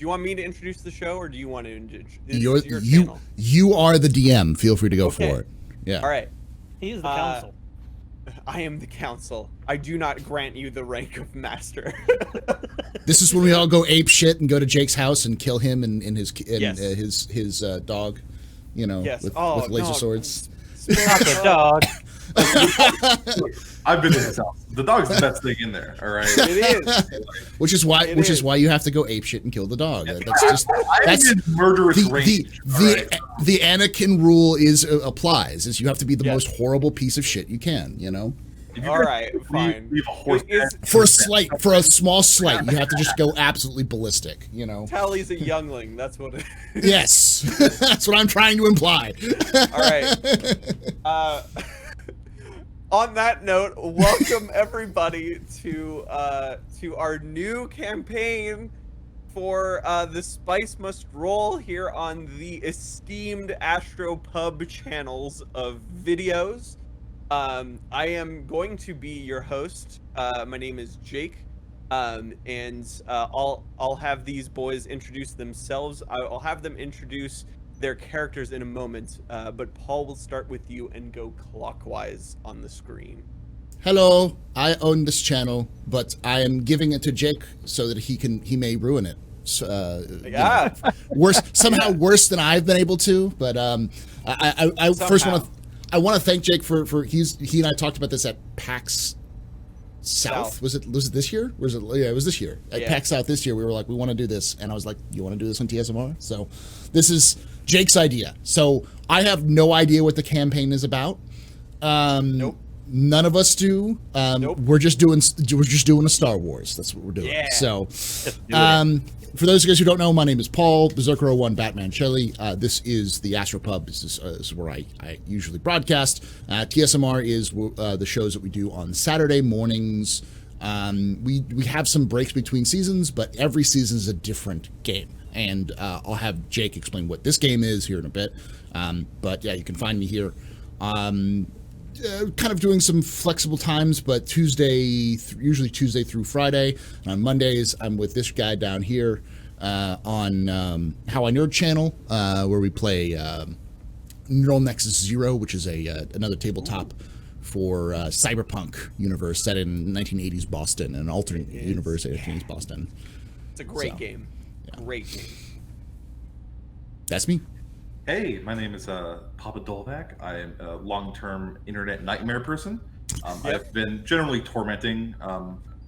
you want me to introduce the show, or do you want to you are the DM. Feel free to go for it. Yeah. All right. He is the council. I am the council. I do not grant you the rank of master. This is when we all go ape shit and go to Jake's house and kill him and his dog, with laser swords. Not the dog. I've been in his house. The dog's the best thing in there. All right. It is. Which is why you have to go ape shit and kill the dog. That's murderous rage. The Anakin rule applies. Is you have to be the most horrible piece of shit you can. All right, fine. For a small slight, you have to just go absolutely ballistic. Tally's a youngling. That's what it is. Yes, that's what I'm trying to imply. All right. On that note, welcome everybody to our new campaign for the Spice Must Roll here on the esteemed Astropub channels of videos. I am going to be your host. My name is Jake, and I'll have these boys introduce themselves. I'll have them introduce their characters in a moment, but Paul will start with you and go clockwise on the screen. Hello, I own this channel, but I am giving it to Jake so that he may ruin it. Somehow worse than I've been able to. But I first want to thank Jake for he and I talked about this at PAX South. Was it this year? It was this year. At PAX South this year, we were like, we want to do this, and I was like, you want to do this on TSMR? So this is Jake's idea. So I have no idea what the campaign is about. Nope. None of us do. Nope. We're just doing a Star Wars. That's what we're doing. Yeah. So, for those of you guys who don't know, my name is Paul, Berserker01, Batman Shelley. This is the Astropub. This is where I usually broadcast. TSMR is the shows that we do on Saturday mornings. We have some breaks between seasons, but every season is a different game. And I'll have Jake explain what this game is here in a bit. But yeah, you can find me here. Kind of doing some flexible times, but usually Tuesday through Friday. And on Mondays, I'm with this guy down here on How I Nerd channel, where we play Neural Nexus Zero, which is another tabletop for cyberpunk universe set in 1980s Boston, an alternate universe set in 1980s Boston. It's a great game. Yeah. Great game. That's me. Hey, my name is Papa Dolvac. I am a long-term internet nightmare person. I've been generally tormenting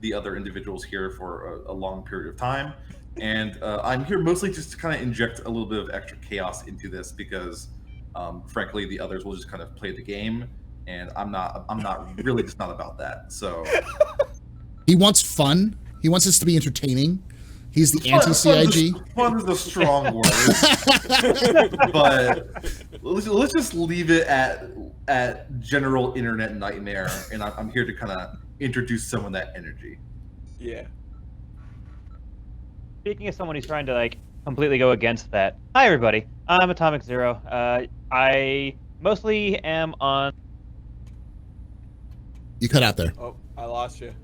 the other individuals here for a long period of time, and I'm here mostly just to kind of inject a little bit of extra chaos into this because, frankly, the others will just kind of play the game, and I'm not really just not about that. So he wants fun. He wants us to be entertaining. He's the anti-CIG. Fun is a strong word, but let's just leave it at general internet nightmare, and I'm here to kind of introduce some of that energy. Yeah. Speaking of someone who's trying to completely go against that, hi everybody, I'm Atomic Zero. I mostly am on. You cut out there. Oh, I lost you.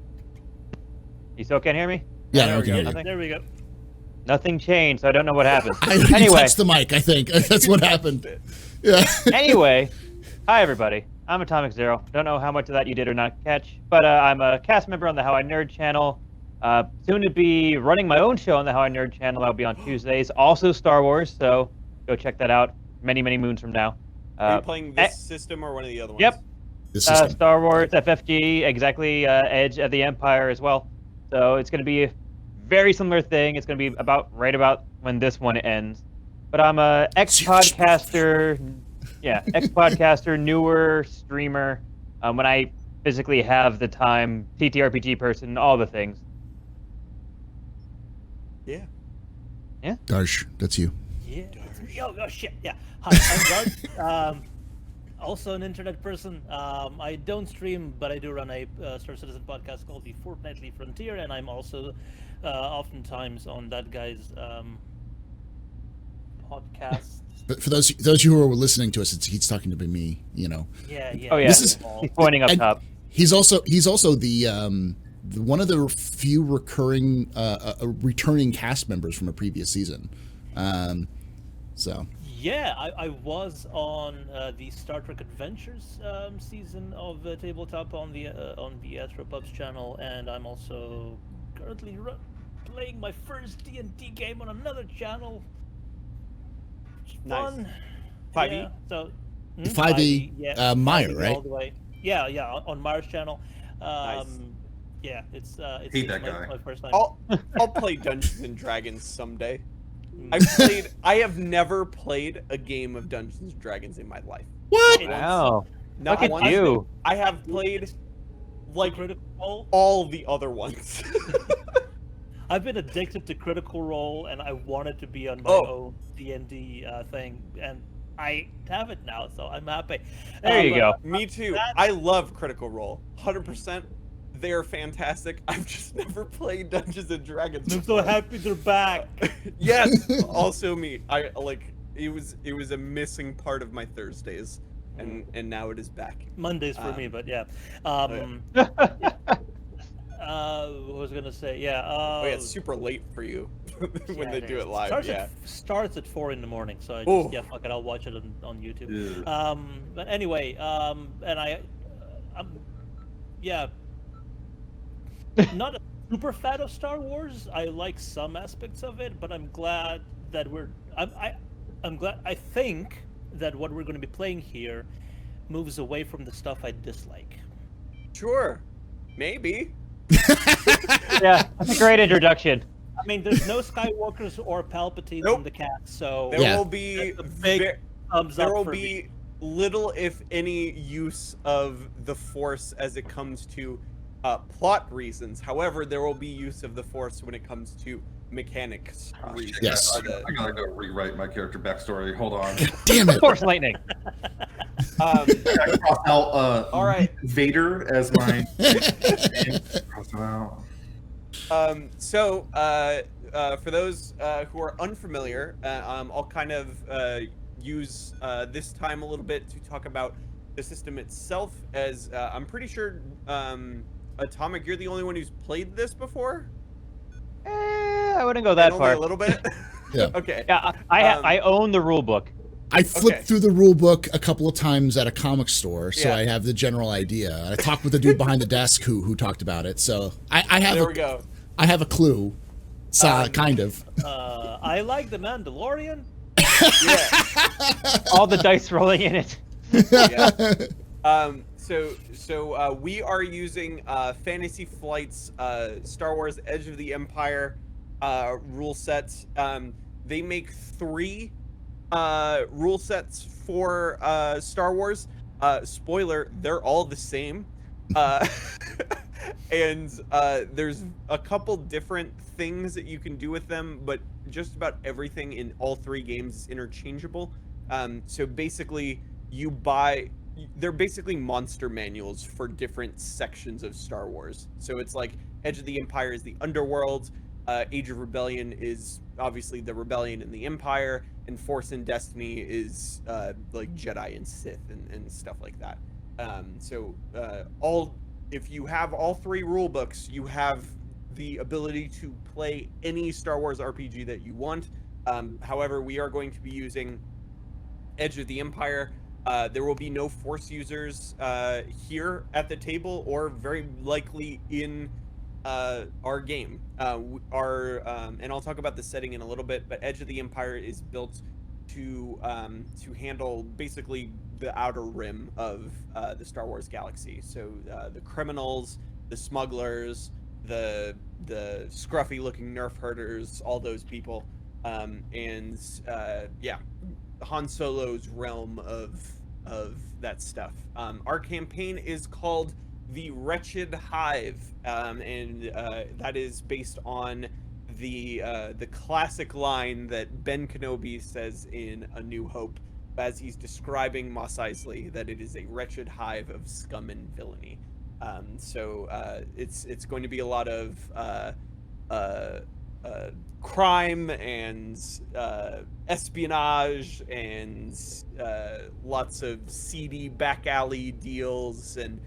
You still can't hear me? Yeah, okay. There we go. Nothing changed, so I don't know what happened. Anyway, touched the mic. I think that's what happened. Yeah. Anyway, hi everybody. I'm Atomic Zero. Don't know how much of that you did or not catch, but I'm a cast member on the How I Nerd channel. Soon to be running my own show on the How I Nerd channel. That'll be on Tuesdays. Also Star Wars, so go check that out. Many moons from now. Are you playing this system or one of the other ones? Yep. Star Wars, FFG, exactly. Edge of the Empire as well. So it's going to be a very similar thing. It's going to be right about when this one ends. But I'm a ex-podcaster, newer streamer. When I physically have the time, TTRPG person, all the things. Yeah. Yeah. Darsh, that's you. Yeah. Oh shit. Yeah. Hi, I'm Doug. Also an internet person. I don't stream, but I do run a Star Citizen podcast called The Fortnightly Frontier, and I'm also oftentimes on that guy's podcast. But for those of you who are listening to us, he's talking to me. Yeah. Oh yeah. This is he's pointing up top. He's also the one of the few returning cast members from a previous season. So Yeah, I was on the Star Trek Adventures season of Tabletop on the Astropubs channel, and I'm also currently playing my first D&D game on another channel. It's Nice. fun. 5e? Yeah, so 5e, yeah, Meyer, 5e right? all the way. Yeah, on Meyer's channel. Nice. Yeah, it's Hate that guy. my first time. I'll play Dungeons and Dragons someday. Mm. I have never played a game of Dungeons and Dragons in my life. What? It's- Wow. Not Look once. at you. I have played like Critical Role. all the other ones. I've been addicted to Critical Role, and I wanted to be on my Oh. own D&D thing, and I have it now, so I'm happy. There you go. Me too. That- I love Critical Role. 100%. They're fantastic. I've just never played Dungeons and Dragons. I'm so happy they're back. Yes, also me. I like it was a missing part of my Thursdays, and now it is back. Mondays for me, but yeah. What was I gonna say? Yeah. Oh yeah, it's super late for you when they do it live. Starts at 4 in the morning, so I Ooh. just, yeah, fuck it, I'll watch it on YouTube. Yeah. But anyway, and yeah, not a super fan of Star Wars. I like some aspects of it, but I'm glad that I'm glad. I think that what we're going to be playing here moves away from the stuff I dislike. Sure, maybe. Yeah, that's a great introduction. I mean, there's no Skywalkers or Palpatines Nope. in the cast, so There Yeah. will be That's a big thumbs there up will for be me. little, if any, use of the Force as it comes to plot reasons. However, there will be use of the Force when it comes to mechanics reasons. Yes. I gotta go rewrite my character backstory. Hold on. Damn it. Force lightning. Um, I crossed out All right. Vader as my name. Crossed it out. So, for those who are unfamiliar, I'll kind of use this time a little bit to talk about the system itself, as I'm pretty sure, Atomic, you're the only one who's played this before? I wouldn't go that And only far. a little bit? Yeah. Okay. Yeah, I own the rule book. I flipped Okay. through the rule book a couple of times at a comic store, so Yeah. I have the general idea. I talked with the dude behind the desk who talked about it, so I have There we go. I have a clue, so, kind of. I like the Mandalorian. Yeah. All the dice rolling in it. Yeah. So we are using Fantasy Flight's Star Wars Edge of the Empire rule sets. They make 3 rule sets for Star Wars. Spoiler, they're all the same. And there's a couple different things that you can do with them, but just about everything in all 3 games is interchangeable. So basically, they're basically monster manuals for different sections of Star Wars. So it's like Edge of the Empire is the underworld, Age of Rebellion is obviously the rebellion and the Empire, and Force and Destiny is like Jedi and Sith and stuff like that. If you have all 3 rule books, you have the ability to play any Star Wars RPG that you want. However, we are going to be using Edge of the Empire. There will be no Force users here at the table, or very likely in our game. And I'll talk about the setting in a little bit, but Edge of the Empire is built to handle basically the outer rim of the Star Wars galaxy. So the criminals, the smugglers, the scruffy-looking nerf herders, all those people, yeah, Han Solo's realm of that stuff. Our campaign is called the Wretched Hive, and that is based on the classic line that Ben Kenobi says in A New Hope, as he's describing Mos Eisley, that it is a wretched hive of scum and villainy. It's going to be a lot of crime and espionage and lots of seedy back alley deals and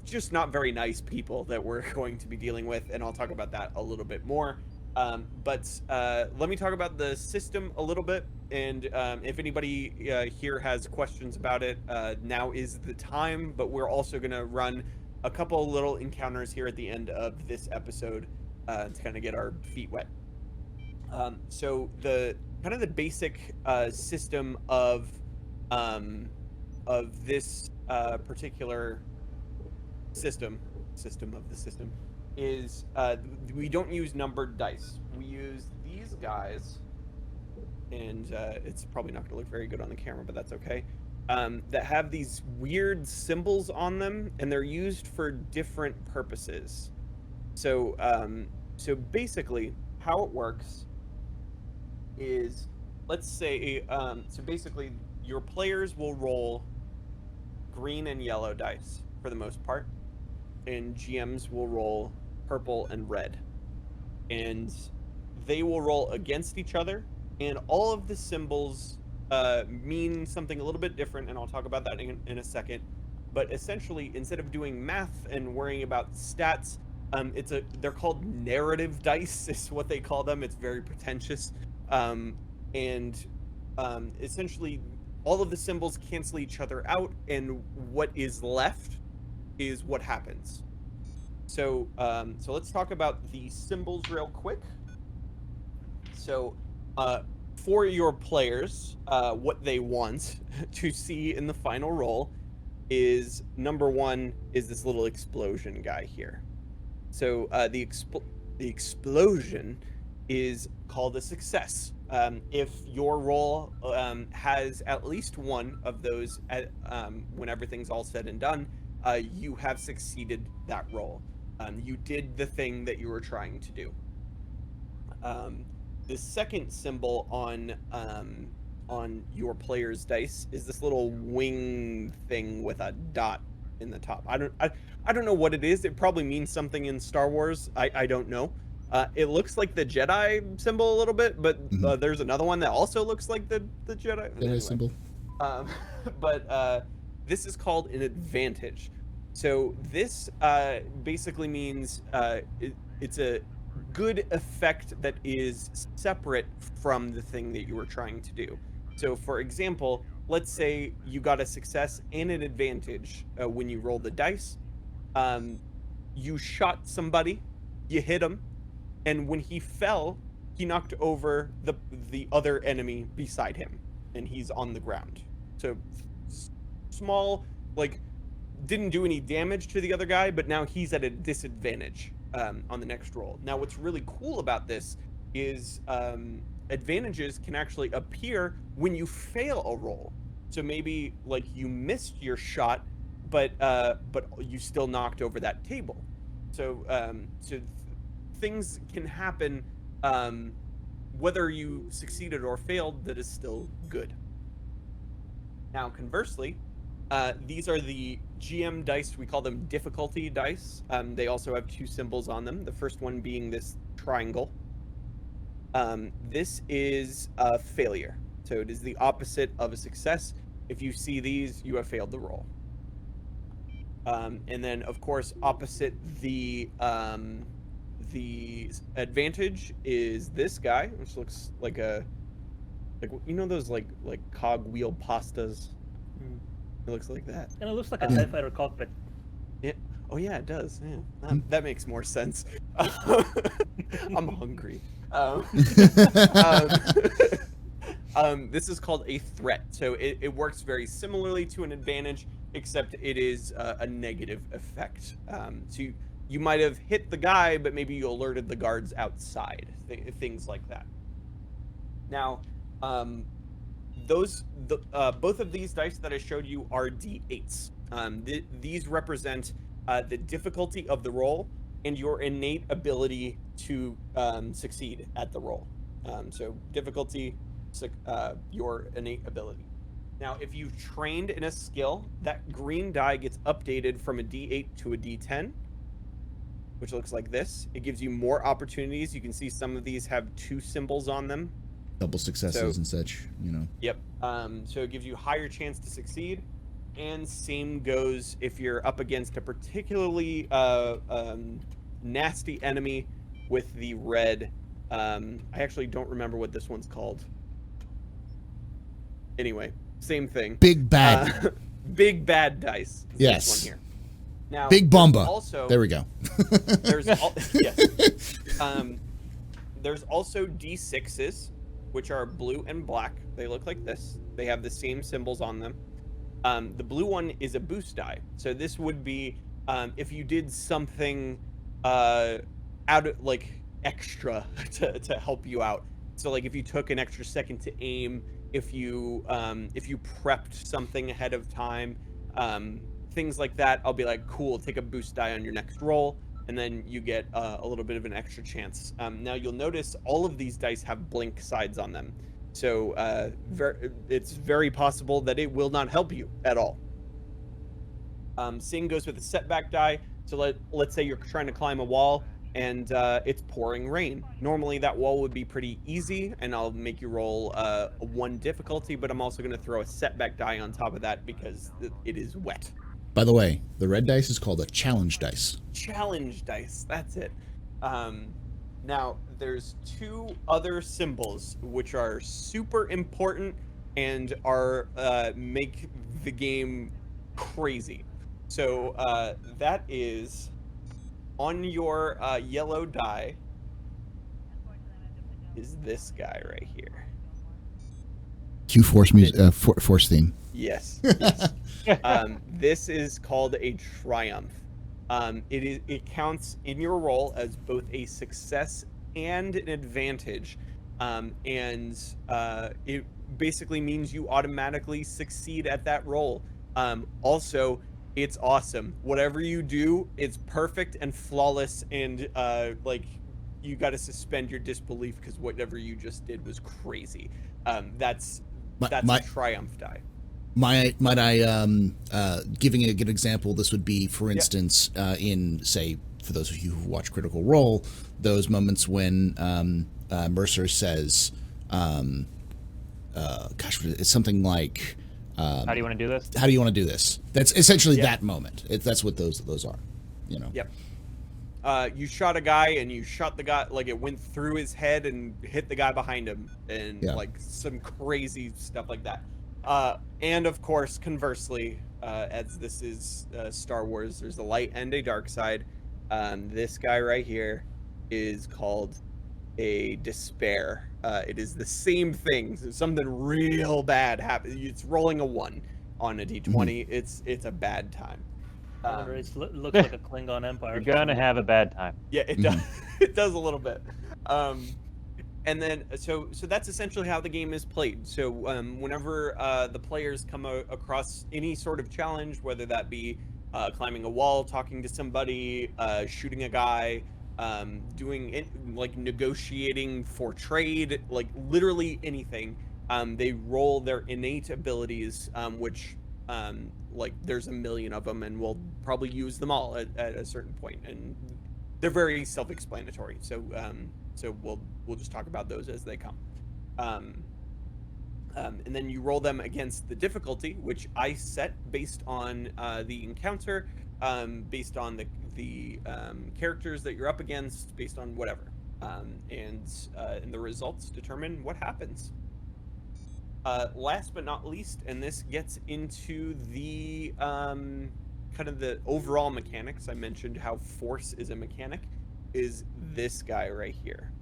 just not very nice people that we're going to be dealing with, and I'll talk about that a little bit more. But let me talk about the system a little bit, and if anybody here has questions about it, now is the time. But we're also going to run a couple little encounters here at the end of this episode to kind of get our feet wet. So the kind of the basic system of this particular system of the system is we don't use numbered dice. We use these guys, and it's probably not going to look very good on the camera, but that's okay. That have these weird symbols on them, and they're used for different purposes. So so basically, how it works is, let's say, so basically your players will roll green and yellow dice for the most part, and GMs will roll purple and red, and they will roll against each other, and all of the symbols mean something a little bit different, and I'll talk about that in a second. But essentially, instead of doing math and worrying about stats, they're called narrative dice is what they call them. It's very pretentious, and essentially all of the symbols cancel each other out, and what is left is what happens. So so let's talk about the symbols real quick. So for your players, what they want to see in the final roll is, number one is this little explosion guy here. So the explosion is called a success. If your roll has at least one of those when everything's all said and done, you have succeeded that roll. You did the thing that you were trying to do. The second symbol on your player's dice is this little wing thing with a dot in the top. I don't know what it is. It probably means something in Star Wars. I don't know. It looks like the Jedi symbol a little bit, but there's another one that also looks like the Jedi Anyway. Symbol. But this is called an advantage. So this basically means it's a good effect that is separate from the thing that you were trying to do. So for example, let's say you got a success and an advantage when you roll the dice. You shot somebody, you hit him, and when he fell, he knocked over the other enemy beside him, and he's on the ground. So small, like, didn't do any damage to the other guy, but now he's at a disadvantage on the next roll. Now, what's really cool about this is advantages can actually appear when you fail a roll. So maybe like you missed your shot, but you still knocked over that table. So things can happen whether you succeeded or failed, that is still good. Now, conversely, these are the GM dice. We call them difficulty dice. They also have two symbols on them. The first one being this triangle. This is a failure. So it is the opposite of a success. If you see these, you have failed the roll. And then, of course, opposite the advantage is this guy, which looks like you know those like cog wheel pastas. It looks like that. And it looks like a TIE fighter cockpit. Yeah. Oh yeah, it does. Yeah. That makes more sense. I'm hungry. This is called a threat. So it works very similarly to an advantage, except it is a negative effect. So you might have hit the guy, but maybe you alerted the guards outside. Things like that. Now, both of these dice that I showed you are D8s. These represent the difficulty of the roll and your innate ability to succeed at the roll. So difficulty, your innate ability. Now, if you've trained in a skill, that green die gets updated from a D8 to a D10, which looks like this. It gives you more opportunities. You can see some of these have two symbols on them. Double successes and such, you know. Yep. So it gives you higher chance to succeed. And same goes if you're up against a particularly nasty enemy with the red. I actually don't remember what this one's called. Anyway, same thing. Big bad. Big bad dice. Yes. This one here. Now, Big Bomba. Also, there we go. There's also D6s, which are blue and black. They look like this. They have the same symbols on them. The blue one is a boost die. So this would be if you did something out of like extra to help you out. So like if you took an extra second to aim, if you prepped something ahead of time, things like that, I'll be like, cool, take a boost die on your next roll, and then you get a little bit of an extra chance. Now you'll notice all of these dice have blink sides on them. So it's very possible that it will not help you at all. Same goes with the setback die. So let's say you're trying to climb a wall and it's pouring rain. Normally that wall would be pretty easy and I'll make you roll a 1 difficulty, but I'm also going to throw a setback die on top of that because it is wet. By the way, the red dice is called a challenge dice. Challenge dice, that's it. Now, there's 2 other symbols which are super important and are make the game crazy. So that is on your yellow die is this guy right here. Q Force music, Force theme. Yes. This is called a triumph. It counts in your roll as both a success and an advantage, and it basically means you automatically succeed at that roll. Also, it's awesome. Whatever you do, it's perfect and flawless, and like you got to suspend your disbelief because whatever you just did was crazy. That's a triumph die. Might I giving a good example? This would be, for instance, in, say, for those of you who watch Critical Role, those moments when Mercer says, it's something like, how do you want to do this? How do you want to do this? That's essentially that moment. That's what those are, you know. Yep. You shot a guy and you shot the guy, like it went through his head and hit the guy behind him, and like some crazy stuff like that. And of course, conversely, as this is Star Wars, there's a light and a dark side. This guy right here is called a despair. It is the same thing. So something real bad happens. It's rolling a 1 on a d20. It's a bad time. It looks like a Klingon Empire. You're gonna have a bad time. Yeah, it does. It does a little bit. And then, so that's essentially how the game is played. So whenever the players come across any sort of challenge, whether that be climbing a wall, talking to somebody, shooting a guy, doing it, like negotiating for trade, like literally anything, they roll their innate abilities, which like there's a million of them, and we'll probably use them all at a certain point, and they're very self-explanatory. So we'll just talk about those as they come. And then you roll them against the difficulty, which I set based on the encounter, based on the characters that you're up against, based on whatever. And the results determine what happens. Last but not least, and this gets into the kind of the overall mechanics. I mentioned how force is a mechanic, is this guy right here.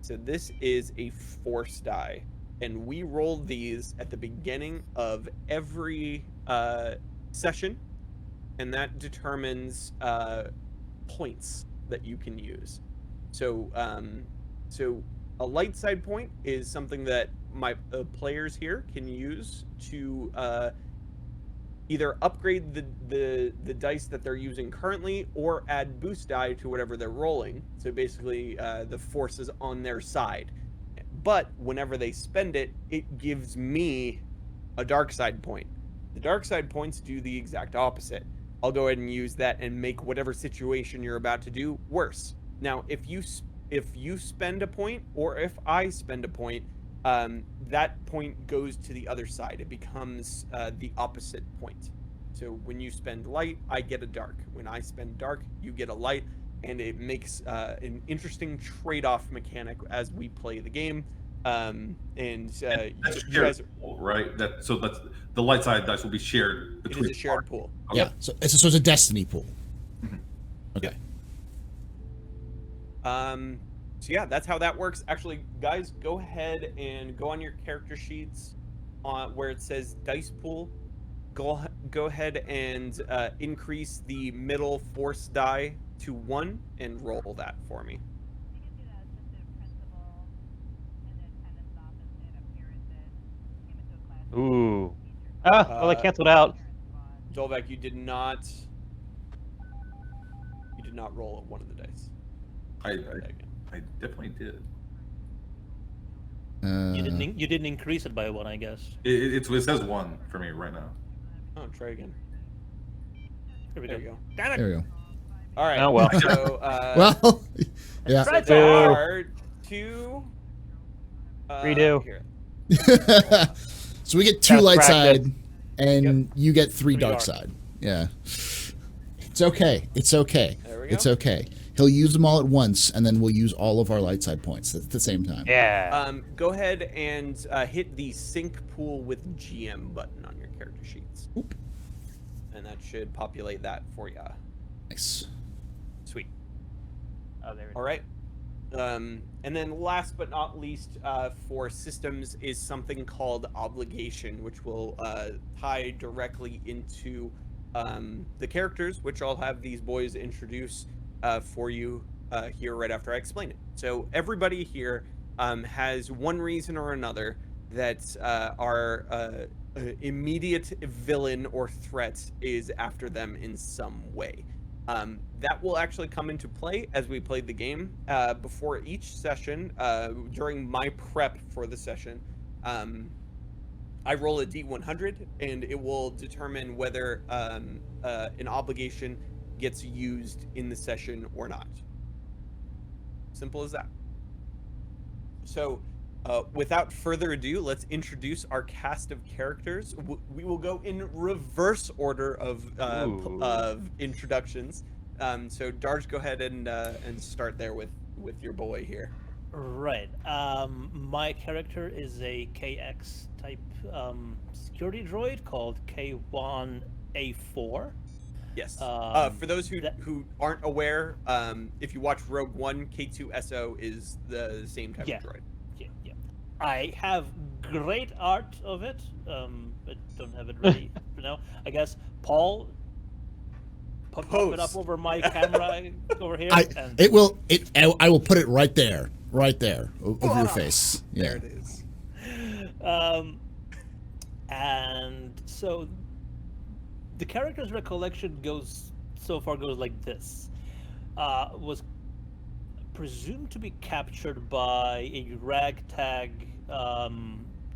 So this is a force die, and we roll these at the beginning of every session, and that determines points that you can use. So a light side point is something that my players here can use to either upgrade the dice that they're using currently or add boost die to whatever they're rolling. So basically the force is on their side. But whenever they spend it, it gives me a dark side point. The dark side points do the exact opposite. I'll go ahead and use that and make whatever situation you're about to do worse. Now, if you spend a point, or if I spend a point, that point goes to the other side. It becomes the opposite point. So when you spend light, I get a dark. When I spend dark, you get a light, and it makes an interesting trade-off mechanic as we play the game. That's You shared guys, pool, right? That's the light side dice will be shared it between. is a shared pool. Okay. Yeah. So it's a destiny pool. Mhm. Okay. So yeah, that's how that works. Actually, guys, go ahead and go on your character sheets on where it says dice pool. Go ahead and increase the middle force die to 1 and roll that for me. Ooh. Well, I canceled out. Dolvak, you did not roll one of the dice. I definitely did. You didn't increase it by 1, I guess. It says 1 for me right now. Oh, try again. Here we There go. you go. Damn it! There we go. All right. Oh, well. So, Well, yeah. Right there there. are 2. Redo. Here. So we get 2 Best light practice. side, and you get 3 3 dark dark. side. Yeah. It's okay. It's okay. There we go. It's okay. He'll use them all at once, and then we'll use all of our light side points at the same time. Yeah. Go ahead and hit the sync pool with GM button on your character sheets. Oop. And that should populate that for you. Nice. Sweet. Oh, there it is. All right. And then last but not least for systems is something called obligation, which will tie directly into the characters, which I'll have these boys introduce for you here right after I explain it. So everybody here has one reason or another that our immediate villain or threat is after them in some way. That will actually come into play as we play the game. Before each session, during my prep for the session, I roll a D100, and it will determine whether an obligation gets used in the session or not. Simple as that. So, without further ado, let's introduce our cast of characters. We will go in reverse order of introductions. So, Darj, go ahead and start there with your boy here. Right. My character is a KX type security droid called K1A4. Yes. Um, For those who aren't aware, if you watch Rogue One, K2SO is the same type of droid. Yeah. I have great art of it, but don't have it ready for now. I guess Paul pop it up over my camera over here. I will put it right there over your face. Yeah. There it is. And so the character's recollection goes like this. Was presumed to be captured by a ragtag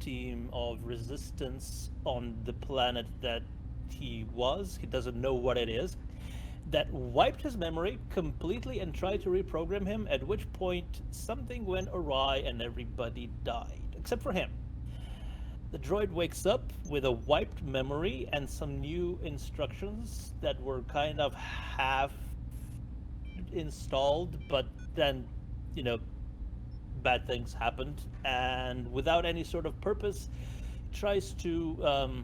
team of resistance on the planet that he doesn't know what it is, that wiped his memory completely and tried to reprogram him, at which point something went awry and everybody died, except for him. The droid wakes up with a wiped memory and some new instructions that were kind of half installed, but then, bad things happened, and without any sort of purpose, tries to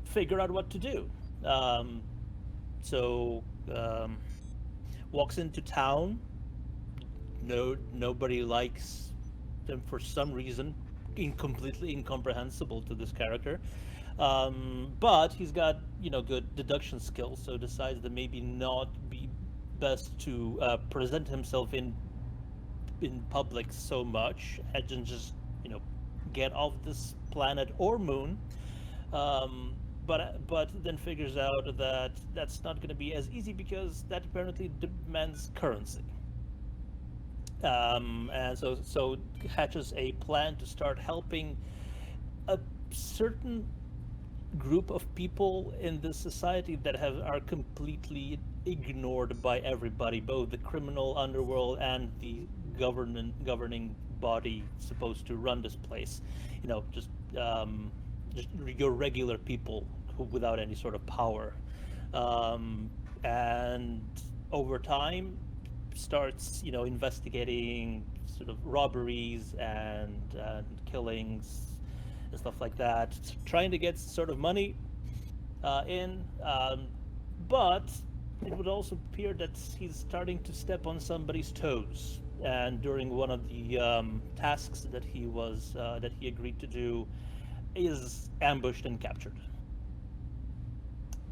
figure out what to do. Walks into town. Nobody likes him for some reason, completely incomprehensible to this character. But he's got good deduction skills, so decides that maybe not be best to present himself in public so much, and just get off this planet or moon. But then figures out that that's not going to be as easy, because that apparently demands currency. And so hatches a plan to start helping a certain group of people in this society that are completely ignored by everybody, both the criminal underworld and the governing body supposed to run this place. You know, just your regular people without any sort of power. And over time, starts investigating sort of robberies and killings and stuff like that, trying to get sort of money in. But it would also appear that he's starting to step on somebody's toes. And during one of the tasks that he agreed to do, is ambushed and captured.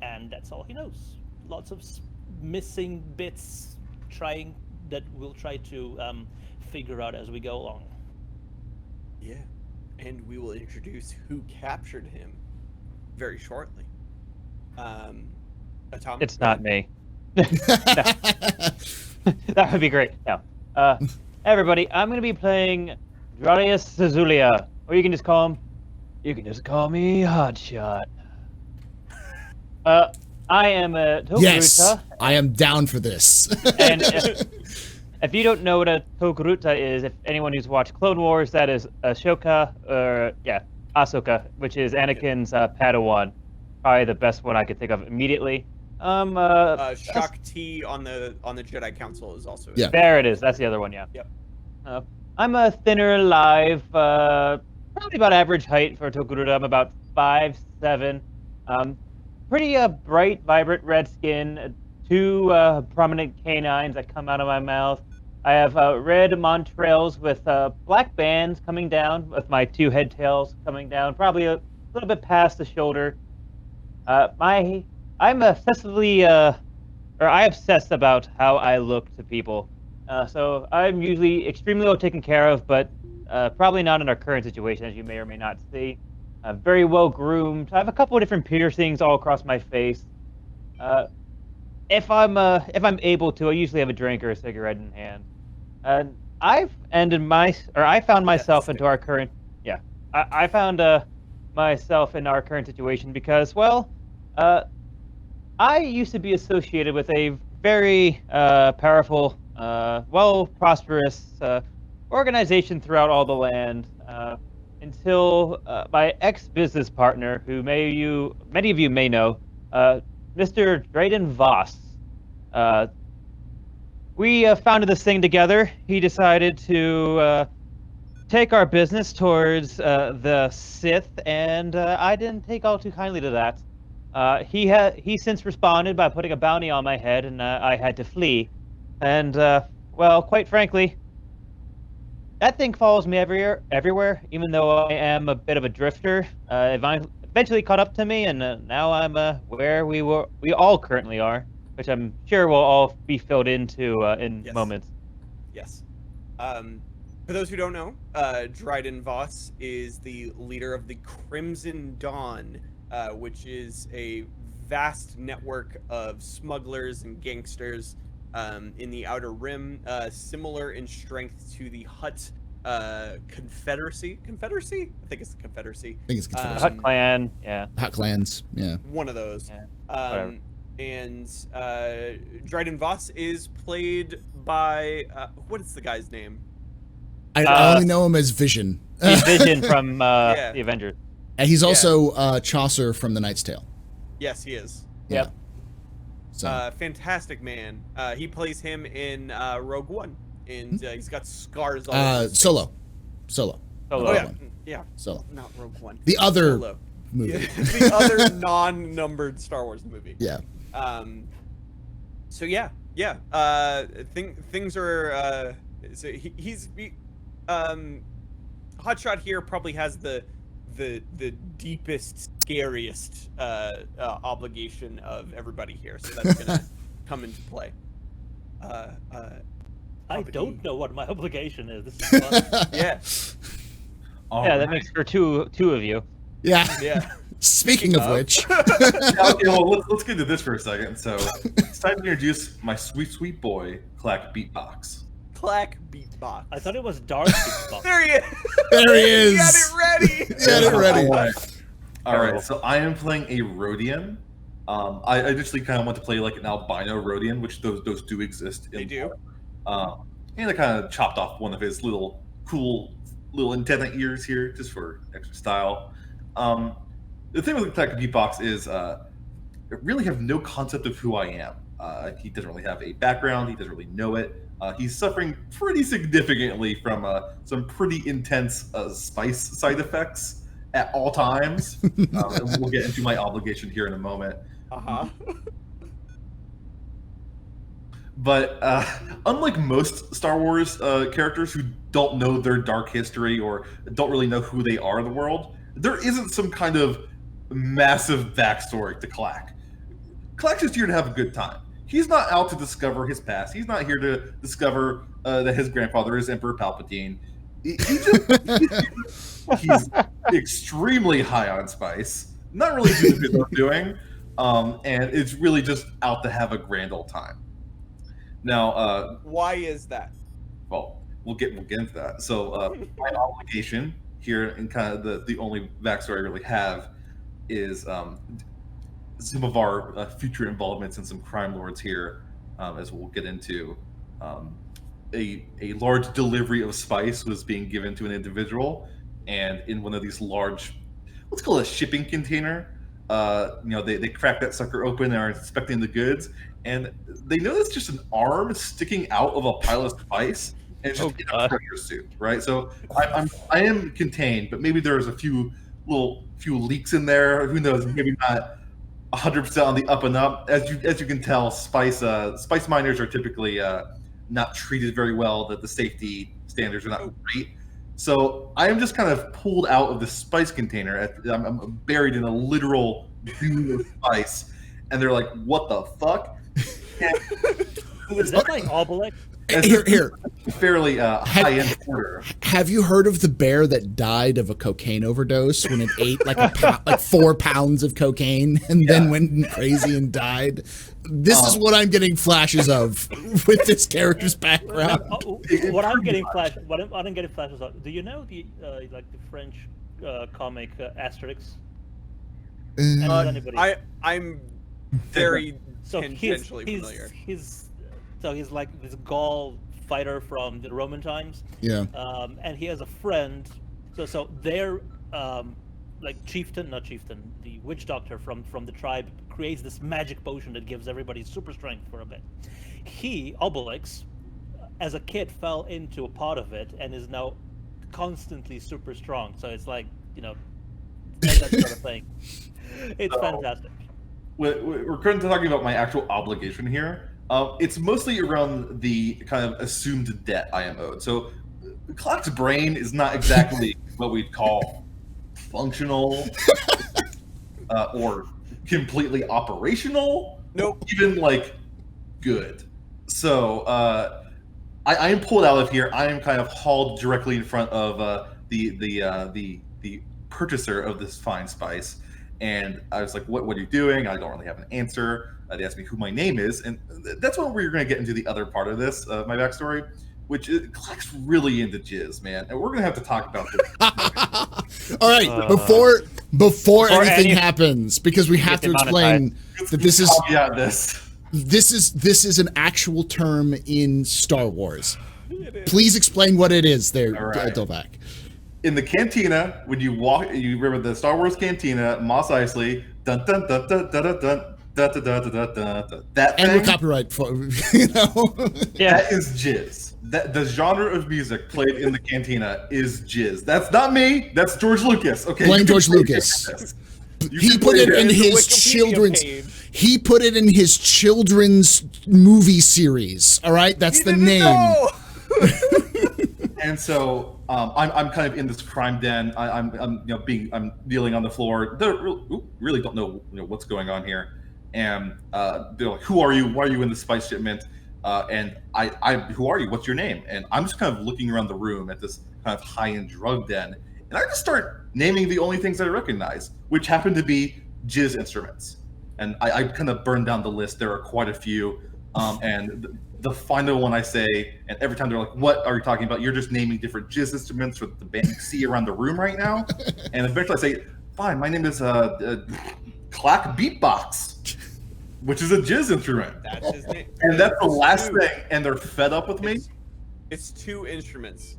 And that's all he knows. Lots of missing bits, that we'll try to figure out as we go along. Yeah, and we will introduce who captured him very shortly. Atomic. It's not me. That would be great. No. Everybody, I'm going to be playing Darius Zazulia, or you can just call me Hotshot. I am a Tokuruta. Yes, I am down for this. And if you don't know what a Tokuruta is, if anyone who's watched Clone Wars, that is Ahsoka, Ahsoka, which is Anakin's Padawan. Probably the best one I could think of immediately. Shakti on the Jedi Council is also. Yeah. There it is. That's the other one. Yeah. Yep. I'm a thinner, live, probably about average height for a Tokuruta. I'm about 5'7". Pretty bright, vibrant red skin. 2 prominent canines that come out of my mouth. I have red montrails with black bands coming down, with my 2 head tails coming down, probably a little bit past the shoulder. I'm obsessively, I obsess about how I look to people. So I'm usually extremely well taken care of, but probably not in our current situation, as you may or may not see. Very well groomed. I have a couple of different piercings all across my face. If I'm able to, I usually have a drink or a cigarette in hand. I found myself into our current, I found myself in our current situation because, well, I used to be associated with a very powerful, prosperous organization throughout all the land. Until my ex-business partner, who many of you may know, Mr. Drayden Voss. We founded this thing together. He decided to take our business towards the Sith, and I didn't take all too kindly to that. He since responded by putting a bounty on my head, and I had to flee. And well, quite frankly, that thing follows me everywhere, even though I am a bit of a drifter. Eventually caught up to me, and now I'm where we all currently are, which I'm sure will all be filled into in moments. Yes. For those who don't know, Dryden Voss is the leader of the Crimson Dawn, which is a vast network of smugglers and gangsters in the Outer Rim, similar in strength to the Hutt Confederacy. Confederacy? I think it's the Confederacy. I think it's Confederacy. Hutt Clan, yeah. Hutt clans, yeah. One of those. Yeah, and Dryden Voss is played by what is the guy's name? I only know him as Vision. He's Vision from the Avengers. And he's also Chaucer from The Knight's Tale. Yes, he is. Yeah. Yep. So. Fantastic man. He plays him in Rogue One, and he's got scars all over his face. Solo. Oh yeah, One. yeah. Solo. Not Rogue One. The other Solo. movie. Yeah, the other non-numbered Star Wars movie. Yeah. So yeah. Things are. So he's Hotshot here probably has the deepest, scariest obligation of everybody here, so that's gonna come into play. I don't know what my obligation is. This is fun. Yeah. That makes for two of you. Yeah. Yeah. Speaking of which. Okay, well, let's get into this for a second. So, it's time to introduce my sweet boy, Clack Beatbox. Clack Beatbox. I thought it was Dark Beatbox. There he is. There he is. He had it ready. He had it ready. All right, so I am playing a Rhodian. I initially kind of want to play like an albino Rhodian, which those do exist. They do. And I kind of chopped off one of his little cool little antenna ears here, just for extra style. The thing with Clack Beatbox is I really have no concept of who I am. He doesn't really have a background. He doesn't really know it. He's suffering pretty significantly from some pretty intense spice side effects at all times. And we'll get into my obligation here in a moment. Uh-huh. But unlike most Star Wars characters who don't know their dark history or don't really know who they are in the world, there isn't some kind of massive backstory to Clack. Clack's just here to have a good time. He's not out to discover his past. He's not here to discover that his grandfather is Emperor Palpatine. He's extremely high on spice, not really doing what he's doing, and it's really just out to have a grand old time. Now, why is that? Well, we'll get into that. So, my obligation here, and kind of the only backstory I really have, is some of our future involvements in some crime lords here, as we'll get into. A large delivery of spice was being given to an individual, and in one of these large, let's call it a shipping container, they crack that sucker open and are inspecting the goods, and they notice just an arm sticking out of a pile of spice, and it's just in a pressure suit, right? So I am contained, but maybe there's a few leaks in there. Who knows? Maybe not 100% on the up and up. As you can tell, spice miners are typically not treated very well. That the safety standards are not great. So I am just kind of pulled out of the spice container. I'm buried in a literal dune of spice, and they're like, "What the fuck?" Is that like Obelix? Here. Fairly high-end order. Have you heard of the bear that died of a cocaine overdose when it ate like 4 pounds of cocaine and then went crazy and died? This is what I'm getting flashes of with this character's background. What I'm getting flashes of. Do you know the French comic Asterix? I'm very so tangentially familiar. He's like this Gaul fighter from the Roman times. Yeah. And he has a friend. So their the witch doctor from the tribe creates this magic potion that gives everybody super strength for a bit. Obelix, as a kid, fell into a pot of it and is now constantly super strong. So it's like, that sort of thing. It's fantastic. We're currently talking about my actual obligation here. It's mostly around the kind of assumed debt I am owed. So, Clack's brain is not exactly what we'd call functional or completely operational. Nope. Even like good. So, I am pulled out of here. I am kind of hauled directly in front of the purchaser of this fine spice. And I was like, what are you doing? I don't really have an answer. They asked me who my name is. And that's when we're going to get into the other part of this, my backstory, which is Clack's really into jizz, man. And we're going to have to talk about this. All right, before anything happens, because we have to explain that this is an actual term in Star Wars. Please explain what it is there, right. Dovak. In the cantina, when you walk, you remember the Star Wars cantina, Mos Eisley, dun dun dun dun dun dun dun. That thing, and with copyright, That is jizz. The genre of music played in the cantina is jizz. That's not me. That's George Lucas. Okay, blame George Lucas. He put it in his children's. He put it in his children's movie series. All right, that's the name. And so I'm kind of in this crime den. I'm kneeling on the floor. They really don't know what's going on here. And they're like, "Who are you? Why are you in the spice shipment?" And I, "Who are you? What's your name?" And I'm just kind of looking around the room at this kind of high-end drug den, and I just start naming the only things that I recognize, which happen to be jizz instruments. And I kind of burned down the list. There are quite a few. And the final one I say, and every time they're like, "What are you talking about? You're just naming different jizz instruments for the band you see around the room right now." And eventually I say, "Fine, my name is Clack Beatbox," which is a jizz instrument. That's his name. And that's the last thing. And they're fed up with me. It's 2 instruments.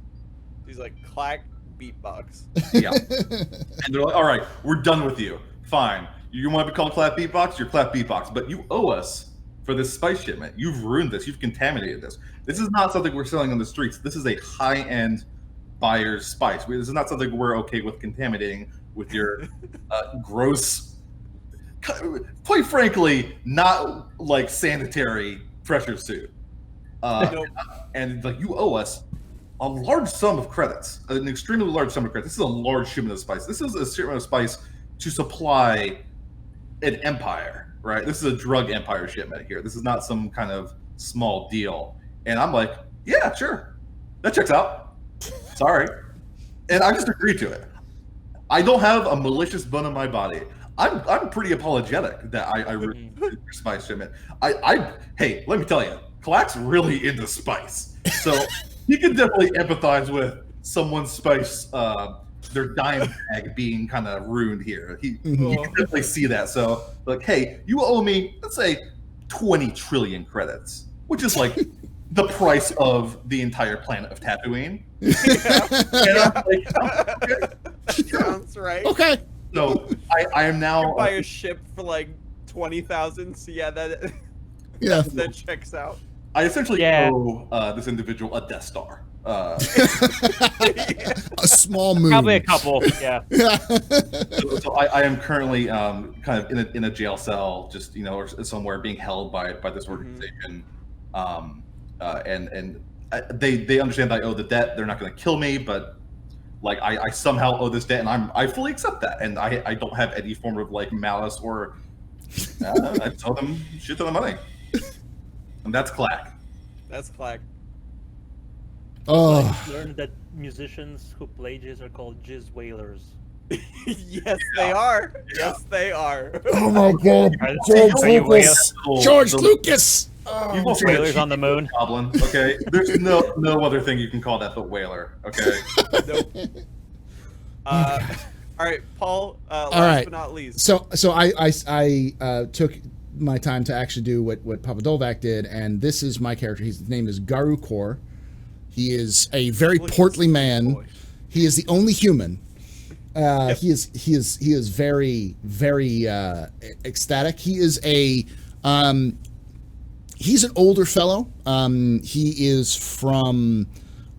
He's like, clack, beatbox. Yeah. And they're like, all right, we're done with you. Fine. You want to be called Clap Beatbox? You're Clap Beatbox. But you owe us for this spice shipment. You've ruined this. You've contaminated this. This is not something we're selling on the streets. This is a high-end buyer's spice. This is not something we're okay with contaminating with your gross, quite frankly, not like sanitary pressure suit. Nope. And like you owe us a large sum of credits, an extremely large sum of credits. This is a large shipment of spice. This is a shipment of spice to supply an empire, right? This is a drug empire shipment here. This is not some kind of small deal. And I'm like, yeah, sure. That checks out. Sorry. And I just agreed to it. I don't have a malicious bone in my body. I'm pretty apologetic that I ruined your spice shipment. Hey, let me tell you, Clack's really into spice. So he can definitely empathize with someone's spice, their dime bag being kind of ruined here. He can definitely see that. So, like, hey, you owe me, let's say, 20 trillion credits, which is like the price of the entire planet of Tatooine. And I'm like, okay, Sounds right. Okay. so I am now Buy a ship for like 20,000. So yeah, Yeah. that checks out. I essentially Yeah. owe this individual a Death Star. A small moon. Probably a couple. Yeah. So I am currently kind of in a jail cell, just or somewhere being held by this organization, and they understand that I owe the debt. They're not going to kill me, but like I somehow owe this debt, and I fully accept that, and I don't have any form of like malice or I just owe them shit ton of money, and that's Clack. That's Clack. Oh. I learned that musicians who play jizz are called jizz whalers. Yes, they are. Yes, they are. Oh my God. Are George you Lucas. George The- Lucas. You've also got a Whalers on the moon. Goblin, okay? There's no other thing you can call that but whaler, okay? Nope. All right, Paul. Last right. but not least. So I took my time to actually do what Papa Dolvac did, and this is my character. His name is Garu Kor. He is a very portly man. Boy. He is the only human. He is very ecstatic. He is he's an older fellow. He is from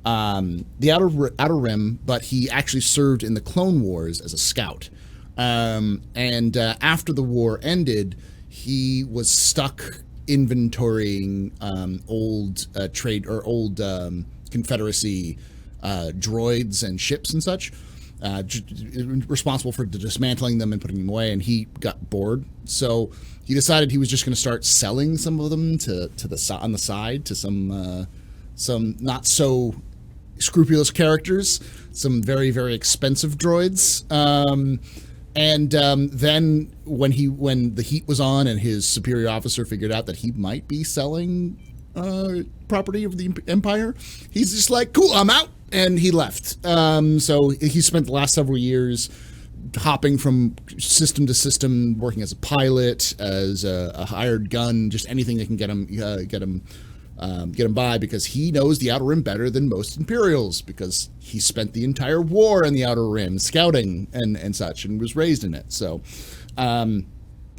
the Outer Rim, but he actually served in the Clone Wars as a scout. And after the war ended, he was stuck inventorying old trade or old Confederacy droids and ships and such, responsible for dismantling them and putting them away. And he got bored, so he decided he was just going to start selling some of them to on the side to some not so scrupulous characters, some very expensive droids. And then when the heat was on and his superior officer figured out that he might be selling property of the Empire, he's just like, cool, I'm out, and he left. So he spent the last several years hopping from system to system, working as a pilot, as a hired gun, just anything that can get him by, because he knows the Outer Rim better than most Imperials, because he spent the entire war in the Outer Rim scouting and such, and was raised in it. So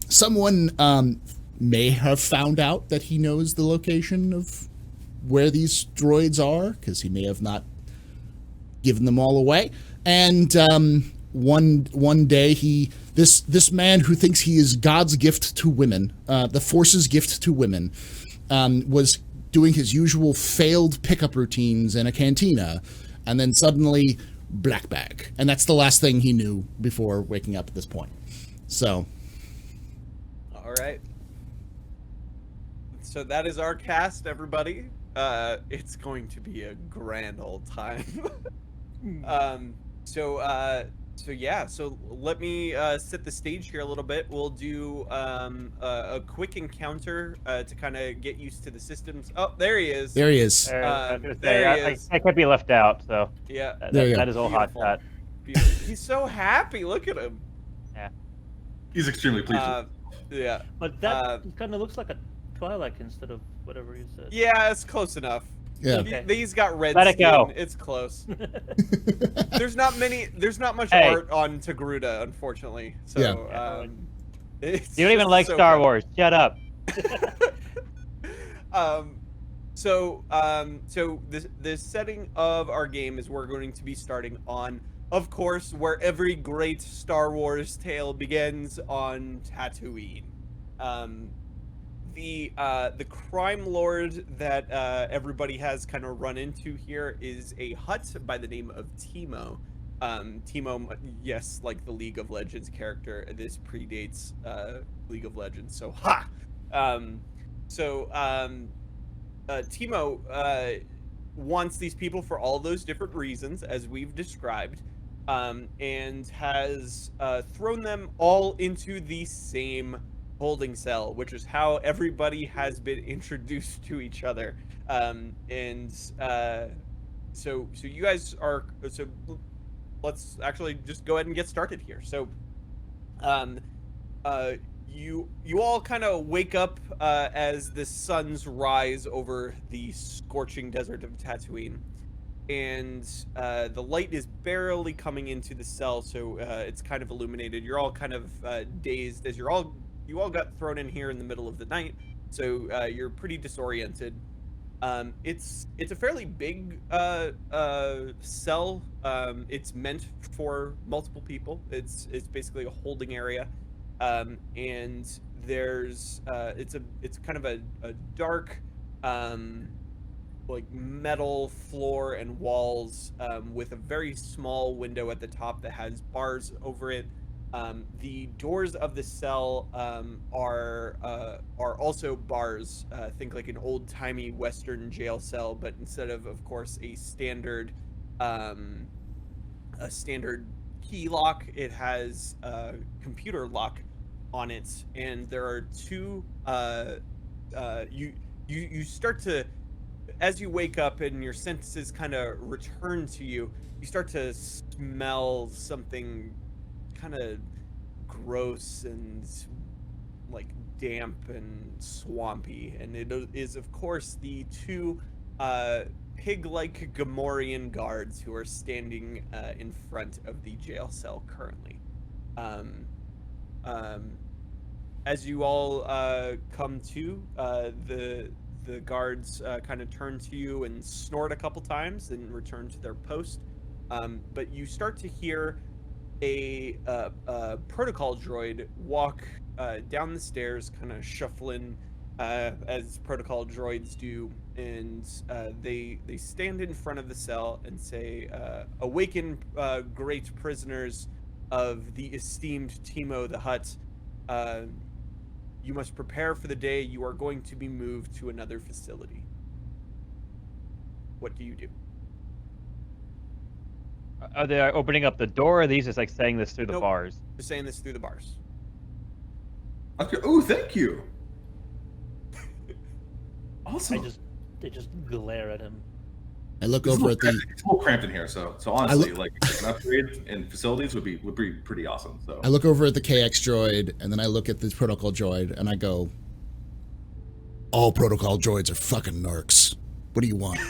someone may have found out that he knows the location of where these droids are, because he may have not given them all away. And one day this man who thinks he is God's gift to women, the Force's gift to women, was doing his usual failed pickup routines in a cantina, and then suddenly black bag. And that's the last thing he knew before waking up at this point. So All right. So that is our cast, everybody. It's going to be a grand old time. So yeah, so let me set the stage here a little bit. We'll do a quick encounter to kind of get used to the systems. Oh, there he is. there he is. I was gonna there he say, is. I could be left out, so Yeah. There you go. that is all hot Beautiful. shot. Beautiful. He's so happy. Look at him. He's extremely pleased. Yeah. But that kind of looks like a Twi'lek instead of whatever you said. Yeah, it's close enough. Yeah. Okay. He's got red Let it skin. go. It's close. There's not much Hey. art on Togruta, unfortunately. So, Yeah. it's You don't even just like Star Ahsoka. Wars. Shut up. So the setting of our game is we're going to be starting on, of course, where every great Star Wars tale begins, on Tatooine. The crime lord that everybody has kind of run into here is a Hutt by the name of Teemo. Teemo, yes, like the League of Legends character. This predates League of Legends, so ha. Teemo wants these people for all those different reasons, as we've described, and has thrown them all into the same holding cell, which is how everybody has been introduced to each other. So you guys are so. Let's actually just go ahead and get started here. So, you all kind of wake up as the suns rise over the scorching desert of Tatooine, and the light is barely coming into the cell, so it's kind of illuminated. You're all kind of dazed as you all got thrown in here in the middle of the night, so you're pretty disoriented. It's a fairly big cell. It's meant for multiple people. It's basically a holding area. And there's it's kind of a dark like metal floor and walls, with a very small window at the top that has bars over it. The doors of the cell are also bars. Think like an old-timey Western jail cell, but instead of course, a standard key lock, it has a computer lock on it, and there are two. You start to, as you wake up and your senses kind of return to you, you start to smell something kind of gross and like damp and swampy, and it is of course the two pig-like Gamorrean guards who are standing in front of the jail cell currently. As you all come to, the guards kind of turn to you and snort a couple times and return to their post. But you start to hear a protocol droid walk down the stairs, kind of shuffling as protocol droids do, and they stand in front of the cell and say, "Awaken, great prisoners of the esteemed Teemo the Hutt. You must prepare for the day you are going to be moved to another facility." What do you do? Are they opening up the door, or are these just like saying this through the Nope. bars? Just saying this through the bars. Okay. Oh, thank you. Awesome. They just glare at him. I look over at the. It's a little cramped in here, so honestly, like an upgrade in facilities would be pretty awesome. So I look over at the KX droid, and then I look at this protocol droid, and I go, "All protocol droids are fucking narcs. What do you want?"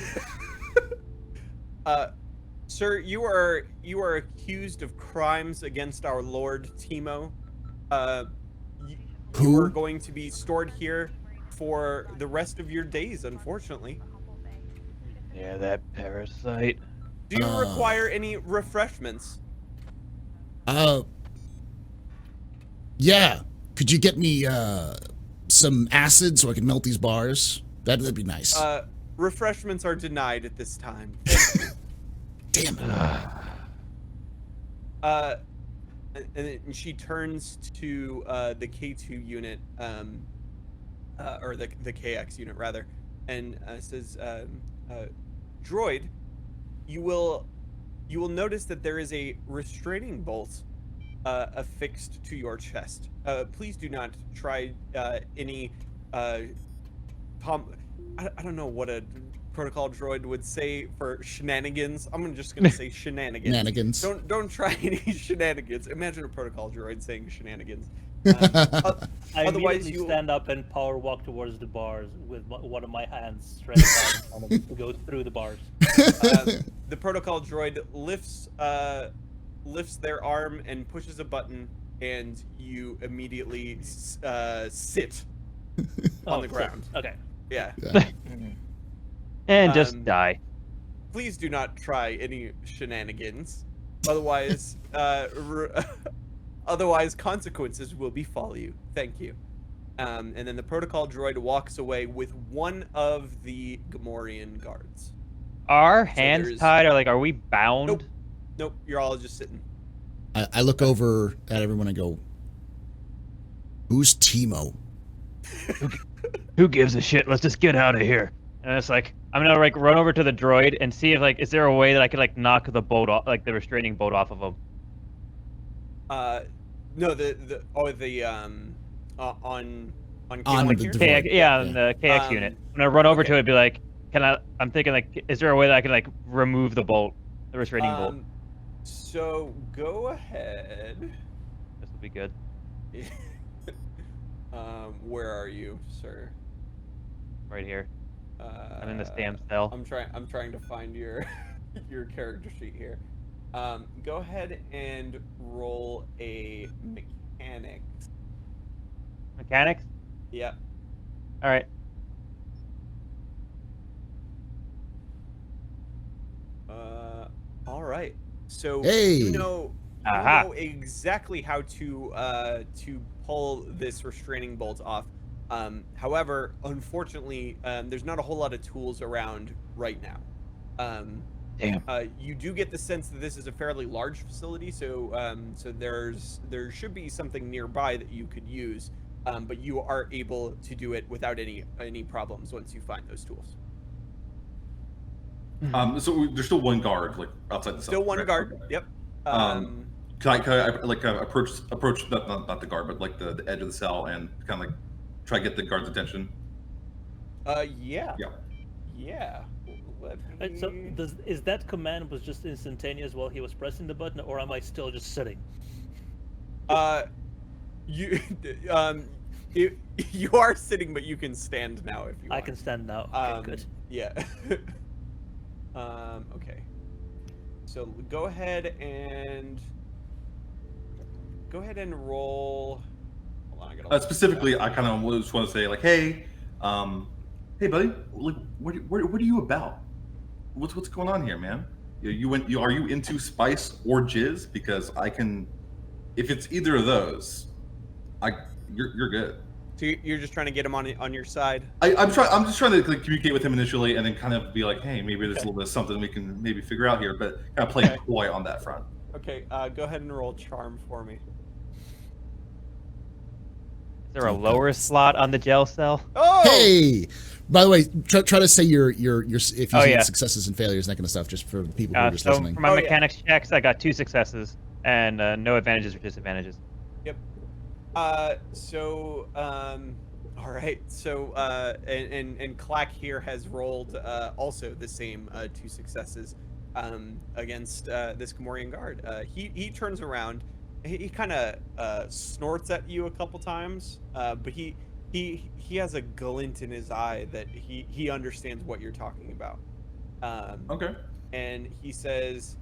Sir, you are accused of crimes against our Lord Teemo. You Who? are going to be stored here for the rest of your days, unfortunately. Yeah, that parasite. Do you require any refreshments? Yeah. Could you get me some acid so I can melt these bars? That'd be nice. Refreshments are denied at this time. Damn it. And she turns to the K2 unit, or the KX unit rather, and says, "Droid, you will notice that there is a restraining bolt affixed to your chest. Please do not try any I don't know what a protocol droid would say for shenanigans. I'm just gonna say shenanigans. Shenanigans. Don't try any shenanigans. Imagine a protocol droid saying shenanigans. I Otherwise, immediately you stand up and power walk towards the bars with one of my hands stretched out and to go through the bars. the protocol droid lifts their arm and pushes a button, and you immediately sit on the ground. Okay. Yeah. And just Um, die. Please do not try any shenanigans. Otherwise, otherwise consequences will befall you. Thank you. And then the protocol droid walks away with one of the Gamorrean guards. Are hands there's- tied, or like, are we bound? Nope. Nope. You're all just sitting. I look over at everyone and go, "Who's Timo?" Who gives a shit? Let's just get out of here. And it's like, I'm gonna like run over to the droid and see if like, is there a way that I could like knock the bolt off, like the restraining bolt off of him? No, on On K1 the here? droid. Yeah, on the KX Um, unit. I'm gonna run over okay. to it and be like, I'm thinking like, is there a way that I can like remove the bolt, the restraining bolt? So go ahead. This will be good. Where are you, sir? Right here. I'm in this Uh, damn cell. I'm trying to find your your character sheet here. Go ahead and roll a mechanics. Mechanics? Yeah. Alright. All right. So Hey. you know Aha. exactly how to pull this restraining bolt off. However, unfortunately, there's not a whole lot of tools around right now. Damn. You do get the sense that this is a fairly large facility, so there should be something nearby that you could use, but you are able to do it without any problems once you find those tools. So there's still one guard like outside the cell. Still one right? guard. Okay. Yep. Can I like approach not the guard, but like the edge of the cell and kind of like try to get the guard's attention? Yeah. Yeah. Yeah. Let So me- is that command was just instantaneous while he was pressing the button, or am I still just sitting? You you are sitting, but you can stand now if you want. I can stand now. Okay, good. Yeah. Okay. So go ahead and roll. Hold on, I gotta. Specifically, I kind of just want to say like, hey, hey, buddy, like, what are you about? What's going on here, man? Are you into spice or jizz? Because I can, if it's either of those, you're good. So you're just trying to get him on your side. I'm just trying to like, communicate with him initially, and then kind of be like, hey, maybe there's a little bit of something we can maybe figure out here, but kind of play Okay. coy on that front. Okay. Go ahead and roll charm for me. Is there a lower slot on the gel cell? Oh. Hey, by the way, try to say your if you see yeah. successes and failures and that kind of stuff, just for the people who are just So listening. for my Oh, yeah. mechanics checks, I got 2 successes and no advantages or disadvantages. Yep. All right. So, and Clack here has rolled also the same 2 successes against this Gamorrean guard. He turns around. He kind of snorts at you a couple times, but he has a glint in his eye that he understands what you're talking about. Okay. And he says,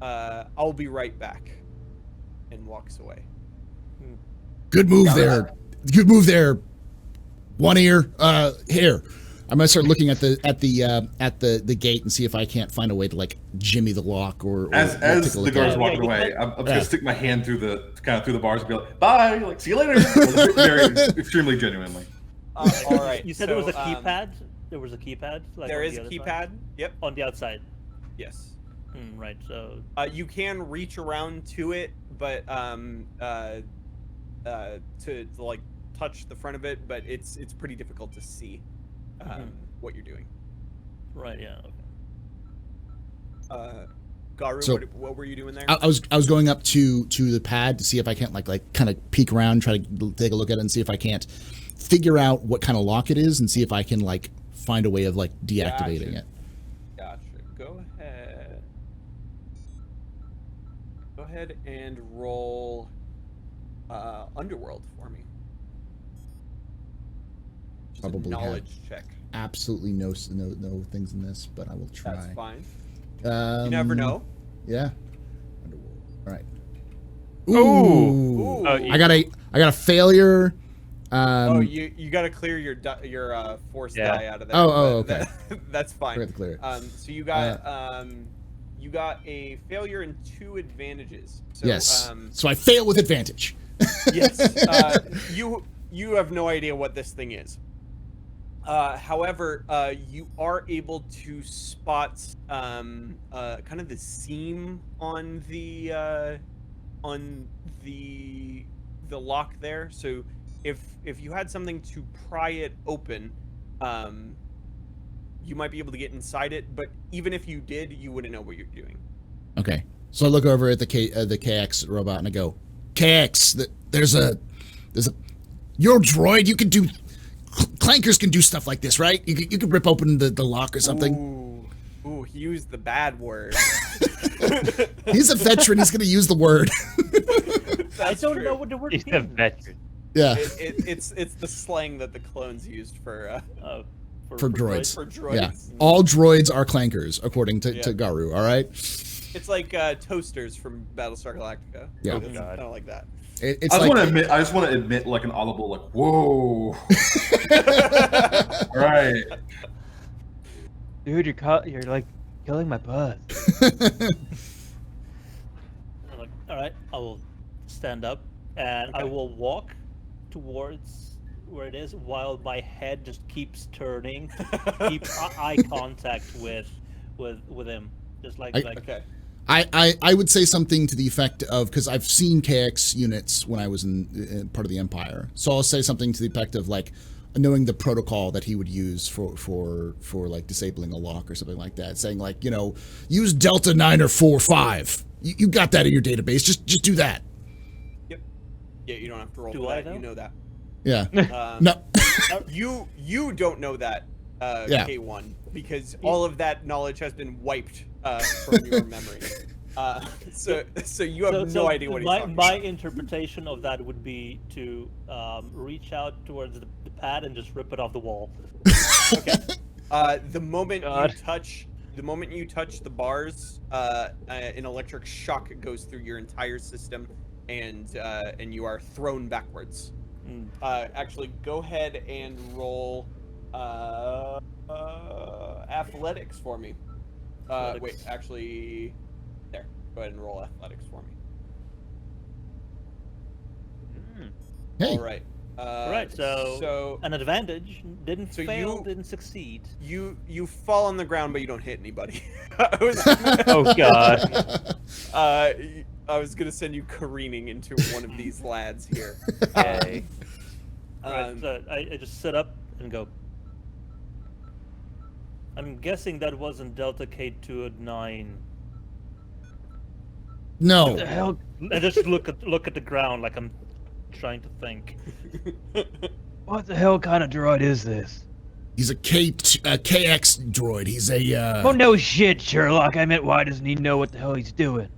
"I'll be right back," and walks away. Good move Got it. there. Good move there. One ear. Here. I'm gonna start looking at the gate and see if I can't find a way to like jimmy the lock or As take a the look guard's at it. walking Yeah, away, I'm just Yeah. gonna stick my hand through the bars and be like, bye, like see you later. Very extremely genuinely. All right. You said there was a so, keypad. There was a keypad. Like, There on is the a other keypad. Yep. side? On the outside. Yes. Right. So You can reach around to it, but to like touch the front of it, but it's pretty difficult to see what you're doing. right. Yeah. Okay. Garu, So- what were you doing there? I was going up to the pad to see if I can't like kind of peek around, try to take a look at it and see if I can't figure out what kind of lock it is and see if I can like find a way of like deactivating it. Gotcha. Go ahead and roll Underworld for me. Just Probably a knowledge check. Absolutely no things in this, but I will try. That's fine. You never know. Yeah. Underworld. All right. Ooh. Ooh. Oh, I got a failure. You got to clear your force die out of there. Okay. That's fine. Forgot to clear it. So you got a failure and 2 advantages. So, yes. So I fail with advantage. Yes. You have no idea what this thing is. However, you are able to spot kind of the seam on the lock there. So if you had something to pry it open, you might be able to get inside it. But even if you did, you wouldn't know what you're doing. Okay. So I look over at the KX robot and I go, KX, there's a you're a droid. You can do clankers can do stuff like this, right? You could rip open the lock or something. Ooh, he used the bad word. He's a veteran. He's going to use the word. I don't know what the word He's means. a veteran. Yeah. It's the slang that the clones used for droids. For droids. Yeah. All droids are clankers, according to Garu. All right. It's like toasters from Battlestar Galactica. Yeah. It's kind of like that. It's I like, just want to admit, like an audible, like, whoa. Right. Dude, you're like killing my buzz. I'm like, all right, I will stand up and I will walk towards where it is while my head just keeps turning, keep eye contact with him, just like Okay. I would say something to the effect of, because I've seen KX units when I was in part of the Empire, so I'll say something to the effect of like knowing the protocol that he would use for like disabling a lock or something like that, saying like, use Delta 9 or 4-5. You got that in your database. Just do that. Yep. Yeah, you don't have to roll Do for I that. know? You know that. Yeah. No. You don't know that, Yeah. K1, because all of that knowledge has been wiped from your memory. So you have no idea what he's talking my about. interpretation of that would be to reach out towards the pad and just rip it off the wall. Okay. The moment God. you touch the bars, an electric shock goes through your entire system, and you are thrown backwards. Actually, go ahead and roll athletics for me. Athletics. Wait, actually, there. Go ahead and roll athletics for me. Hey. All right. Right, so an advantage. Didn't So fail, you- didn't succeed. You fall on the ground, but you don't hit anybody. Oh God. I was gonna send you careening into one of these lads here. Okay. Right, so I just sit up and go. I'm guessing that wasn't Delta K209. No. What the hell? I just look at the ground like I'm trying to think. What the hell kind of droid is this? He's a KX droid. He's a. Oh no shit, Sherlock. I meant, why doesn't he know what the hell he's doing?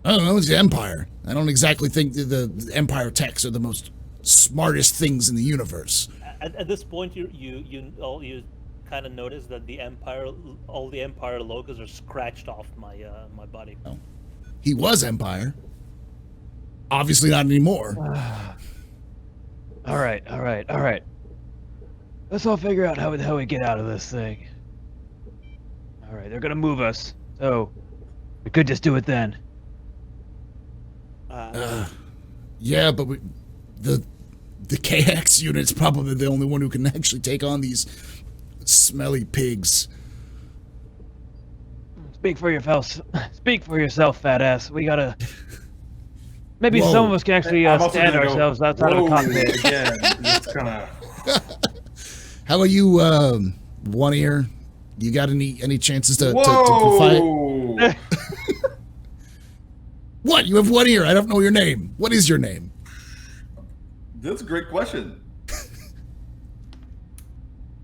I don't know. It's the Empire. I don't exactly think the Empire techs are the most smartest things in the universe. At this point, you kind of notice that all the Empire logos are scratched off my body. Oh. He was Empire. Obviously not anymore. All right. Let's all figure out how the hell we get out of this thing. All right, they're gonna move us, so we could just do it then. Yeah, but the KX unit's probably the only one who can actually take on these smelly pigs. Speak for yourself, fat ass. We gotta. Maybe Whoa. some of us can actually I'm also stand gonna go, ourselves outside of the "Whoa," cockpit. Again, it's kind of. How about you, One Ear? You got any chances to fight? Whoa! What? You have One Ear. I don't know your name. What is your name? That's a great question.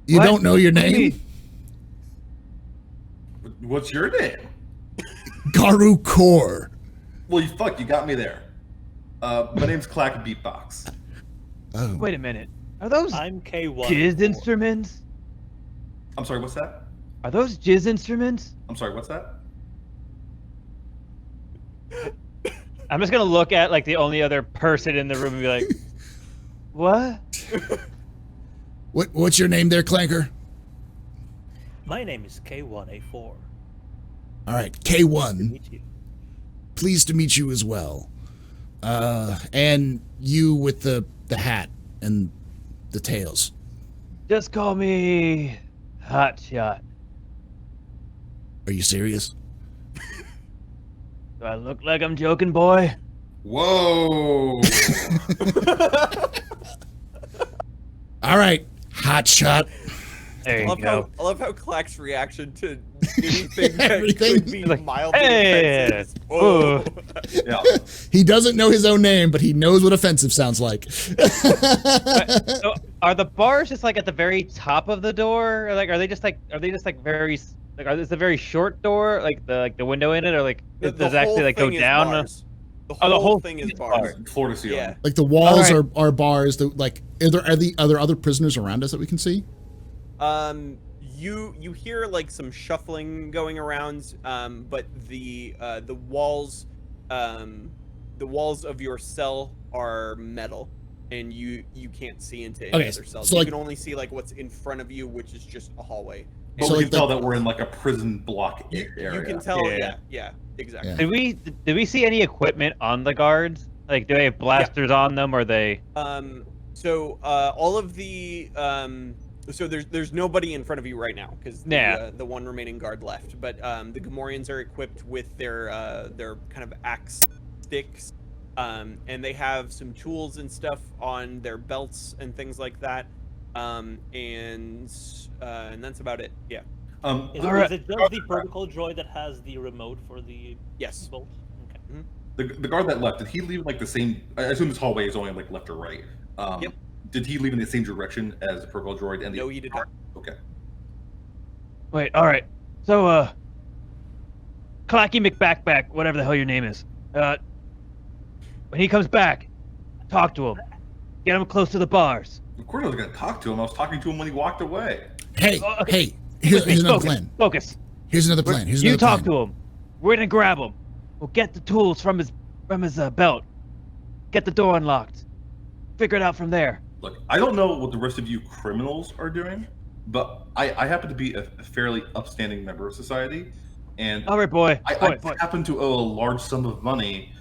You What? don't know your What do you name? mean? What's your name? Garu Kor. Well, you got me there. My name's Clack Beatbox. Oh. Wait a minute. Are those I'm K1. jizz instruments? I'm sorry, what's that? Are those jizz instruments? I'm sorry, what's that? I'm just gonna look at like the only other person in the room and be like, what? What's your name there, Clanker? My name is K1A4. All right, Nice to K1. meet you. Pleased to meet you as well. And you with the hat and the tails. Just call me Hotshot. Are you serious? Do I look like I'm joking, boy? Whoa! All right, hot shot. There you go. I love how Clack's reaction to anything that Everything. could be Like, mildly hey! offensive. Whoa. Yeah. He doesn't know his own name, but he knows what offensive sounds like. So are the bars just like at the very top of the door, or like are they just like very like is the very short door like the window in it, or like The does it whole actually like go thing is down? bars. The Oh, the whole whole thing is thing is bars. Floor to ceiling. Yeah. Like the walls All are bars. Like are there other prisoners around us that we can see? You hear like some shuffling going around, but the walls of your cell are metal, and you can't see into any Okay, other cells. so, You like- can only see like what's in front of you, which is just a hallway. But So, we like, can tell that we're in like a prison block area. You can tell, Yeah. yeah, exactly. Yeah. Did we see any equipment on the guards? Like, do they have blasters on them, or they? So all of the so there's nobody in front of you right now because the one remaining guard left, but the Gamorreans are equipped with their kind of axe sticks, and they have some tools and stuff on their belts and things like that, and that's about it. Yeah. Is, Alright. is it just the protocol droid that has the remote for the Yes. bolt? Okay. The guard that left, did he leave like the same? I assume this hallway is only like left or right. Yep. Did he leave in the same direction as the protocol droid? And the No, he did not. Okay. Wait, all right. So, Clacky McBackback, whatever the hell your name is. When he comes back, talk to him. Get him close to the bars. Of course, I was going to talk to him. I was talking to him when he walked away. Hey, Okay. hey. Here's another Focus, plan. Focus. Here's another plan. Here's You another talk plan. to him. We're gonna grab him. We'll get the tools from his belt. Get the door unlocked. Figure it out from there. Look, I don't know what the rest of you criminals are doing, but I happen to be a fairly upstanding member of society, and All right, boy. I boy. happen to owe a large sum of money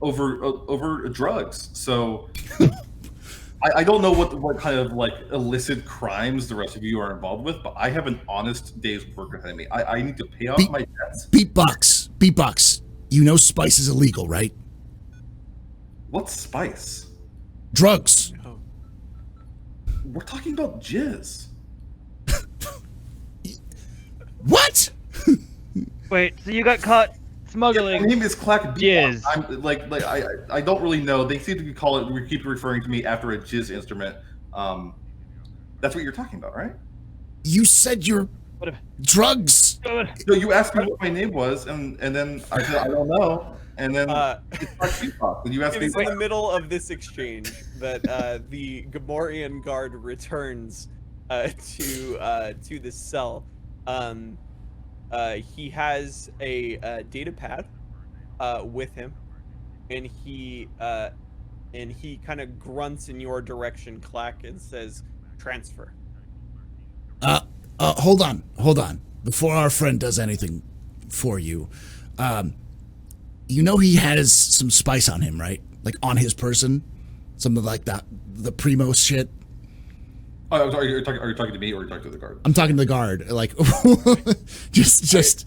over drugs. So I don't know what kind of like illicit crimes the rest of you are involved with, but I have an honest day's work ahead of me. I need to pay off my debts. Beatbox. You know spice is illegal, right? What's spice? Drugs. We're talking about jizz. What? Wait, so you got caught My smuggling? name is Clack Jizz. I'm like I don't really know. They seem to call it. We keep referring to me after a jizz instrument. That's what you're talking about, right? You said you're What if- drugs. No, you asked me what my name was, and then I said I don't know, and then it's Clack Beatbox, and you asked It me. is in the middle of this exchange that the Gamorrean guard returns to this cell. He has a data pad with him, and he kind of grunts in your direction, Clack, and says, "Transfer." Hold on. Before our friend does anything for you, you know he has some spice on him, right? Like on his person, something like that. The primo shit. Oh, are you talking to me or are you talking to the guard? I'm talking to the guard. Like, just.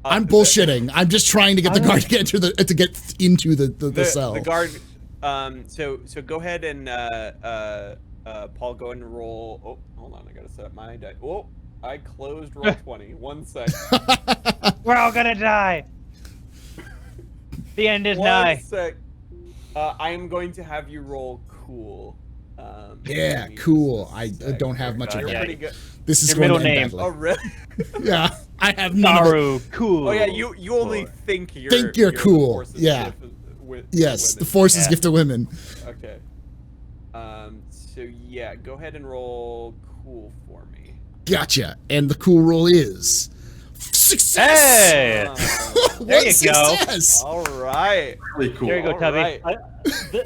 I'm bullshitting. I'm just trying to get the guard to get into the cell. The guard. So go ahead and Paul, go ahead and roll. Oh, hold on, I gotta set up my die. Oh, I closed roll 20. 1 sec. We're all gonna die. The end is 1 nigh. sec. I am going to have you roll cool. Yeah, give me cool. just a I sec. don't have much of You're that. pretty good. This is Your going middle to end name. badly. Oh, really? Yeah, I have none of it. Naru, cool. Oh yeah, you only think you're Think you're the cool. force's Yeah. gift with Yes, the women. Force's Yeah. gift to women. Okay. So yeah, go ahead and roll cool for me. Gotcha. And the cool roll is success. Hey! What There you go. success? All right. Really cool. There you go, All Tubby. right.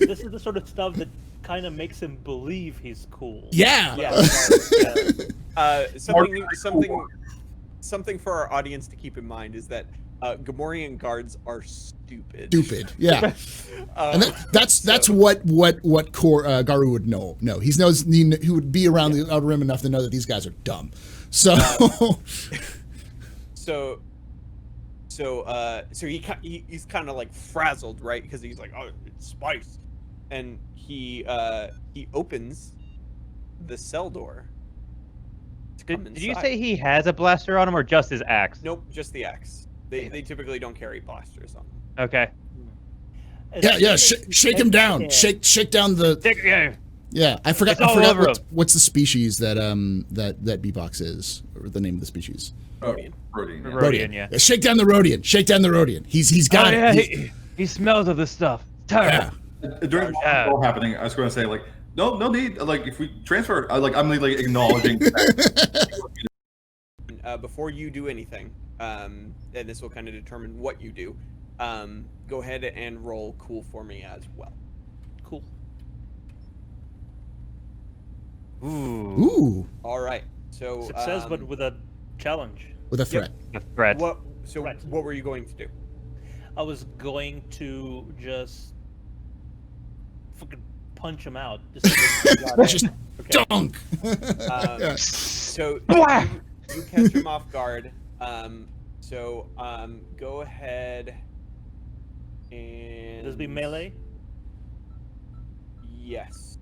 This is the sort of stuff that kind of makes him believe he's cool. Yeah. Yeah. Yeah. Something for our audience to keep in mind is that Gamorrean guards are stupid. Stupid. Yeah. And Um, that's what Garu would know. No, he knows he would be around the Outer Rim enough to know that these guys are dumb. So So he's kind of like frazzled, right? Because he's like, oh, it's spice, and he opens the cell door. to come Did you inside. say he has a blaster on him or just his axe? Nope, just the axe. They typically don't carry blasters on them. Okay. yeah, shake him down. Shake down the. Yeah, I forgot. It's all over him. What's the species that that B-Box is, or the name of the species. Rodian. Rodian, yeah. Rodian, yeah. Shake down the Rodian. Shake down the Rodian. He's got Oh, it. yeah, He's- he smells of this stuff. It's terrible. yeah. During Yeah. all happening, I was going to say like, no need. Like if we transfer, I'm like acknowledging. Before you do anything, and this will kind of determine what you do, go ahead and roll cool for me as well. Cool. Ooh, All right. So Success, but with a challenge. with a threat. The threat. what Right. what were you going to do? I was going to just fucking punch him out. Just Okay. dunk. Yeah. So you catch him off guard. Go ahead and Does it be melee? Yes.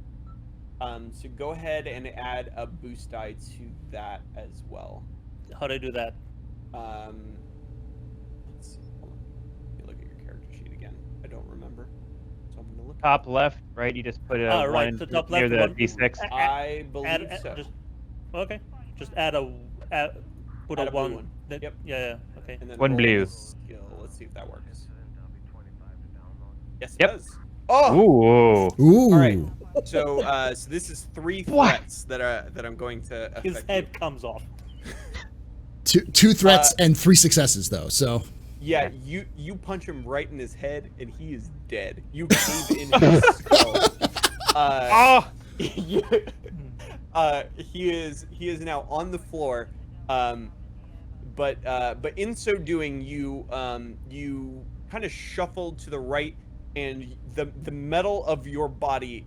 So go ahead and add a boost die to that as well. How do I do that? Let's see. Hold on. Let me look at your character sheet again. I don't remember, so I'm gonna look. Top left, right? You just put a Ah, right, one the top near left, the one- D6. I believe so. Just, okay. Just put Add a a blue one. one. Then- Yep. Yeah. Okay. And then One roll blue. the skill. Let's see if that works. Yes, it Yep. does. Oh. Ooh. Ooh. All right. So this is 3 threats that I'm going to affect His you. head comes off. Two threats and 3 successes though. So Yeah, you punch him right in his head, and he is dead. You cave in his skull. Oh! he is now on the floor. But in so doing, you kind of shuffle to the right, and the metal of your body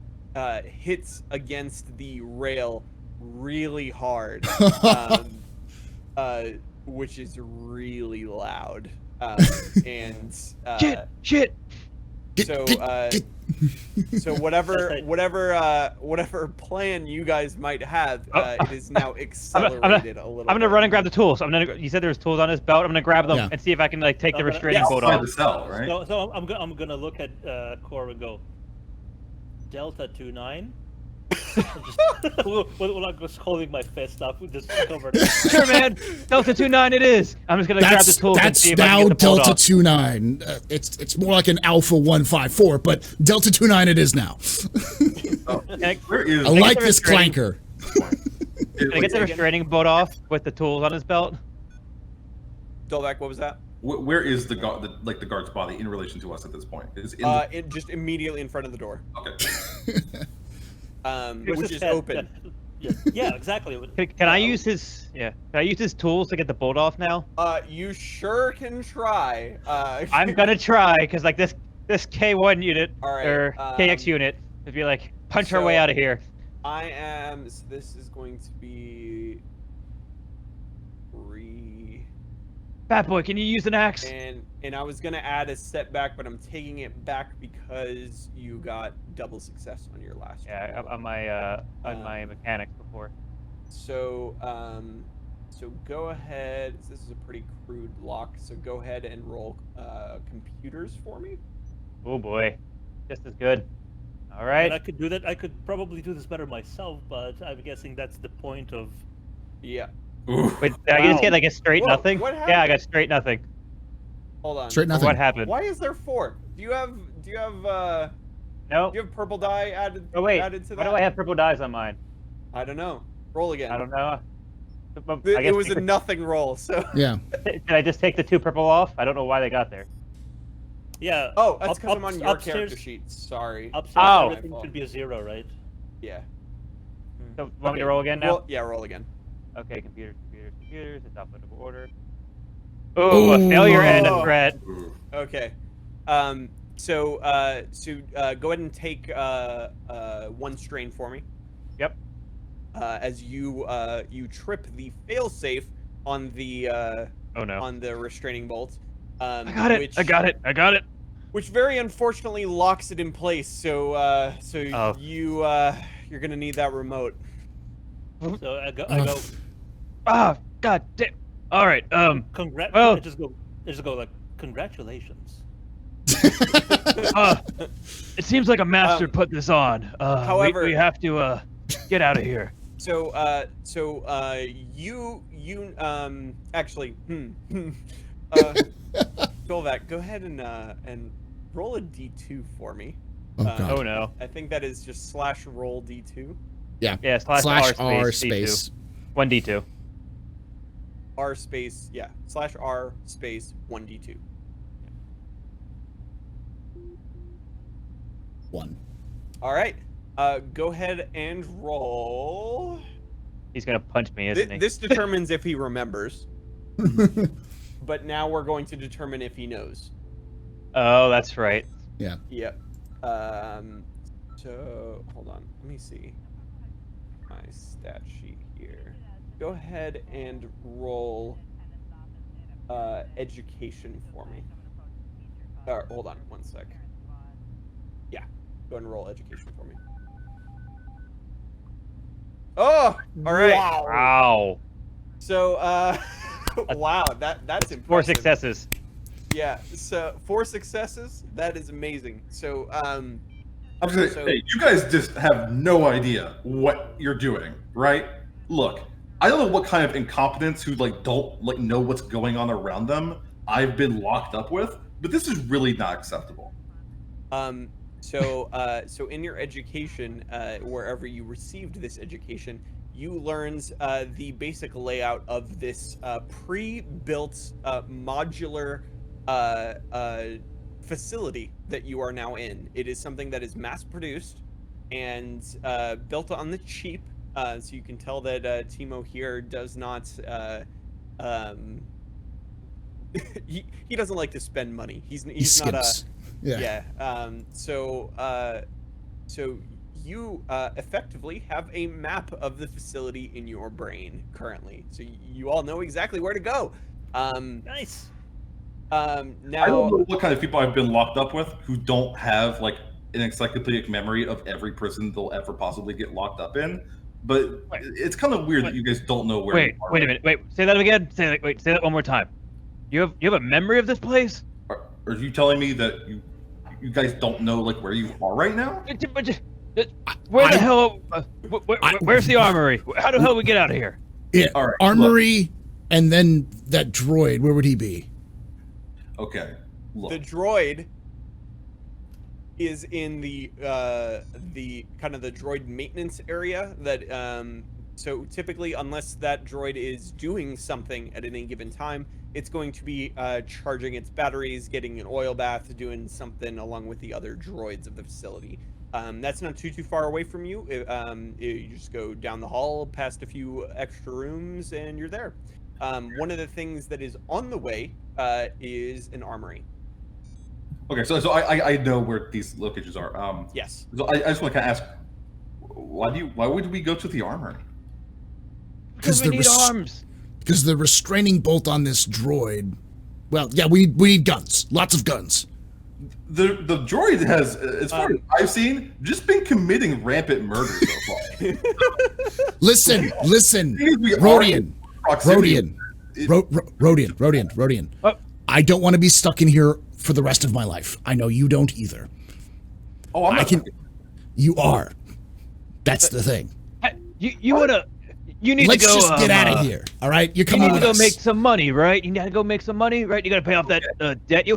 hits against the rail really hard, which is really loud. And Shit! so so whatever plan you guys might have, it is now accelerated a little. I'm gonna bit. run and grab the tools. You said there was tools on his belt. I'm gonna grab them Yeah. and see if I can like take the I'm gonna- restraining Yes. bolt Outside off. the cell, right? So I'm gonna look at Core and go. Delta 29. I'm just holding my fist up, just covered. Sure, man. Delta 29 it is. I'm just gonna grab the tools and see if I now can get the bolt Delta off. 29. It's more like an Alpha 154, but Delta 29 it is now. Where is? I like the this restraining- clanker. Can I get the restraining bolt off with the tools on his belt? Dolvac, what was that? Where is the guard, the guard's body in relation to us at this point? Is in Just immediately in front of the door, okay. Where's which his is head? open. Yeah, exactly. Can I use his? Yeah. Can I use his tools to get the bolt off now? You sure can try. I'm gonna try because like this K1 unit All right, or KX unit would be like punch our so- way out of here. I am. So this is going to be 3, Fat boy, can you use an axe? and I was gonna add a setback, but I'm taking it back because you got double success on your last. Yeah, roll. on my mechanics before. So so go ahead. This is a pretty crude lock. So go ahead and roll computers for me. Oh boy, just as good. All right. And I could do that. I could probably do this better myself, but I'm guessing that's the point of. Yeah. Oof. Wait, did I just get Wow. like a straight Whoa, nothing? what Yeah, I happened? got straight nothing. Hold on. Straight Or nothing. what happened? Why is there 4? Do you have No. purple dye added Oh wait. added to Why that? do I have purple dyes on mine? I don't know. Roll again. I don't know. It was a nothing roll, so. Yeah. Did I just take the 2 purple off? I don't know why they got there. Yeah. Oh, that's because I'm on your upstairs, character sheet. Sorry. Upstairs, Oh. everything should be a 0, right? Yeah. So, want me to roll again now? Roll again. Okay, computers. It's alphabetical order. Oh, a failure and a Oh. threat. Ooh. Okay. So go ahead and take 1 strain for me. Yep. As you trip the failsafe on the Oh no. on the restraining bolt. I got it. I got it. Which very unfortunately locks it in place. So Oh. you're gonna need that remote. So I go. Ah, god damn. All right. Well- I just go like congratulations. It seems like a master put this on. However- we have to get out of here. So you actually Dolvac, go ahead and roll a d2 for me. Oh, God. Oh no. I think that is just /roll d2. Yeah. Yeah. /R space. D2. 1d2. R space /R space 1d2. 1. All right. Go ahead and roll. He's gonna punch me, isn't he? This determines if he remembers. But now we're going to determine if he knows. Oh, that's right. Yeah. Yep. So hold on. Let me see my stat sheet here. Go ahead and roll education for me. Hold on 1 sec. Yeah. Go ahead and roll education for me. Oh, all right. Wow. So, wow, that's impressive. 4 successes. Yeah. So 4 successes. That is amazing. So, I'm just gonna So- say, you guys just have no idea what you're doing, right? Look, I don't know what kind of incompetence who don't know what's going on around them I've been locked up with, but this is really not acceptable. So in your education, wherever you received this education, you learned the basic layout of this pre-built modular facility that you are now in. It is something that is mass-produced and built on the cheap, so you can tell that Timo here does not. He doesn't like to spend money. He's He not a. skips. Yeah. So you effectively have a map of the facility in your brain currently. So you all know exactly where to go. Nice. I don't Now, know what kind of people I've been locked up with who don't have an encyclopedic memory of every prison they'll ever possibly get locked up in. But Wait. it's kind of weird that you guys don't know where. Wait, you are. wait a minute. Wait, say that again. Say that one more time. You have a memory of this place? Are you telling me that you guys don't know where you are right now? Where the hell? Where's the armory? How the hell we get out of here? Yeah. All right, Armory, and then that droid. Where would he be? Okay, look. the droid is in the kind of the droid maintenance area that so typically, unless that droid is doing something at any given time, it's going to be charging its batteries, getting an oil bath, doing something along with the other droids of the facility. That's not too far away from you. You just go down the hall, past a few extra rooms, and you're there. One of the things that is on the way is an armory. Okay, so I know where these locations are. Yes. So I just want to kind of ask, why would we go to the armory? Because we need arms. Because the restraining bolt on this droid. Well, yeah, we need guns. Lots of guns. The droid has, as far as I've seen, just been committing rampant murder so far. Listen, We are Rodian, in proximity. Rodian. What? I don't want to be stuck in here for the rest of my life. I know you don't either. Oh, I'm I not. can. You are. That's the thing. You need Let's to go. just get out of here. All right, you're You coming need to with go us. make some money, right? You gotta go make some money, right? You gotta pay off that debt.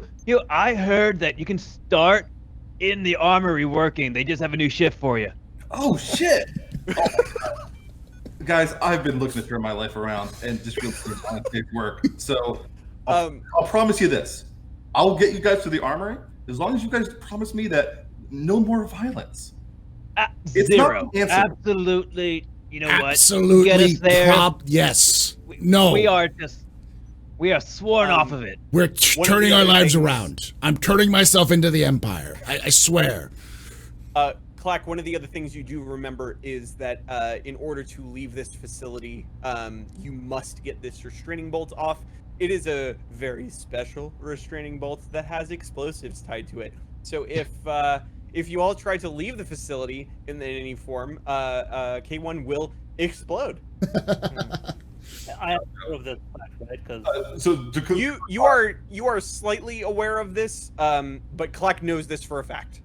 I heard that you can start in the armory working. They just have a new shift for you. Oh shit! Guys, I've been looking to turn my life around and just really want to work. So I'll promise you this: I'll get you guys to the armory as long as you guys promise me that no more violence. It's Zero. not an answer. Absolutely. You know what? Absolutely. Get us there. Yes. No. We are sworn off of it. We're One of turning the our other lives things- around. I'm turning myself into the Empire. I swear. Clack, one of the other things you do remember is that in order to leave this facility, you must get this restraining bolt off. It is a very special restraining bolt that has explosives tied to it. So if you all try to leave the facility in any form, K1 will explode. I am aware of this fact, right? Because You are slightly aware of this, but Clack knows this for a fact.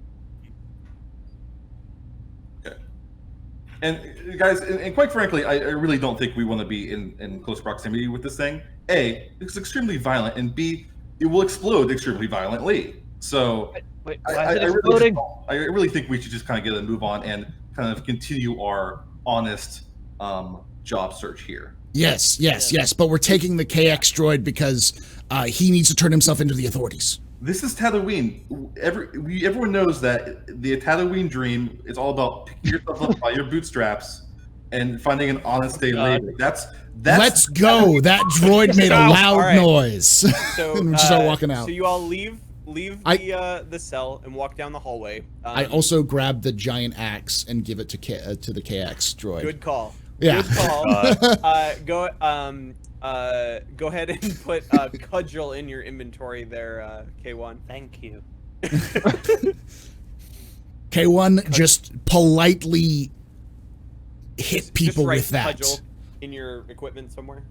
And guys, and quite frankly, I really don't think we want to be in close proximity with this thing. A, it's extremely violent, and B, it will explode extremely violently. So Wait, why is it exploding? I really think we should just kind of get a move on and kind of continue our honest job search here. Yes. But we're taking the KX droid because he needs to turn himself into the authorities. This is Tatooine. Everyone knows that the Tatooine dream is all about picking yourself up by your bootstraps and finding an honest day labor. That's Let's go. That droid made a loud All right. noise. So And we just start walking out. So you all leave the cell and walk down the hallway. I also grab the giant axe and give it to the KX droid. Good call. Yeah. Good call. Go ahead and put cudgel in your inventory there, K1. thank you. K1 just politely hit people just write with that. Cudgel in your equipment somewhere.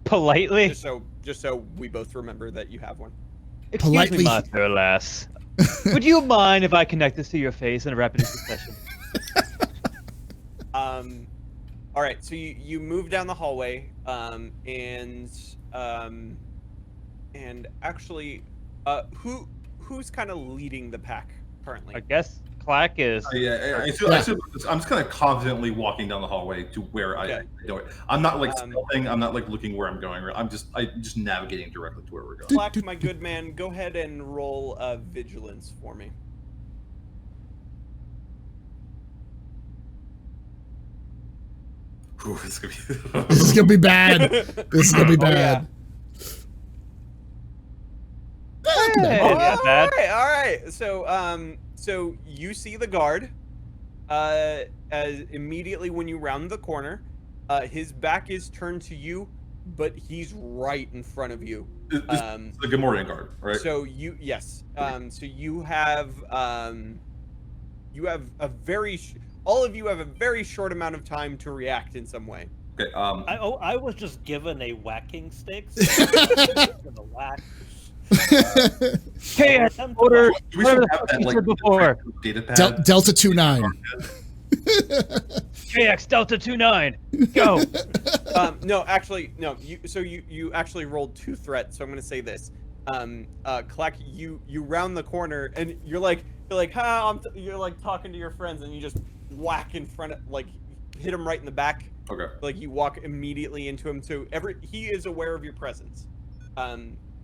Politely. Just so we both remember that you have one. Excuse politely- me, master, alas. Would you mind if I connect this to your face in a rapid succession? All right, so you move down the hallway, and actually, who's kind of leading the pack currently? I guess Clack is. I'm just kind of confidently walking down the hallway to where I know it. I'm not like stealthing. I'm not like looking where I'm going. I'm just navigating directly to where we're going. Clack, my good man, go ahead and roll vigilance for me. Ooh, this This is gonna be bad. This is gonna be bad. Hey, not bad. All right. So you see the guard. As immediately when you round the corner, his back is turned to you, but he's right in front of you. It's the Gamorrean guard, right? So yes. So you have a very all of you have a very short amount of time to react in some way. Okay. I was just given a whacking stick. So I'm gonna whack. KX order. Do we Whatever still the have fuck that you like said before. data pad? Delta 29. KX Delta 29. Go. No, actually, no. You actually rolled 2 threats. So I'm gonna say this. Clack, you round the corner and you're like, you're like talking to your friends and you just whack in front of, like, hit him right in the back. Okay. Like you walk immediately into him. So he is aware of your presence.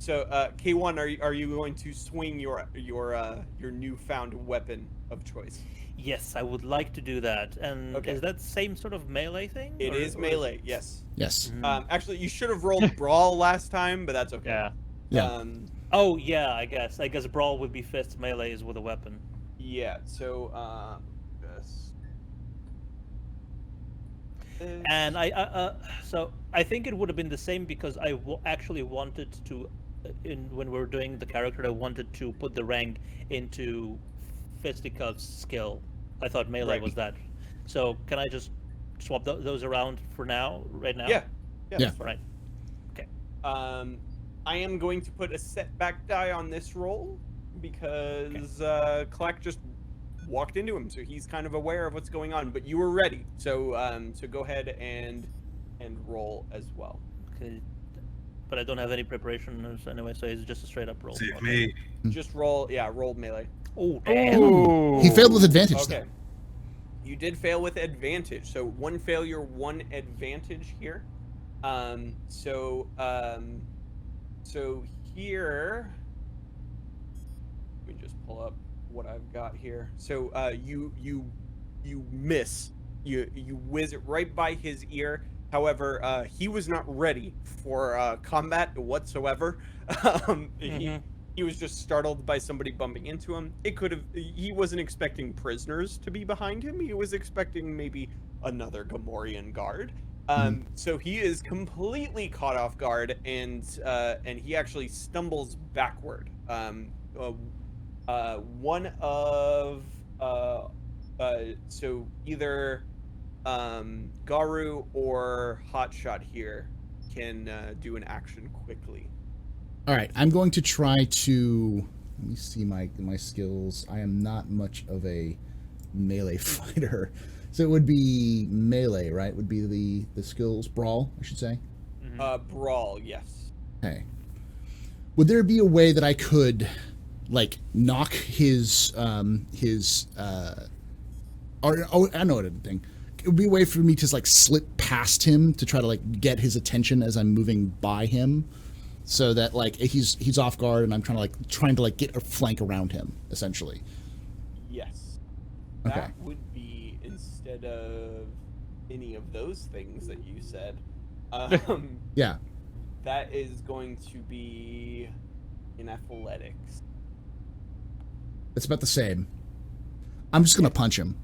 So K1, are you going to swing your newfound weapon of choice? Yes, I would like to do that. And Okay. is that same sort of melee thing? It is melee, yes. Yes. Actually, you should have rolled brawl last time, but that's okay. Yeah. Yeah. Oh yeah, I guess brawl would be fists, melee is with a weapon. Yeah. So this. And so I think it would have been the same because I actually wanted to, when we were doing the character, I wanted to put the rank into fisticuffs skill. I thought melee Right. was that. So can I just swap those around for now, right now? Yeah. Yeah. Right. Okay. I am going to put a setback die on this roll because Clack just walked into him, so he's kind of aware of what's going on. But you were ready, so so go ahead and roll as well. Okay. But I don't have any preparation anyway, so it's just a straight up roll. Save me. Just roll, yeah, roll melee. Oh, damn. Ooh. He failed with advantage. Okay. You did fail with advantage, so 1 failure, 1 advantage here. So here, let me just pull up what I've got here. So you miss, you whiz it right by his ear. However, he was not ready for combat whatsoever. He was just startled by somebody bumping into him. He wasn't expecting prisoners to be behind him. He was expecting maybe another Gamorrean guard. So he is completely caught off guard, and he actually stumbles backward. One of so either Garu or Hotshot here can do an action quickly. All right, I'm going to try to. Let me see my skills. I am not much of a melee fighter, so it would be melee, right? Would be the skills brawl, I should say. Brawl, yes. Okay. Would there be a way that I could, like, knock his I know what I'm thinking. It would be a way for me to like slip past him to try to like get his attention as I'm moving by him, so that like he's off guard and I'm trying to get a flank around him, essentially. Yes. Okay. That would be instead of any of those things that you said. Yeah. That is going to be in athletics. It's about the same. I'm just gonna punch him.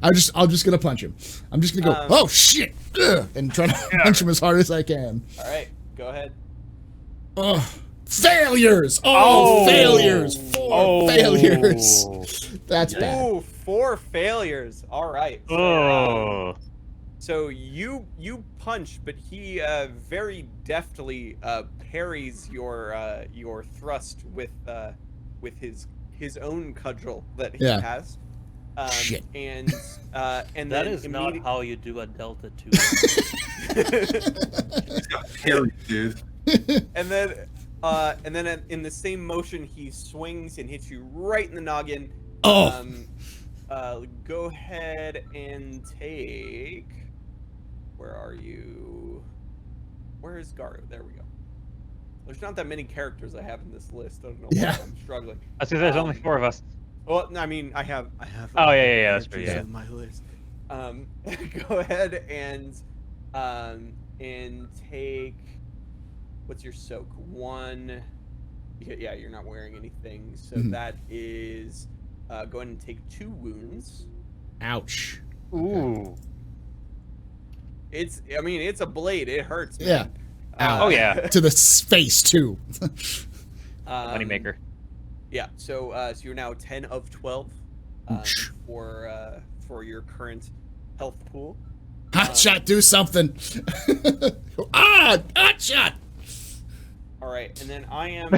I'm just gonna punch him. I'm just gonna go, oh shit, ugh, and try to punch him as hard as I can. All right, go ahead. Oh, failures! Oh, failures! 4 failures. That's bad. Ooh, 4 failures. All right. Oh. So you punch, but he very deftly parries your thrust with his own cudgel that he has. Shit. And that then is not how you do a Delta 2. It's got parry, dude. and then in the same motion he swings and hits you right in the noggin. Oh. Go ahead and take. Where are you? Where is Garu? There we go. There's not that many characters I have in this list. I don't know why I'm struggling. I see. There's only 4 of us. Well, I mean, I have. Oh yeah, that's true. Yeah. On my list. Go ahead and take. What's your soak? 1. Yeah, you're not wearing anything, so that is. Go ahead and take 2 wounds. Ouch. Ooh. It's a blade. It hurts. Man. Yeah. Oh yeah. To the face too. Moneymaker. Yeah. So you're now 10 of 12 for your current health pool. Hot shot, do something. Hot shot. All right, and then I am.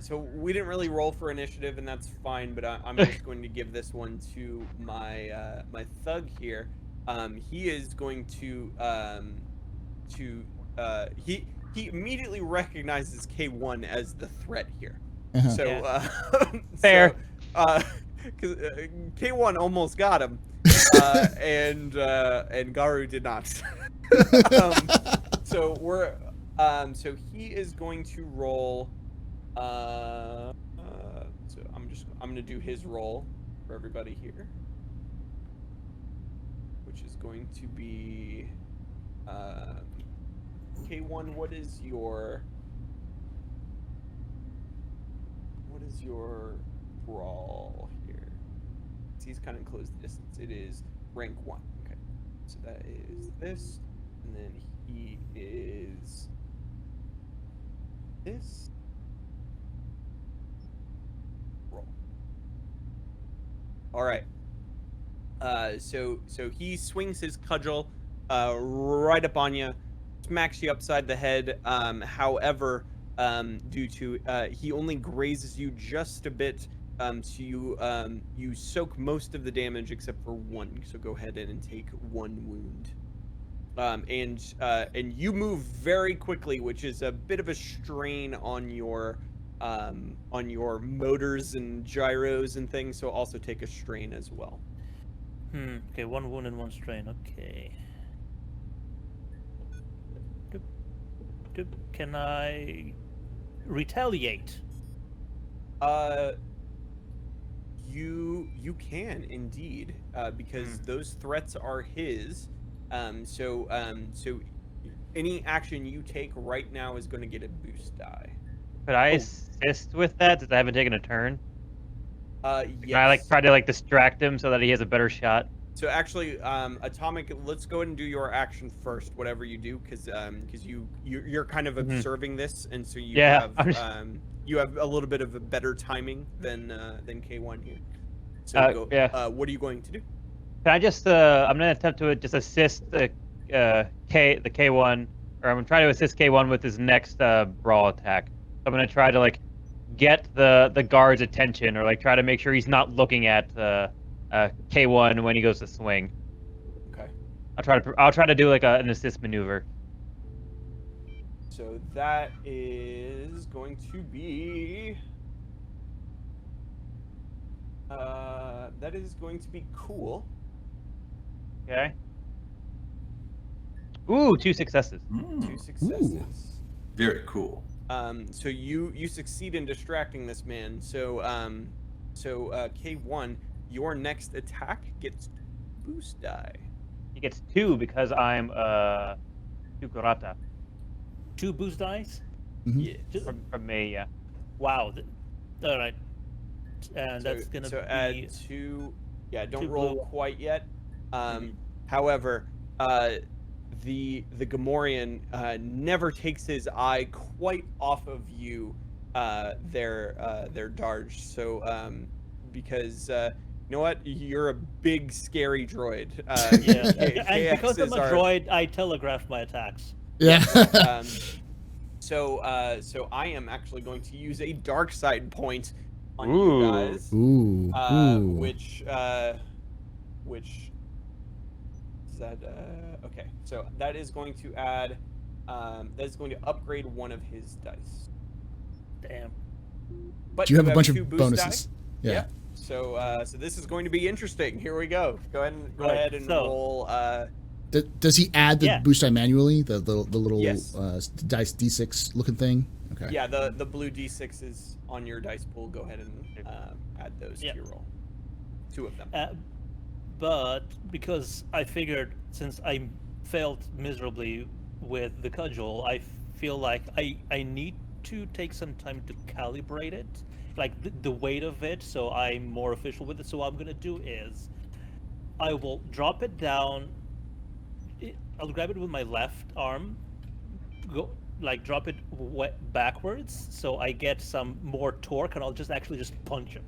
So we didn't really roll for initiative, and that's fine. But I'm just going to give this one to my my thug here. He is going to he immediately recognizes K1 as the threat here. So fair. Because K1 almost got him, and Garu did not. So we're so he is going to roll. So I'm gonna do his roll for everybody here, which is going to be K1. What is your brawl here? He's kind of close the distance. It is rank 1. Okay, so that is this, and then he is this. Roll. All right. So he swings his cudgel right up on you, smacks you upside the head. However, due to he only grazes you just a bit So you soak most of the damage except for one. So go ahead and take 1 wound. And you move very quickly, which is a bit of a strain on your motors and gyros and things. So also take a strain as well. Okay, 1 wound and 1 strain. Okay. Can I retaliate? You can indeed, because those threats are his. So any action you take right now is going to get a boost die. Could I assist with that since I haven't taken a turn? Yes. Can I try to distract him so that he has a better shot? So actually, Atomic, let's go ahead and do your action first, whatever you do, because you're kind of observing this, and so you have a little bit of a better timing than K1 here. So what are you going to do? Can I just I'm gonna attempt to just assist the K1, or I'm trying to assist K1 with his next brawl attack. So I'm gonna try to get the guard's attention, or try to make sure he's not looking at K1 when he goes to swing. Okay. I'll try to do an assist maneuver. So that is going to be cool. Okay. Ooh, 2 successes. 2 successes. Ooh. Very cool. So you succeed in distracting this man. So K1, your next attack gets boost die. He gets 2 because I'm Tukurata. 2 boost dice? Yeah. From me, yeah. Wow. All right. And that's gonna be add 2. Yeah, don't 2 roll blue. quite yet. However, the Gamorrean never takes his eye quite off of you, their Darge. So because you know what, you're a big scary droid. Yeah. And because I'm a KX is droid, I telegraph my attacks. Yeah. So I am actually going to use a dark side point on Ooh. you guys. Ooh. Which is that okay, so that is going to add that is going to upgrade 1 of his dice. Damn. But Do you have a bunch 2 of boost bonuses? die. Yeah. So this is going to be interesting. Here we go. Go ahead and so- roll Does he add the Yeah. boost die manually? The little Yes. dice D6 looking thing? Okay. yeah, the blue d6 is on your dice pool. Go ahead and add those Yeah. to your roll. 2 of them. But because I figured since I failed miserably with the cudgel, I feel like I need to take some time to calibrate it, the weight of it, so I'm more official with it. So what I'm gonna do is I will drop it down. I'll grab it with my left arm, drop it backwards, so I get some more torque, and I'll just punch him.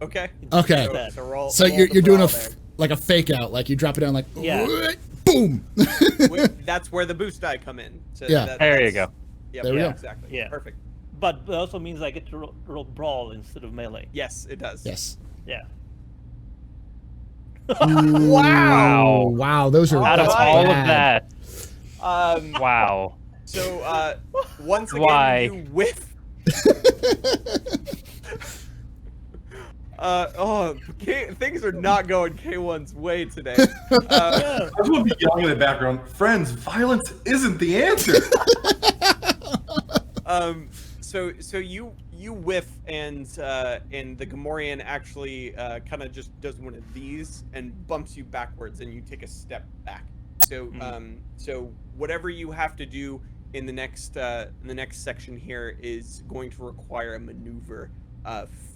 Okay. Okay. So roll. So roll you're the doing brawl a fake out, you drop it down Yeah. boom. there. That's where the boost die come in. So Yeah. There you go. Yep, There we yeah, go. exactly. Yeah. Perfect. But it also means I get to roll brawl instead of melee. Yes, it does. Yes. Yeah. Wow. Wow. Those are Out of that's all bad. of that, wow. So once again, Why? you whiff. Things are not going K1's way today. I just want to be yelling in the background. Friends, violence isn't the answer. So you whiff, and the Gamorrean actually kind of just does one of these and bumps you backwards, and you take a step back. So so whatever you have to do in the next section here is going to require a maneuver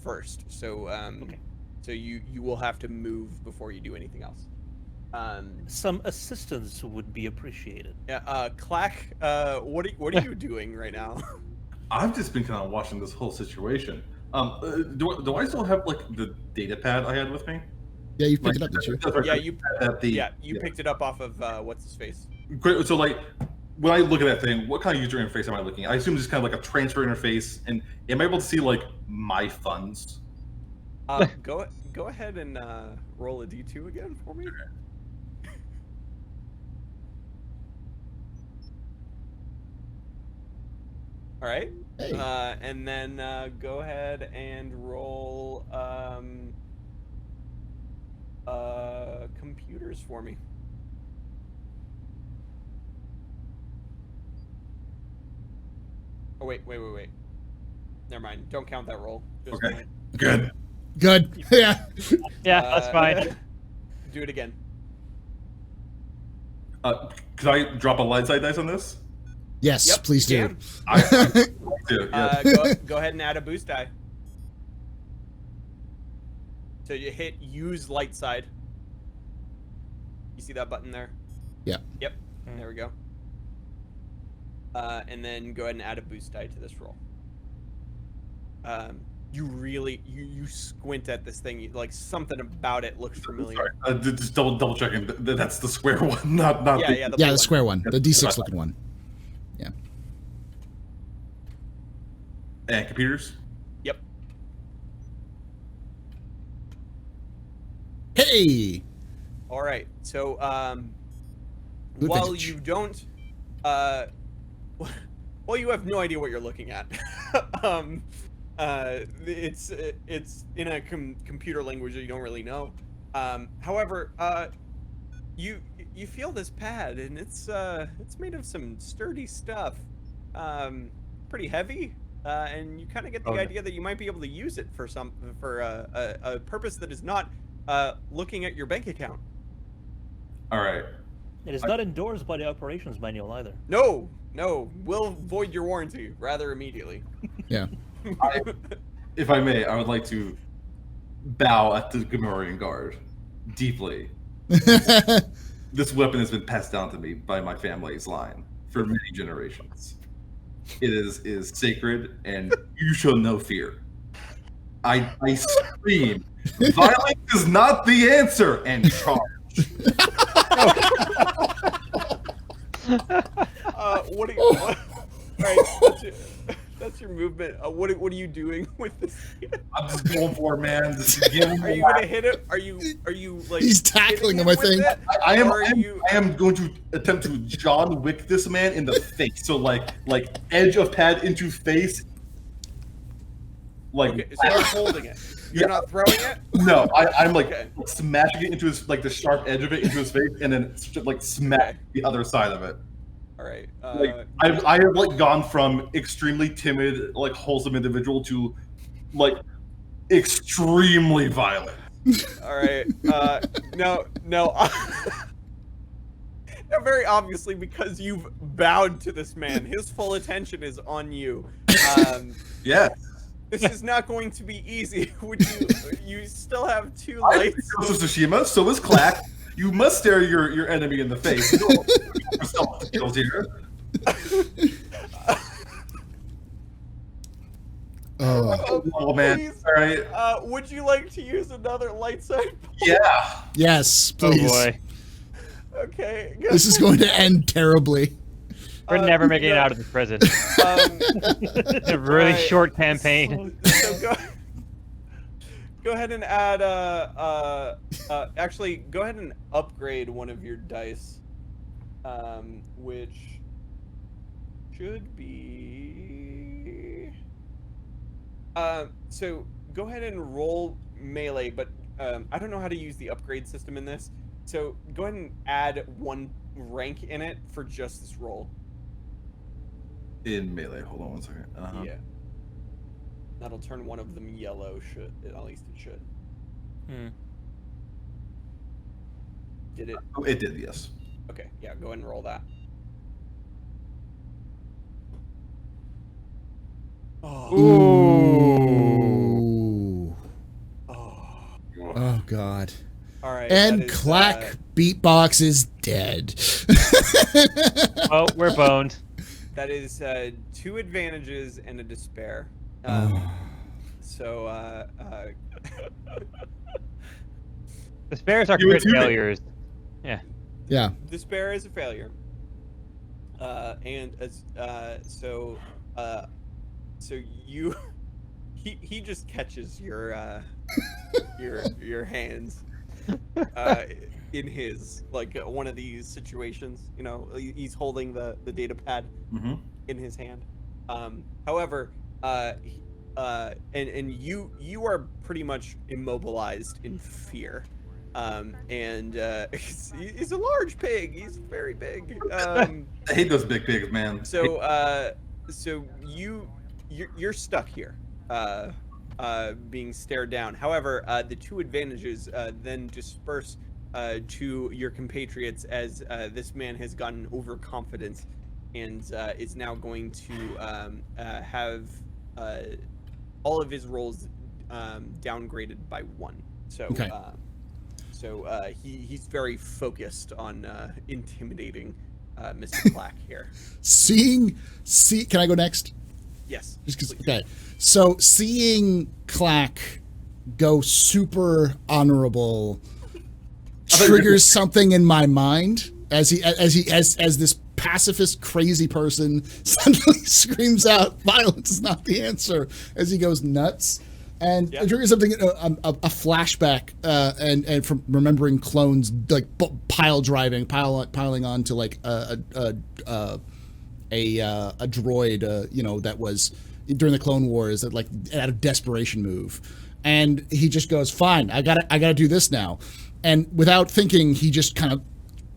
first. So Okay. so you will have to move before you do anything else. Some assistance would be appreciated. Yeah, Clack, what are you doing right now? I've just been kind of watching this whole situation. Do I still have the data pad I had with me? Yeah, you picked it up, didn't you? Yeah, you picked it up off of what's his face. Great. So when I look at that thing, what kind of user interface am I looking at? I assume it's kind of like a transfer interface, and am I able to see my funds? Go ahead and roll a d2 again for me. All right. Hey. And then go ahead and roll computers for me. Oh wait. Never mind. Don't count that roll. Just Okay. Good. Good. Yeah. Yeah, that's fine. Do it again. Could I drop a light side dice on this? Yes, Yep, please you do. can. I do. Yeah. Go ahead and add a boost die. So you hit use light side. You see that button there? Yeah. Yep. There we go. And then go ahead and add a boost die to this roll. You really you squint at this thing. Like something about it looks familiar. Sorry. Just double checking. That's the square one, not Yeah, the, yeah. Yeah, blue the square one, the D6 looking one. Yeah. And computers. Yep. Hey. All right. So Good while vintage. you don't well, you have no idea what you're looking at. It's in a computer language that you don't really know. However, you feel this pad, and it's made of some sturdy stuff. Pretty heavy, and you kind of get the idea that you might be able to use it for a purpose that is not looking at your bank account. All right. It is not endorsed by the operations manual either. No, we'll void your warranty rather immediately. Yeah. If I may, I would like to bow at the Gamorrean guard deeply. This weapon has been passed down to me by my family's line for many generations. It is sacred, and you show no fear. I scream, violence is not the answer, and charge. What do you? What, right, that's your movement. What are you doing with this? I'm just going for it, man. Just give him Are you gonna hit it? Are you like? He's tackling him, I hitting think. with it? I Or are you? am going to attempt to John Wick this man in the face. So like edge of pad into face. Like Okay, so you're holding it. You're not throwing it. no, I'm like Okay. smashing it into his the sharp edge of it into his face, and then like smack the other side of it. All right. Like I have like gone from extremely timid, like wholesome individual to like extremely violent. All right. No. No, very obviously, because you've bowed to this man, his full attention is on you. Yeah. This is not going to be easy. Would you still have two I'm lights? Ghost of Tsushima, so is Clack. You must stare your enemy in the face. You don't yourself skills here. Oh man! Please, All right. would you like to use another light side? Yeah. Yes, Oh please. boy. Okay. This is going to end terribly. We're never making it out of the prison. It's a really Alright. short campaign. So go ahead and add actually go ahead and upgrade one of your dice, which should be so go ahead and roll melee, but I don't know how to use the upgrade system in this, so go ahead and add one rank in it for just this roll. In melee. Hold on one second. Yeah. That'll turn one of them yellow, at least it should. Did it? Oh, it did. Yes. Okay, yeah, go ahead and roll that. Oh. Ooh. Oh. Oh God. All right. And that is, Clack beatbox is dead. Oh, we're boned. That is 2 advantages and a despair. So The spares are You crit intuit it. failures. Yeah. Yeah. despair is a failure. And as so you he just catches your your hands in his, like one of these situations. You know, he's holding the data pad in his hand. However, and you are pretty much immobilized in fear. And he's a large pig. He's very big. I hate those big pigs, man. So you're stuck here, being stared down. However, the two advantages then disperse to your compatriots as this man has gotten overconfident and is now going to have all of his rolls downgraded by 1. So. Okay. So he's very focused on intimidating Mr. Clack here. Can I go next? Yes. Okay. So seeing Clack go super honorable triggers something in my mind as this pacifist crazy person suddenly screams out, "Violence is not the answer," as he goes nuts. And it triggers something, a flashback, and from remembering clones like piling on to like a droid, you know, that was during the Clone Wars, that like out of desperation move, and he just goes, "Fine, I gotta do this now," and without thinking, he just kind of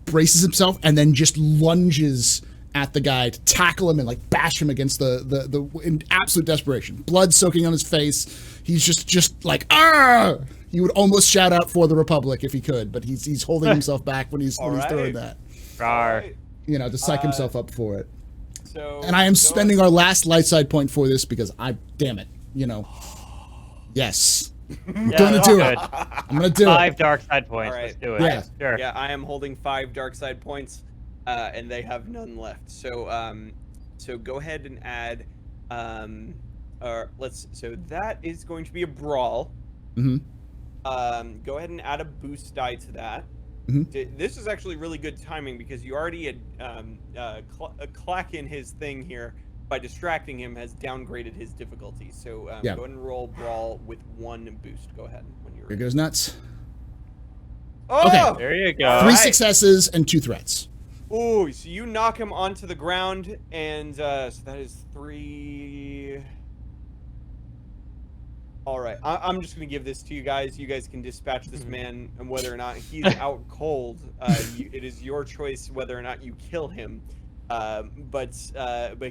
braces himself and then just lunges at the guy to tackle him and like bash him against the in absolute desperation, blood soaking on his face. He's just like, "Ah!" He would almost shout out for the Republic if he could, but he's holding himself back when he's throwing that. Rawr. You know, to psych himself up for it. So, and I am spending our last light side point for this because damn it, you know. Yes. I'm gonna do it. I'm gonna do 5 dark side points. Right. Let's do it. Yeah. Sure. Yeah, I am holding 5 dark side points, and they have none left. So so go ahead and add so that is going to be a brawl. Mm-hmm. Go ahead and add a boost die to that. Mm-hmm. This is actually really good timing because you already had Clack in his thing here by distracting him has downgraded his difficulty. So go ahead and roll brawl with 1 boost. Go ahead when you're Here goes nuts. Oh! Okay. There you go. 3 successes and 2 threats. Ooh, so you knock him onto the ground, and so that is 3. All right, I'm just going to give this to you guys. You guys can dispatch this man, and whether or not he's out cold, it is your choice whether or not you kill him. But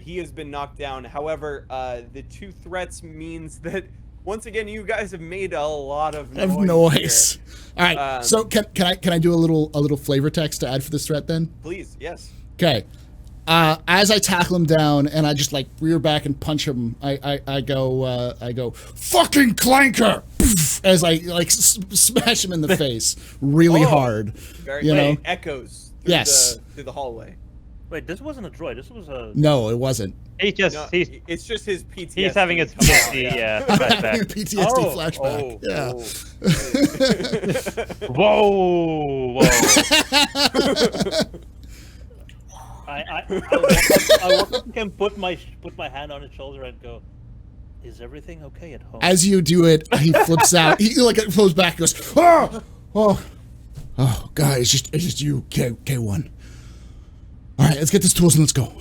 he has been knocked down. However, the 2 threats means that once again you guys have made a lot of noise. All right, so can I do a little flavor text to add for this threat then? Please, yes. Okay. As I tackle him down and I just like rear back and punch him, I go fucking clanker, poof, as I like smash him in the face really hard. Very you know? echoes through the hallway. Wait, this wasn't a droid. This was a. No, it wasn't. It's just his PTSD. He's having his PTSD flashback. PTSD flashback. Whoa! I walk up and put my hand on his shoulder and go, "Is everything okay at home?" As you do it, he flips out. He like flows back and goes, "Oh, God, it's just you, K1. All right, let's get this tools and let's go."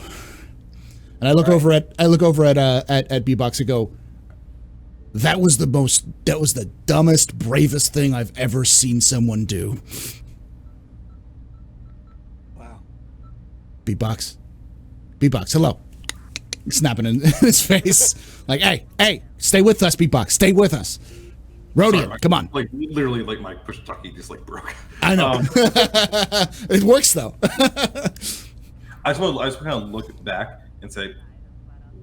And I look over at B-Box and go, that was the dumbest, bravest thing I've ever seen someone do. Wow. B-Box, hello. Snapping in his face. Like, hey, stay with us, B-Box, stay with us. Rodian, come on. Like, literally, like, my push-talkie just, like, broke. I know. It works, though. I just want to kind of look back and say,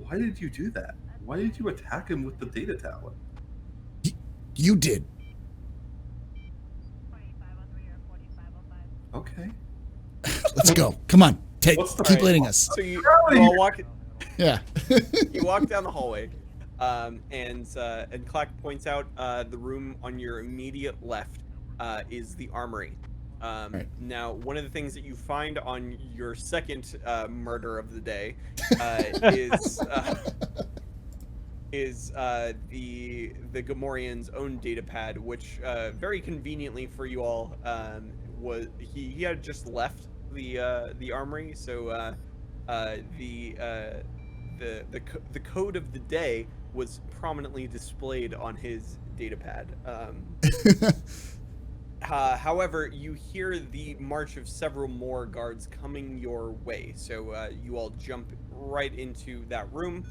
why did you do that? Why did you attack him with the data tablet? You did. Okay. Let's go. Come on. Keep leading us. So you all walk. Yeah. You walk down the hallway, and Clack points out the room on your immediate left is the armory. Now, one of the things that you find on your is the Gamorrean's own data pad, which very conveniently for you all was he had just left the armory, so the code of the day was prominently displayed on his data pad. However, you hear the march of several more guards coming your way, so you all jump right into that room,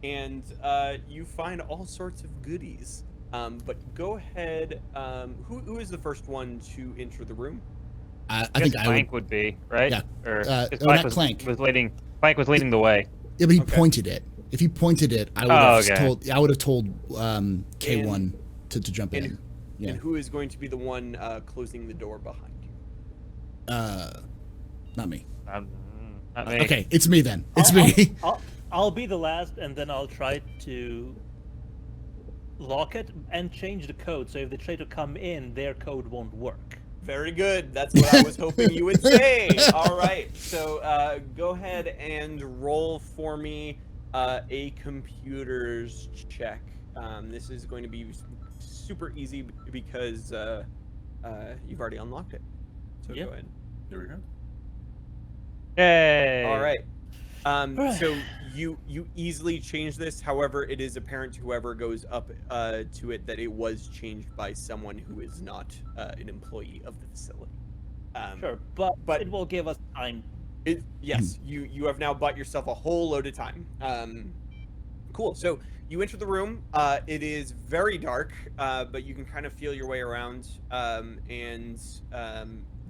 and you find all sorts of goodies. But go ahead. Who is the first one to enter the room? I think Clank would be, right? Yeah. Or not Clank. Clank was leading the way. Yeah, but he Okay. pointed it. If he pointed it, I would have told K1 to jump in. Yeah. And who is going to be the one closing the door behind you? Not me. Not me. Okay, it's me then. It's me. I'll be the last, and then I'll try to lock it and change the code. So if they try to come in, their code won't work. Very good. That's what I was hoping you would say. All right. So go ahead and roll for me a computer's check. This is going to be super easy because you've already unlocked it. So Yep. go ahead. There we go. Yay! All right. So you easily change this. However, it is apparent to whoever goes up to it that it was changed by someone who is not an employee of the facility. Sure, but but- it will give us time. Yes, you have now bought yourself a whole load of time. Cool. So you enter the room. It is very dark, but you can kind of feel your way around. And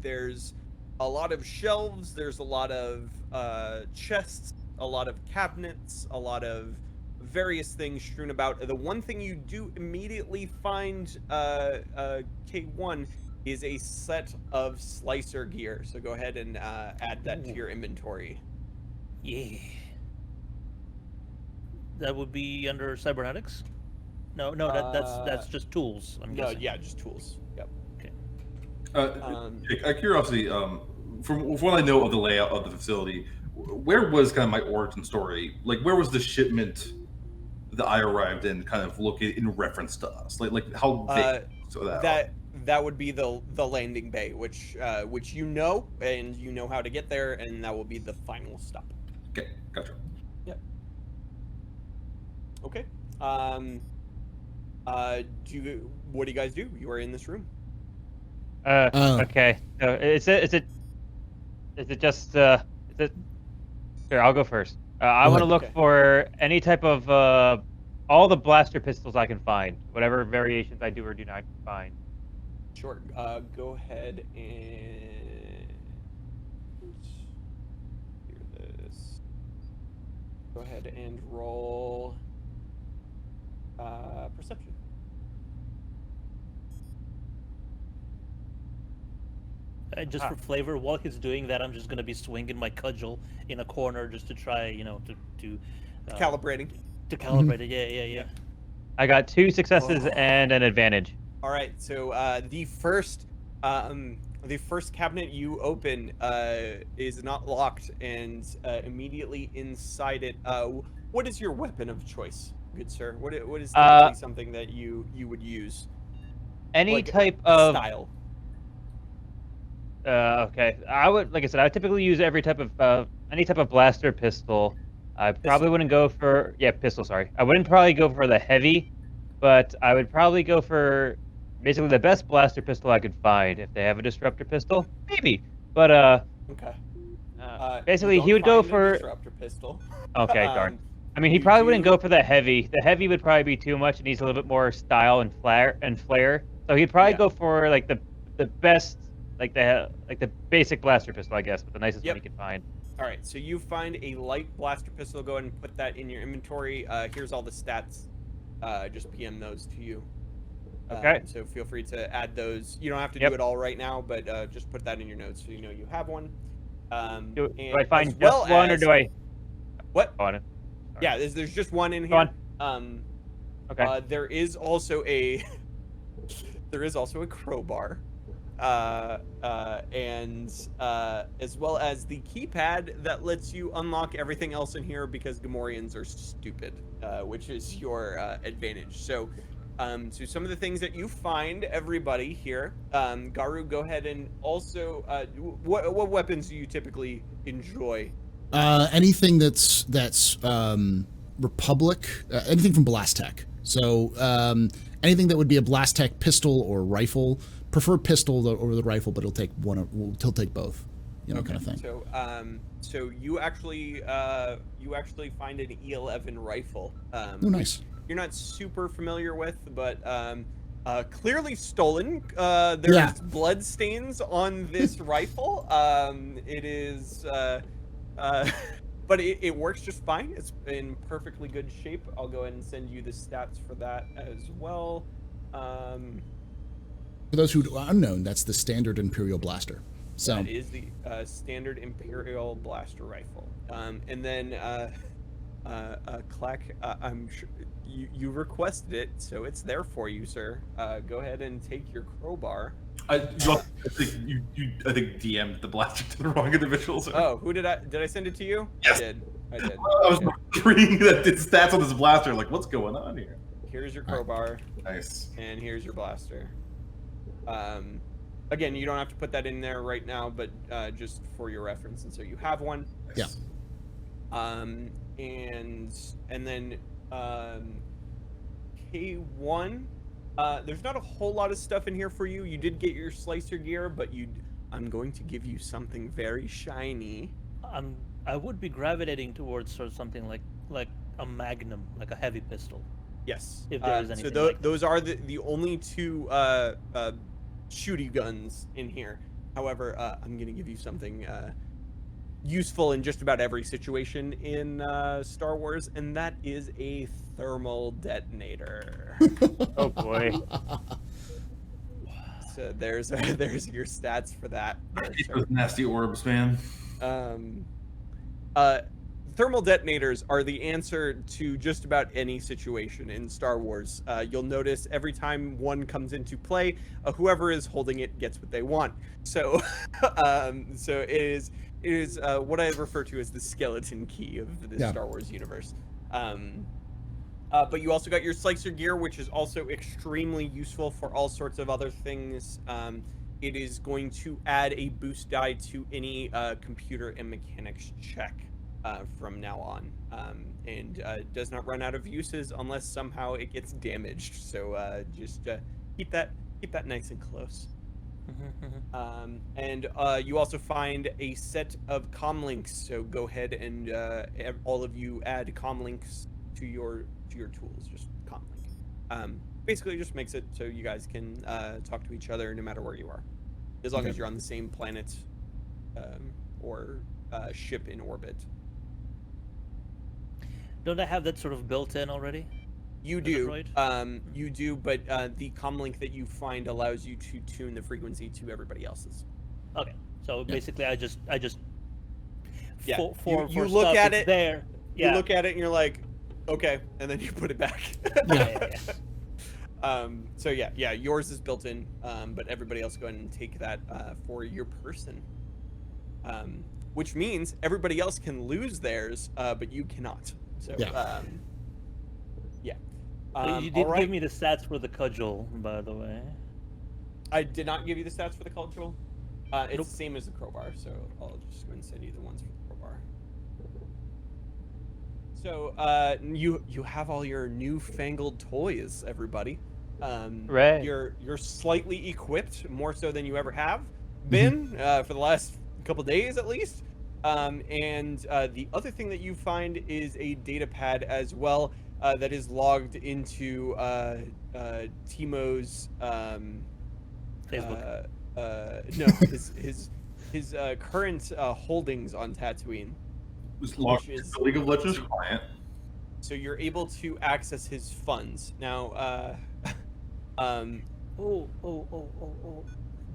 there's a lot of shelves. There's a lot of chests, a lot of cabinets, a lot of various things strewn about. The one thing you do immediately find, K1, is a set of slicer gear. So go ahead and add that to your inventory. Yeah. That would be under cybernetics. No, that's just tools. I'm guessing. Yeah, just tools. Yep. Out of curiosity, from what I know of the layout of the facility, where was kind of my origin story? Like, where was the shipment that I arrived in kind of located in reference to us? Like how big? So that would be the landing bay, which you know, and you know how to get there, and that will be the final stop. Okay, gotcha. Okay. What do you guys do? You are in this room. Okay. So is it just Sure, I'll go first. I want to look for any type of all the blaster pistols I can find, whatever variations I do or do not find. Sure. Go ahead and do this. Go ahead and roll perception. Just for flavor, while he's doing that, I'm just gonna be swinging my cudgel in a corner just to try, to Calibrating. to calibrate it. Yeah. I got 2 successes and an advantage. All right. So the first cabinet you open is not locked, and immediately inside it, what is your weapon of choice, good sir? What is typically something that you would use? Any Like, type of style. Okay. I would, like I said, I would typically use every type of any type of blaster pistol. I probably wouldn't go for pistol. Sorry, I wouldn't probably go for the heavy, but I would probably go for basically the best blaster pistol I could find. If they have a disruptor pistol, maybe. But Okay. basically you he would don't go find a for. disruptor pistol. Okay, darn. I mean, he you probably wouldn't do- go for the heavy. The heavy would probably be too much. It needs a little bit more style and flair. So he'd probably go for like the best, like the basic blaster pistol, I guess, but the nicest one he could find. All right, so you find a light blaster pistol. Go ahead and put that in your inventory. Here's all the stats. Just PM those to you. Okay. So feel free to add those. You don't have to Yep. do it all right now, but just put that in your notes so you know you have one. Do and I find as just well one, or as- do I? What? Go on. Yeah, there's just one in Go here. Okay. There is also a crowbar. and as well as the keypad that lets you unlock everything else in here because Gamorreans are stupid, which is your advantage. So, so some of the things that you find, everybody here, Garu, go ahead and also, what weapons do you typically enjoy? Anything that's Republic, anything from Blast Tech. So anything that would be a Blast Tech pistol or rifle. Prefer pistol over the rifle, but it'll take both, kind of thing. So, so you actually find an E11 rifle. Oh, nice. You're not super familiar with, but clearly stolen. There's blood stains on this rifle. It is, but it works just fine. It's in perfectly good shape. I'll go ahead and send you the stats for that as well. For those who are unknown, that's the standard Imperial blaster. So that is the standard Imperial blaster rifle. And then Clack, I'm sure you requested it, so it's there for you, sir. Go ahead and take your crowbar. I think I think DM'd the blaster to the wrong individuals. Oh, who did I send it to you? Yes. I did. I was reading that the stats on this blaster. Like, what's going on here? Here's your crowbar. Nice. And here's your blaster. Again, you don't have to put that in there right now, but just for your reference, and so you have one. Yeah. And then K1. There's not a whole lot of stuff in here for you. You did get your slicer gear, but I'm going to give you something very shiny. I would be gravitating towards sort of something like a magnum, like a heavy pistol. Yes. If there is anything. So those are the only two shooty guns in here. However, I'm going to give you something useful in just about every situation in Star Wars, and that is a thermal detonator. Oh boy. So there's your stats for that. Those nasty orbs, man. Thermal detonators are the answer to just about any situation in Star Wars. You'll notice every time one comes into play, whoever is holding it gets what they want. So, so it is what I refer to as the skeleton key of the Star Wars universe. But you also got your slicer gear, which is also extremely useful for all sorts of other things. It is going to add a boost die to any computer and mechanics check from now on, and does not run out of uses unless somehow it gets damaged. So just keep that nice and close. And you also find a set of comm links. So go ahead and all of you add comm links to your tools. Just comm link. Basically, just makes it so you guys can talk to each other no matter where you are, as long as you're on the same planet or ship in orbit. Don't I have that sort of built in already? You do. You do, but the comm link that you find allows you to tune the frequency to everybody else's. Okay, so basically, I just you look at it there. You look at it and you're like, okay, and then you put it back. So yours is built in, but everybody else go ahead and take that for your person. Which means everybody else can lose theirs, but you cannot. So you did give me the stats for the cudgel, by the way. I did not give you the stats for the cudgel. It's the same as the crowbar, so I'll just go ahead and send you the ones for the crowbar. So you have all your newfangled toys, everybody. Right. You're slightly equipped, more so than you ever have been for the last couple days at least. And the other thing that you find is a data pad as well that is logged into Timo's Facebook. His current holdings on Tatooine. It was logged to the League of Legends client. So you're able to access his funds now.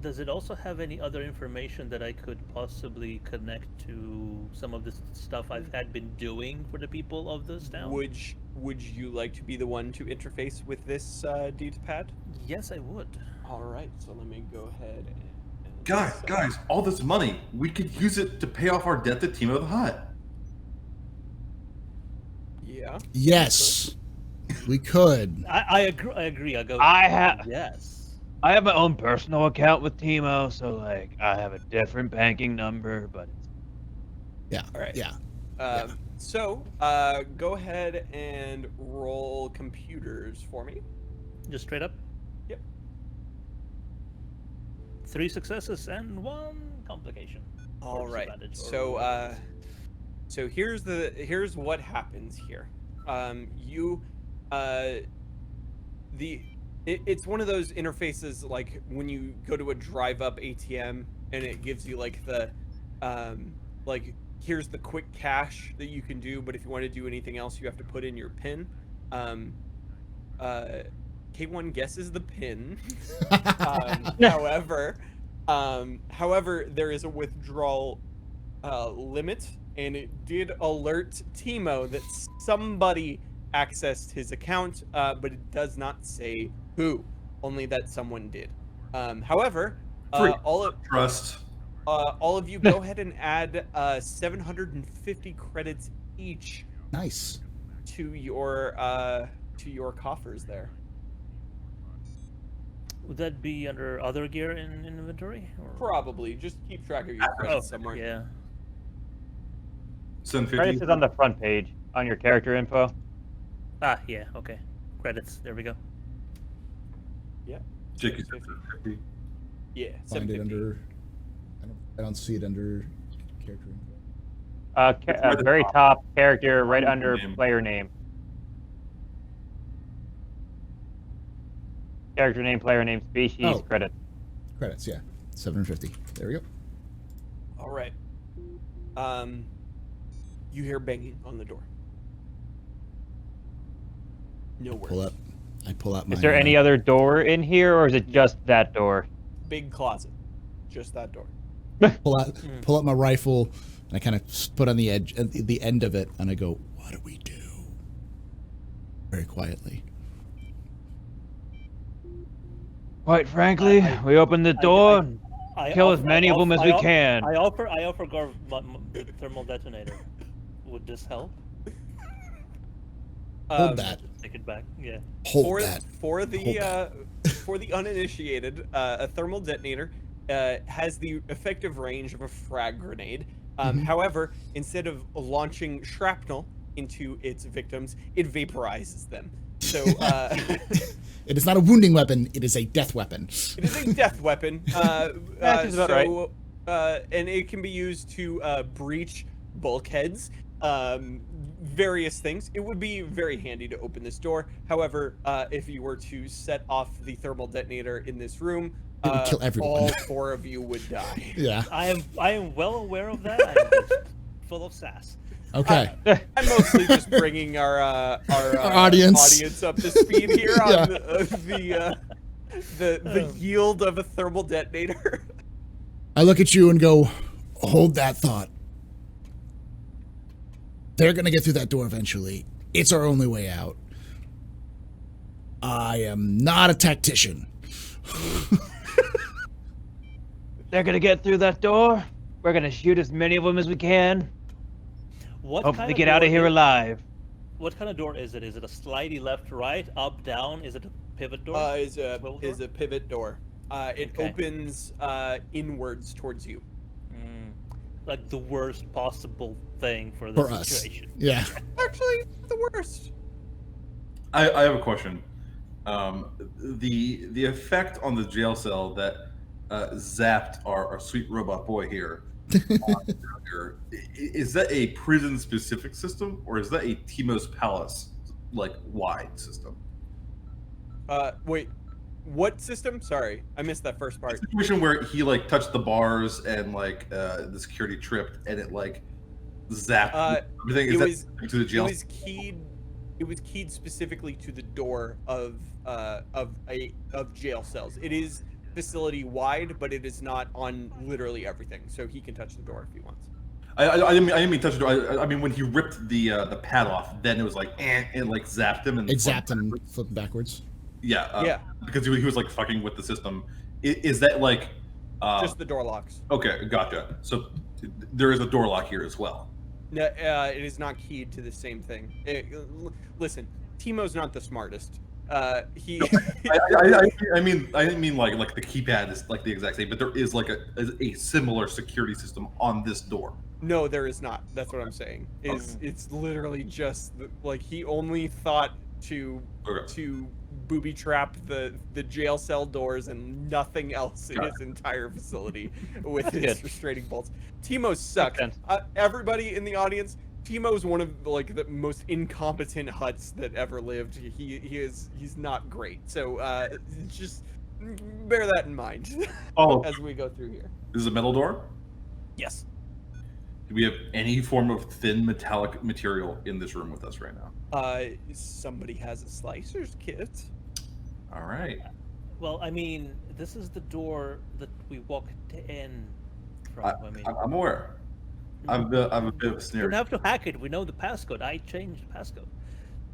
Does it also have any other information that I could possibly connect to some of the stuff I've been doing for the people of this town? Would you like to be the one to interface with this data pad? Yes, I would. All right, so let me go ahead Guys, all this money, we could use it to pay off our debt to Timo the Hut. Yeah. Yes, we could. I agree. I'll go. Yes. I have my own personal account with Timo, so like I have a different banking number, but Yeah. All right. Yeah. So, go ahead and roll computers for me. Just straight up. Yep. 3 successes and 1 complication. All Or right. disadvantage, So, or- so here's what happens here. It's one of those interfaces like when you go to a drive-up ATM and it gives you like the like here's the quick cash that you can do, but if you want to do anything else, you have to put in your PIN. K1 guesses the PIN. However, there is a withdrawal limit, and it did alert Timo that somebody accessed his account, but it does not say who, only that someone did. However, all of you go ahead and add 750 credits each Nice. to your coffers there. Would that be under other gear in inventory? Or? Probably. Just keep track of your credits somewhere. Yeah. 750. credits is on the front page on your character info. Ah, yeah. Okay. Credits. There we go. Yeah. Jake, you said 750. Yeah. Find it 750. under. I don't see it under character info. Right at Very the top character, right under Name. player name. Character name, player name, species, Oh. credit. Credits, yeah. 750. There we go. All right. You hear banging on the door. No words. I pull out my. Is there any other door in here, or is it just that door? Big closet. Just that door. pull out my rifle, and I kind of put on the edge, the end of it, and I go, "What do we do?" Very quietly. Quite frankly, we open the door and kill as offer- many of them as we I can. offer Garv the thermal detonator. Would this help? Hold that. Take it back. Yeah. Hold that. For the Hold for the uninitiated, a thermal detonator has the effective range of a frag grenade. However, instead of launching shrapnel into its victims, it vaporizes them. So It is not a wounding weapon. It is a death weapon. it is a death weapon. That seems about right. And it can be used to breach bulkheads, various things. It would be very handy to open this door. However, if you were to set off the thermal detonator in this room, It would kill everyone. all 4 of you would die. Yeah. I am well aware of that. I'm just full of sass. Okay. I'm mostly just bringing our audience up to speed here on Yeah. the yield of a thermal detonator. I look at you and go, hold that thought. They're going to get through that door eventually. It's our only way out. I am not a tactician. They're gonna get through that door. We're gonna shoot as many of them as we can. What Hopefully kind get out of here alive. What kind of door is it? Is it a slidey left, right, up, down? Is it a pivot door? Is a Swivel is door? a pivot door. It Okay. opens inwards towards you. Like the worst possible thing for For this us. situation. Yeah. Actually, the worst. I have a question. The effect on the jail cell that zapped our sweet robot boy here. Is that a prison specific system, or is that a Timo's Palace like wide system? Wait, what system? Sorry, I missed that first part. Situation where he like touched the bars and like the security tripped and it like zapped everything. Is It that was to the jail? It was keyed specifically to the door of jail cells. It is facility wide, but it is not on literally everything. So he can touch the door if he wants. I didn't mean touch the door. I mean when he ripped the pad off, then it was like it like zapped him and It zapped him flipping backwards. Yeah, Yeah. because he was like fucking with the system. Is that like Just the door locks. Okay, gotcha. So there is a door lock here as well. No, it is not keyed to the same thing. Listen, Timo's not the smartest. He. I didn't mean like the keypad is like the exact same, but there is like a similar security system on this door. No, there is not. That's what I'm saying. It's literally just like he only thought to booby trap the jail cell doors and nothing else in his entire facility with his restraining bolts. Timo sucks. Everybody in the audience, Timo's one of like the most incompetent huts that ever lived. He's not great. So just bear that in mind as we go through here. This is a metal door? Yes. Do we have any form of thin metallic material in this room with us right now? Somebody has a slicer's kit. All right. Well, I mean, this is the door that we walked in from. I'm aware. I'm a bit of a We snare. don't have to hack it. We know the passcode. I changed the passcode.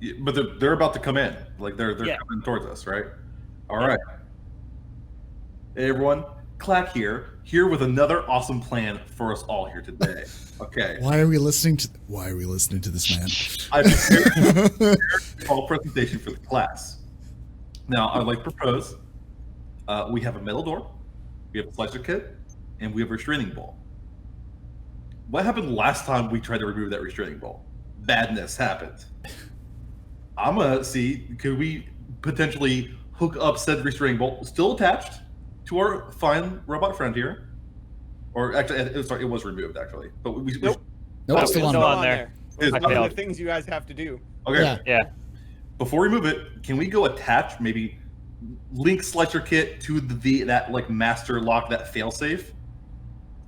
Yeah, but they're about to come in. Like they're coming towards us, right? All right. Hey everyone, Clack here with another awesome plan for us all here today. Okay. Why are we listening to this man? I prepared a small presentation for the class. Now, I'd like to propose, we have a metal door, we have a slicer kit, and we have a restraining bolt. What happened last time we tried to remove that restraining bolt? Badness happened. I'm gonna see, could we potentially hook up said restraining bolt, still attached, to our fine robot friend here? Or actually, sorry, it was removed actually. But Nope. Nope, it's still on there. It's I one of failed. the things you guys have to do. Okay. Yeah. Before we move it, can we go attach maybe link slicer kit to that like master lock, that failsafe?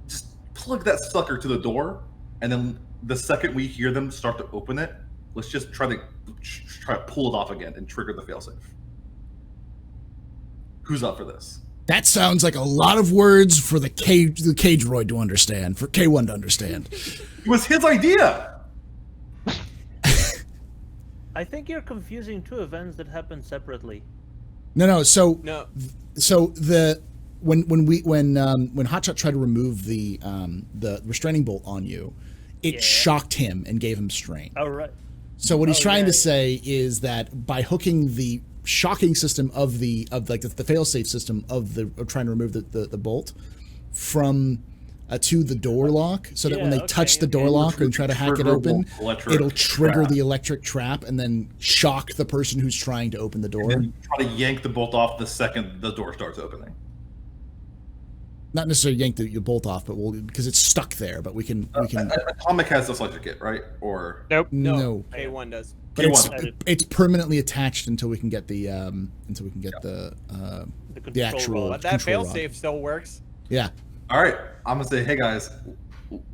Just plug that sucker to the door, and then the second we hear them start to open it, let's just try to pull it off again and trigger the failsafe. Who's up for this? That sounds like a lot of words for the cage droid to understand, for K1 to understand. It was his idea. I think you're confusing two events that happen separately. No. So No. when Hotshot tried to remove the restraining bolt on you, it shocked him and gave him strain. Oh, right. So what he's trying to right. say is that by hooking the shocking system of the failsafe system of trying to remove the bolt from to the door lock, so that when they touch the door lock and try to hack it open, it'll trigger the electric trap and then shock the person who's trying to open the door. And then try to yank the bolt off the second the door starts opening. Not necessarily yank the bolt off, but because it's stuck there. But we can. Atomic has the slicer kit, right? Or Nope. No. K1 does. But it's permanently attached until we can get the control actual. rod. But that control rod. failsafe still works. Yeah. all right, I'm gonna say, hey guys,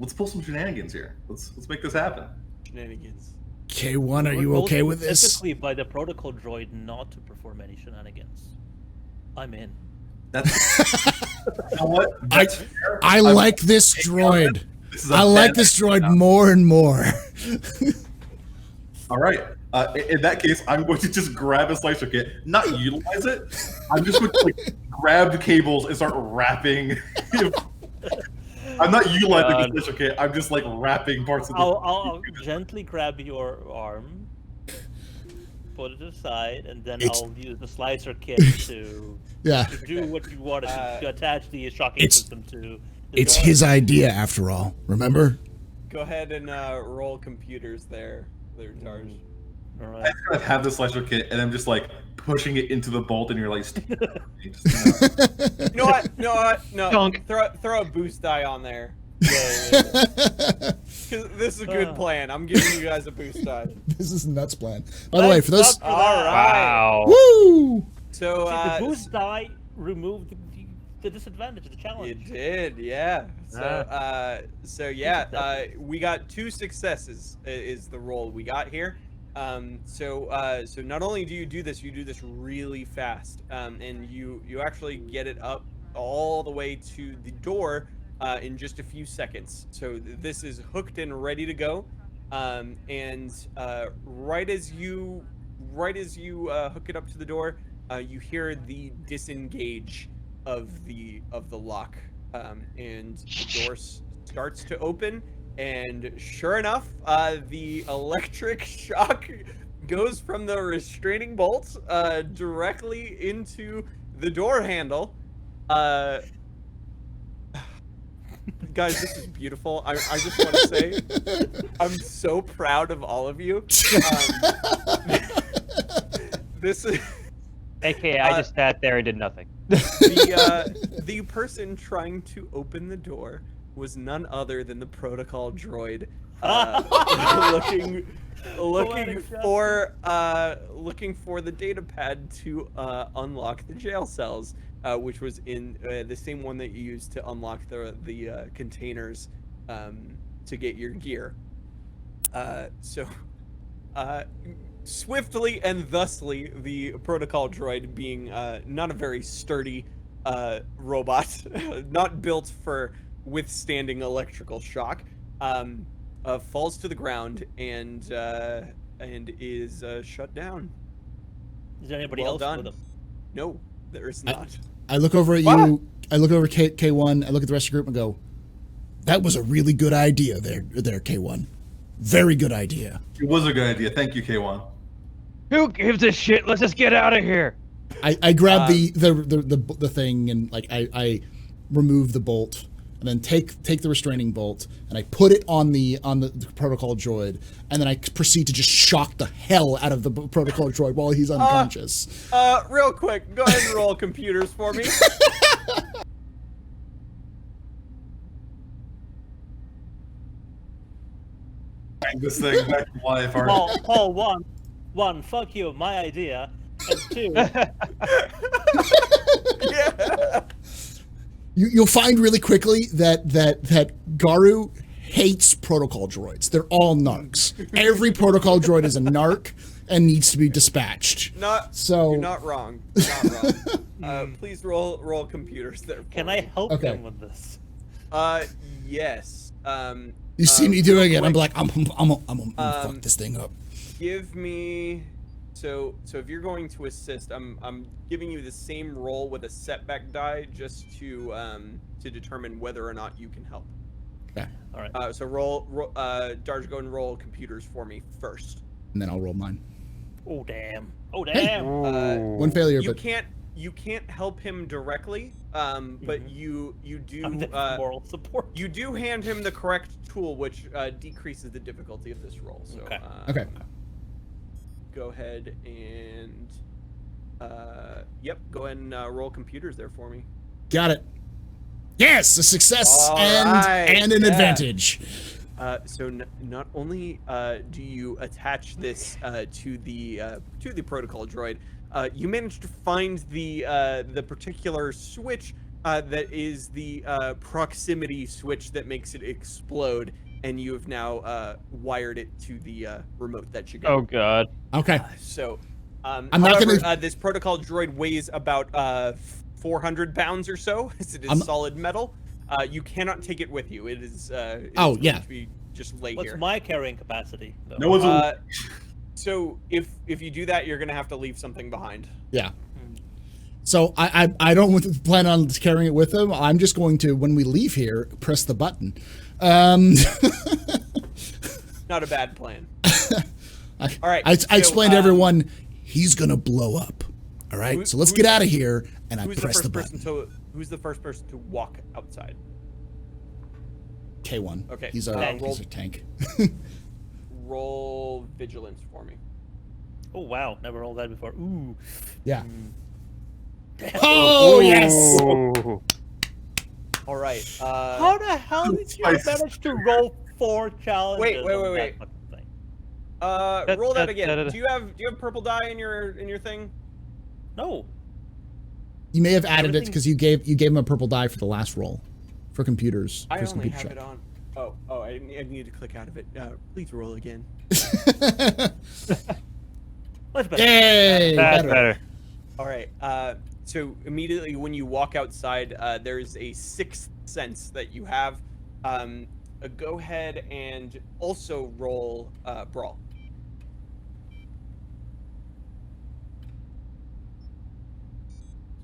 let's pull some shenanigans here. Let's make this happen. Shenanigans. K1, are We're you told okay with this? Specifically by the protocol droid not to perform any shenanigans. I'm in. That's you know what? That's fair. I like this droid. I like this droid more and more. All right. In that case, I'm going to just grab a slicer kit, not utilize it. I'm just going to like grab the cables and start wrapping. I'm not utilizing the slicer kit. I'm just like wrapping parts of the. I'll gently grab your arm, put it aside, and then I'll use the slicer kit to do what you wanted to attach the shocking system to. It's his idea, after all. Remember? Go ahead and roll computers there. They're charged. All I right. just kind of have the slicer kit, and I'm just like pushing it into the bolt, and you're like, You know what? No. Dunk. Throw a boost die on there. Because this is a good plan. I'm giving you guys a boost die. This is a nuts plan. By the way, for those... All right. Wow. Woo! So the boost die removed the disadvantage of the challenge. it did, yeah. So we got 2 successes is the roll we got here. So not only do you do this really fast, and you actually get it up all the way to the door in just a few seconds. So this is hooked and ready to go, and right as you hook it up to the door, you hear the disengage of the lock and the door starts to open, and sure enough, the electric shock goes from the restraining bolt directly into the door handle. Guys, this is beautiful. I just want to say I'm so proud of all of you. This is AKA, I just sat there and did nothing. the person trying to open the door was none other than the protocol droid, looking for the data pad to unlock the jail cells, which was in the same one that you used to unlock the containers to get your gear. Swiftly and thusly, the protocol droid, being not a very sturdy robot, not built for withstanding electrical shock, falls to the ground and is shut down. Is there anybody Well else done. with him? No, there is not. I look over at you. I look over at K1. I look at the rest of the group and go, "That was a really good idea there, K1. Very good idea." It was a good idea. Thank you, K1. Who gives a shit? Let's just get out of here. I grab the thing and like I remove the bolt and then take the restraining bolt and I put it on the protocol droid and then I proceed to just shock the hell out of the protocol droid while he's unconscious. Real quick, go ahead and roll computers for me. This thing back to life. Paul, one, fuck you, my idea, and two, Yeah. You'll find really quickly that Garu hates protocol droids. They're all narcs. Every protocol droid is a narc and needs to be dispatched. You're not wrong. Not wrong. Please roll computers there. can I help him with this? Yes. You see me doing it, I'm quick. like, I'm gonna fuck this thing up. Give me. So if you're going to assist, I'm giving you the same roll with a setback die just to determine whether or not you can help. Okay. All right. So roll Darj, go and roll computers for me first. And then I'll roll mine. Oh damn. Oh damn. One failure, You but can't help him directly, but you do I'm the moral support. you do hand him the correct tool, which decreases the difficulty of this roll. So okay. Go ahead and go ahead and roll computers there for me. Got it. Yes, a success All and right, an yeah. advantage. So not only do you attach this to the protocol droid, you managed to find the particular switch that is the proximity switch that makes it explode, and you have now wired it to the remote that you got. Oh god. Okay. I'm not however, gonna- this protocol droid weighs about 400 pounds or so, as it is solid metal. You cannot take it with you. It is. Oh, yeah. Going to be just lay What's here. my carrying capacity? though? No one's So if you do that, you're gonna have to leave something behind. Yeah. So I don't plan on carrying it with him. I'm just going to, when we leave here, press the button. Not a bad plan. All right, I so, explained to everyone he's gonna blow up. All right. So let's get out of here, and I Who's the press first the person button. Who's the first person to walk outside? K1. Okay, He's roll- a tank. Roll vigilance for me. Oh wow, never rolled that before. Ooh. Yeah. Oh yes. Ooh. All right. How the hell did you manage to roll 4 challenges? Wait. on that fucking thing? Roll that again. Do you have purple dye in your thing? No. You may have added it Everything- because you gave him a purple die for the last roll, for computers. I for his only computer have check. it on. Oh, I need to click out of it. Please roll again. Much better. Yay! That's better. better. All right. So immediately when you walk outside, there's a sixth sense that you have. Go ahead and also roll brawl.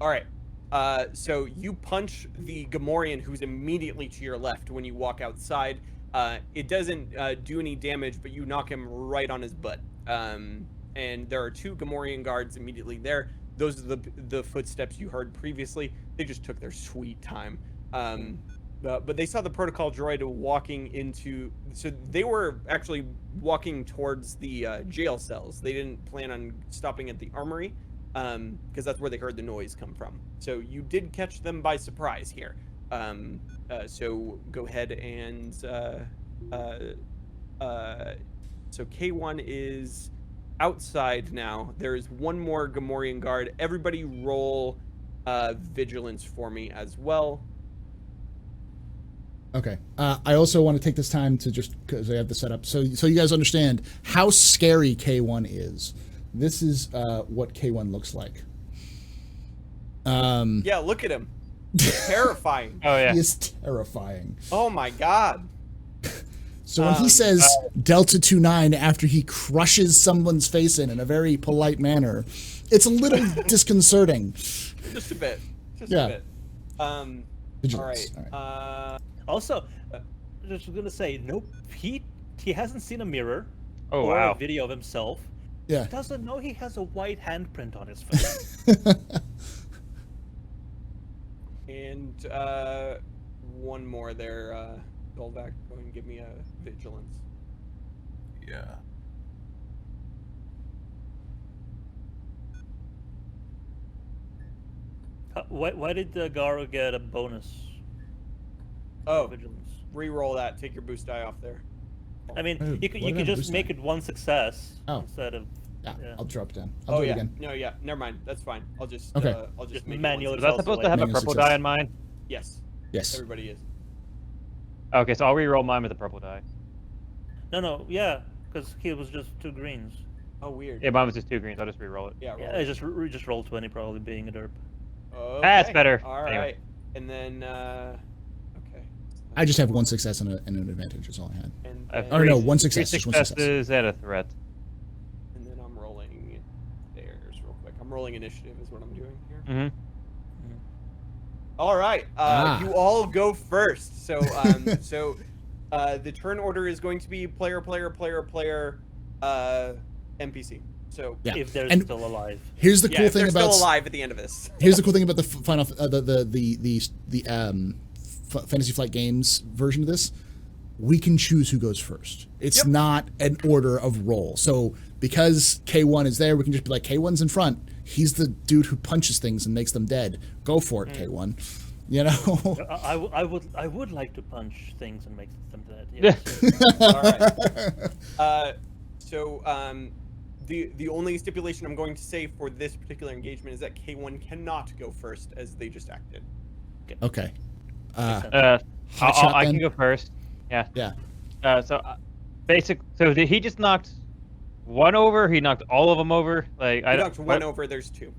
All right. So you punch the Gamorrean who's immediately to your left when you walk outside. It doesn't do any damage, but you knock him right on his butt. And there are 2 Gamorrean guards immediately there. Those are the footsteps you heard previously. They just took their sweet time. But they saw the protocol droid walking into... So they were actually walking towards the jail cells. They didn't plan on stopping at the armory, because that's where they heard the noise come from. So you did catch them by surprise here. So go ahead and... so K1 is outside now. There is 1 more Gamorrean guard. Everybody roll vigilance for me as well. Okay. I also want to take this time to just, because I have the setup, so you guys understand how scary K1 is. This is what K1 looks like. Yeah, look at him. Terrifying. Oh yeah. He is terrifying. Oh my god. So when he says Delta 29 after he crushes someone's face in a very polite manner, it's a little disconcerting. Just a bit. Just Yeah. a bit. All Vigilance. right. All right. Also, just gonna say, nope. He hasn't seen a mirror Oh or wow. a video of himself. Yeah. Doesn't know he has a white handprint on his face. And one more there, Dolvac. Go ahead and give me a vigilance. Yeah. Why did Garo get a bonus? Oh, Vigilance. re-roll that. Take your boost die off there. I mean, Oh, you could what did I just boost make that? it 1 success Oh. instead of Yeah, yeah. I'll drop it down. I'll Oh do it yeah. again. No, yeah. Never mind. That's fine. I'll just Okay. I'll just Just make manually it Was one that supposed to have a Manual purple success. die in mine? Yes. Yes. Everybody is. Okay, so I'll re-roll mine with a purple die. No, yeah, because he was just 2 greens. Oh, weird. Yeah, mine was just 2 greens. I'll just re-roll it. Yeah. Roll Yeah, it. I just rolled 20, probably being a derp. Okay. That's better. All right. Anyway. And then okay. I just have 1 success and an advantage. That's all I had. And I have then, Oh, no, 1 3 success. Just 1 success. successes and a threat. and then I'm rolling theirs real quick. I'm rolling initiative is what I'm doing here. Mm-hmm. All right. Ah. You all go first. So the turn order is going to be player, NPC. So Yeah. If they're And still alive. here's the yeah, cool if thing they're about still alive at the end of this. here's the cool thing about the final Fantasy Flight Games version of this. We can choose who goes first. It's Yep. not an order of roll. So because K1 is there, we can just be like, K1's in front. He's the dude who punches things and makes them dead. Go for it, K1. You know? I would like to punch things and make them dead. Yes. All right. The only stipulation I'm going to say for this particular engagement is that K1 cannot go first as they just acted. Okay. Makes sense. Hot shot I then? can go first. Yeah. Yeah. So did he just knocked 1 over? He knocked all of them over? Like I knocked 1 over. There's 2.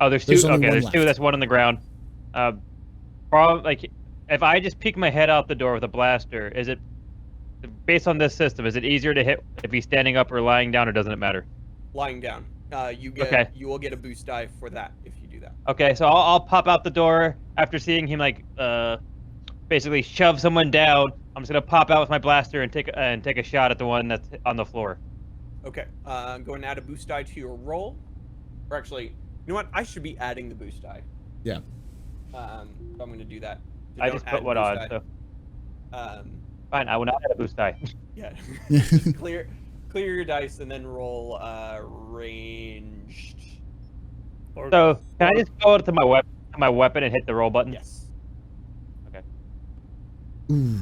Oh, there's 2. There's only Okay, 1 there's 2. left. That's 1 on the ground. Probably like if I just peek my head out the door with a blaster, is it based on this system? Is it easier to hit if he's standing up or lying down, or doesn't it matter? Lying down. You will get a boost die for that if you do that. Okay, so I'll pop out the door after seeing him like basically shove someone down. I'm just gonna pop out with my blaster and take a shot at the one that's on the floor. Okay. Go and add a boost die to your roll. Or actually, you know what? I should be adding the boost die. Yeah. I'm going to do that. So I don't just add put what boost on. die. So fine, I will not add a boost die. Yeah. clear your dice and then roll ranged. Or, So can I just go to my weapon and hit the roll button? Yes. Okay. Ooh.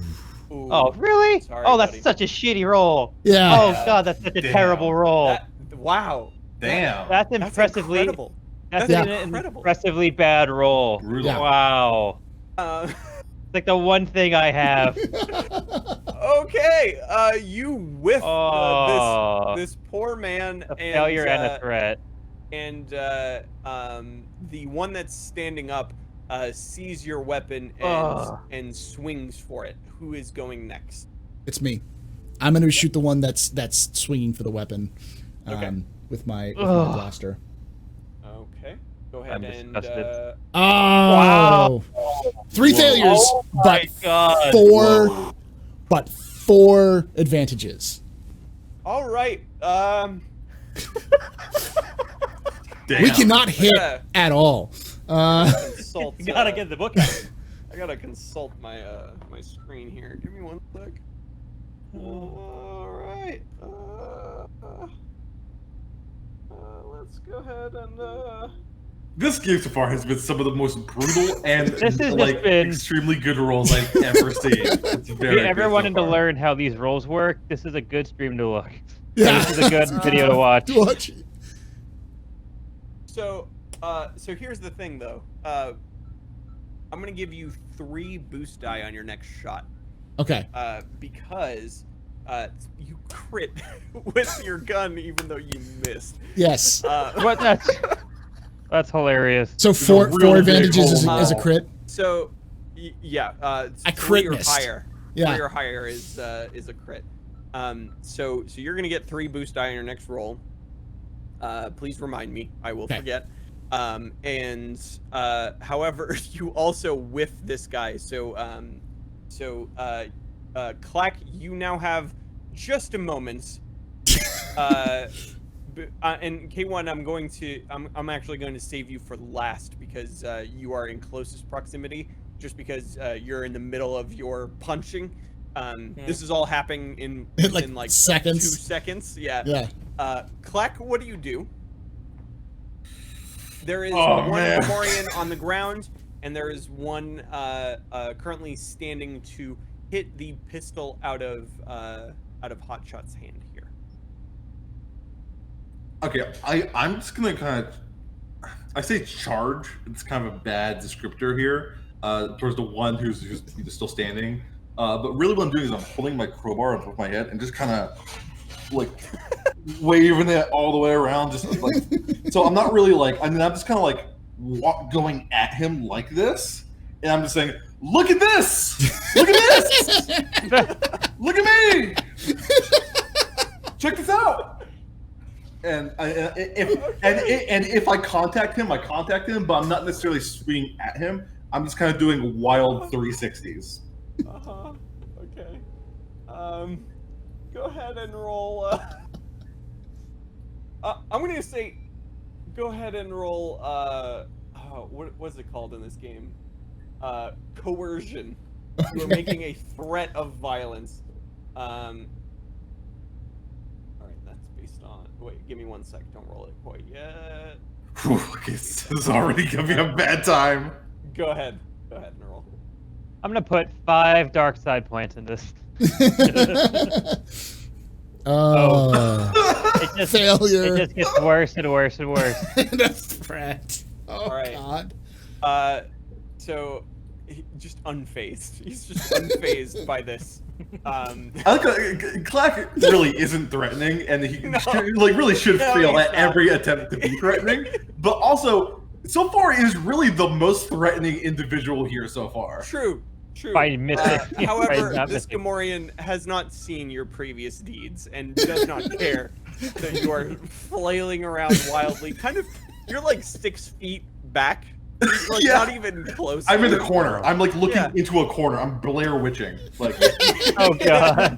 Ooh. Oh really? Sorry, Oh, that's buddy. such a shitty roll. Yeah. Oh god, that's such a Damn. terrible roll. Wow. Damn. That's That's impressively. incredible. That's That's an incredible. impressively bad roll. Brutal. Yeah. Wow. Uh, It's like the one thing I have. okay. You whiff Oh. this poor man A failure and a threat. and the one that's standing up sees your weapon Ugh. and swings for it. Who is going next? It's me. I'm gonna shoot the one that's swinging for the weapon, Okay. with my Ugh. blaster. Okay. Go ahead I'm and. disgusted. Oh, three failures, but God. four advantages. All right. Damn. We cannot hit Yeah. at all. Consult. You gotta get the book out. I gotta consult my my screen here. Give me one sec. All right. Let's go ahead and. This game so far has been some of the most brutal and This has just like been- extremely good rolls I've ever seen. It's If very you ever good so wanted to far. learn how these roles work, this is a good stream to look. Yeah. This is a good video to watch. Watch. So here's the thing though. I'm gonna give you 3 boost die on your next shot. Okay. Because you crit with your gun even though you missed. Yes. What? That's hilarious. So a four really big advantages is hole. a crit. So yeah, I 3 crit or missed. higher. Yeah. 3 or higher is a crit. So you're gonna get 3 boost die on your next roll. Please remind me. I will Okay. forget. However, you also whiff this guy. Clack, you now have just a moment. And K1, I'm actually going to save you for last because you are in closest proximity. Just because you're in the middle of your punching. This is all happening in like seconds. 2 seconds. Yeah. Yeah. Clack, what do you do? There is Oh, one man. Gamorrean on the ground, and there is one currently standing to hit the pistol out of Hotshot's hand here. Okay, I'm just gonna kind of, I say charge. It's kind of a bad descriptor here towards the one who's still standing. But really, what I'm doing is I'm holding my crowbar on top of my head and just kind of like waving it all the way around, just like. So I'm not really like. I mean, I'm just kind of like going at him like this, and I'm just saying, "Look at this! Look at this! Look at me! Check this out!" And if I contact him, but I'm not necessarily swinging at him. I'm just kind of doing wild 360s. Okay. Go ahead and roll. I'm gonna say, go ahead and roll. What's it called in this game? Coercion. You're making a threat of violence. All right, that's based on. Wait, give me 1 sec. Don't roll it quite yet. Whew, okay, this is already gonna be a bad time. Go ahead. Go ahead and roll. I'm gonna put 5 dark side points in this. Failure. It just gets worse and worse and worse. And a threat. Oh, All right. God. So just unfazed. He's just unfazed by this. I like Clack really isn't threatening, and he really should No, fail he's at not. every attempt to be threatening. But also, so far, is really the most threatening individual here so far. True. By missing. By However, not this missing. Gamorrean has not seen your previous deeds and does not care that you are flailing around wildly. You're like 6 feet back. Like Yeah. not even close. I'm in the to it. corner. I'm like looking Yeah. into a corner. I'm Blair Witching. Like, Oh god.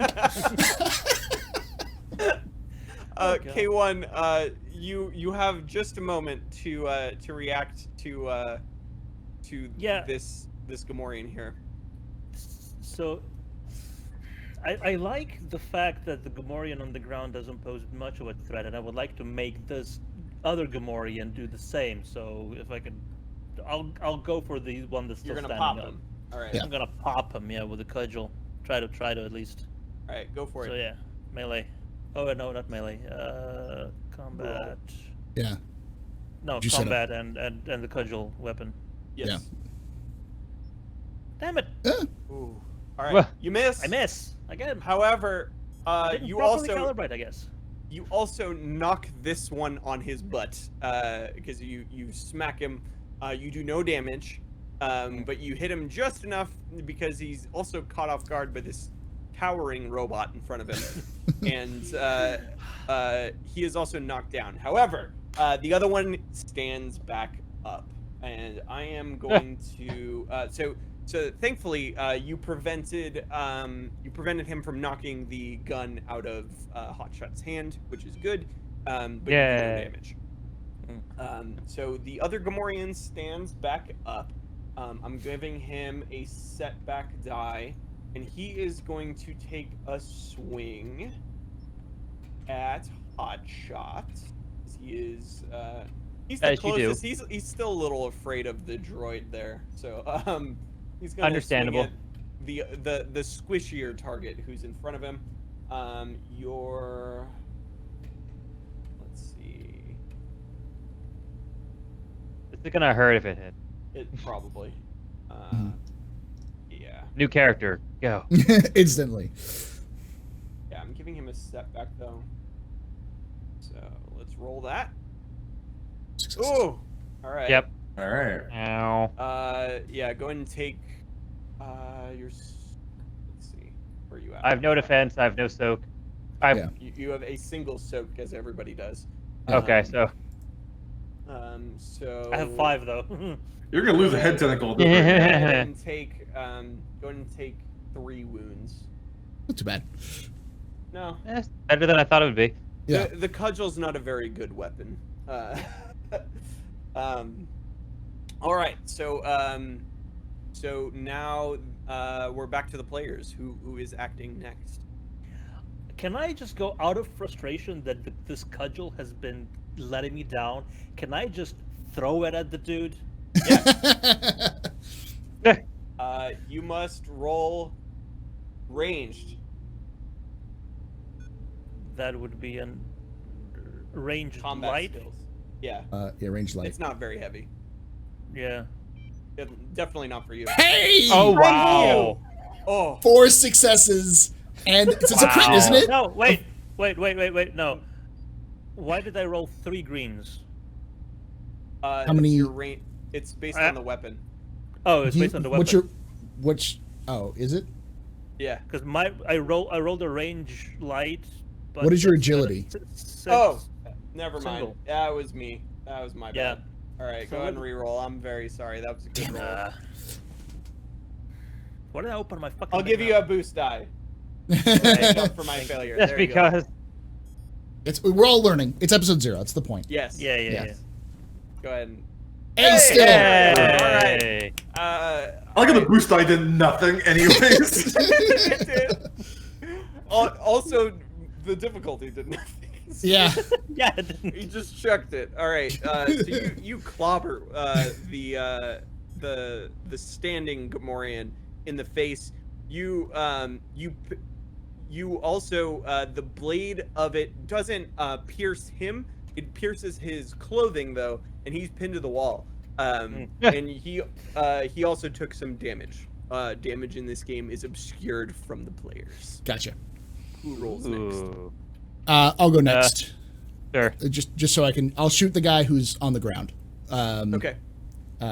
K1, you have just a moment to react to Yeah. this Gamorrean here. So, I like the fact that the Gamorrean on the ground doesn't pose much of a threat, and I would like to make this other Gamorrean do the same. So, if I could, I'll go for the one that's still You're gonna standing pop up. him. All right. Yeah. I'm gonna pop him, yeah, with a cudgel. Try to at least. All right. Go for So it. yeah, melee. Oh no, not melee. Combat. Yeah. No, Did you set combat and the cudgel weapon. Yes. Yeah. Damn it! Ooh. All right. Well, You miss. I miss again. However, Didn't you properly also calibrate, I guess. you also knock this one on his butt because you smack him. You do no damage, but you hit him just enough because he's also caught off guard by this towering robot in front of him, and he is also knocked down. However, the other one stands back up, and I am going to. So thankfully, you prevented him from knocking the gun out of Hotshot's hand, which is good. But you do no Yay. damage. So the other Gamorrean stands back up. I'm giving him a setback die, and he is going to take a swing at Hotshot. He is he's the As you do. closest. He's still a little afraid of the droid there. So he's gonna Understandable. swing at the squishier target who's in front of him. Let's see. This is gonna hurt if it hit. It probably. Yeah. New character, go. Instantly. Yeah, I'm giving him a setback though. So let's roll that. Success. Ooh! Alright. Yep. All right. Ow. Yeah, go ahead and take let's see. Where are you at? I have no defense. I have no soak. I've Yeah. You have a single soak, as everybody does. okay. So So I have 5 though. You're gonna lose a head tentacle. Go ahead and take 3 wounds. Not too bad. No. it's better than I thought it would be. Yeah. The cudgel's not a very good weapon. All right. So now we're back to the players. Who is acting next? Can I just go out of frustration that this cudgel has been letting me down? Can I just throw it at the dude? You must roll ranged. That would be an ranged Combat light. skills. Yeah. Yeah, range light. It's not very heavy. Yeah. Definitely not for you. Hey! Oh wow! Oh. 4 successes, and it's a crit, Wow. isn't it? No, wait. No. Why did I roll 3 greens? How many- It's based on the weapon. Oh, it's based on the weapon. Oh, is it? Yeah. Because I rolled a range light. But What is your it's, agility? Oh, never mind. Single. That was me. That was my Yeah. bad. All right, So go ahead and what- re-roll. I'm very sorry. That was a good roll. Why did I open my fucking? I'll give you a boost die. Make up for my failure. Just There you go. because. We're all learning. It's episode 0. That's the point. Yes. Yeah. Yes. Go ahead and. And still. Yay! Uh, I like how the boost die did nothing, anyways. it did. Also, the difficulty did nothing. Yeah. Yeah. it didn't- He just checked it. All right. So you clobber the standing Gamorrean in the face. You also the blade of it doesn't pierce him. It pierces his clothing though, and he's pinned to the wall. And he also took some damage. Damage in this game is obscured from the players. Gotcha. Who rolls next? Ooh. I'll go next. Sure. Just so I can. I'll shoot the guy who's on the ground. Okay.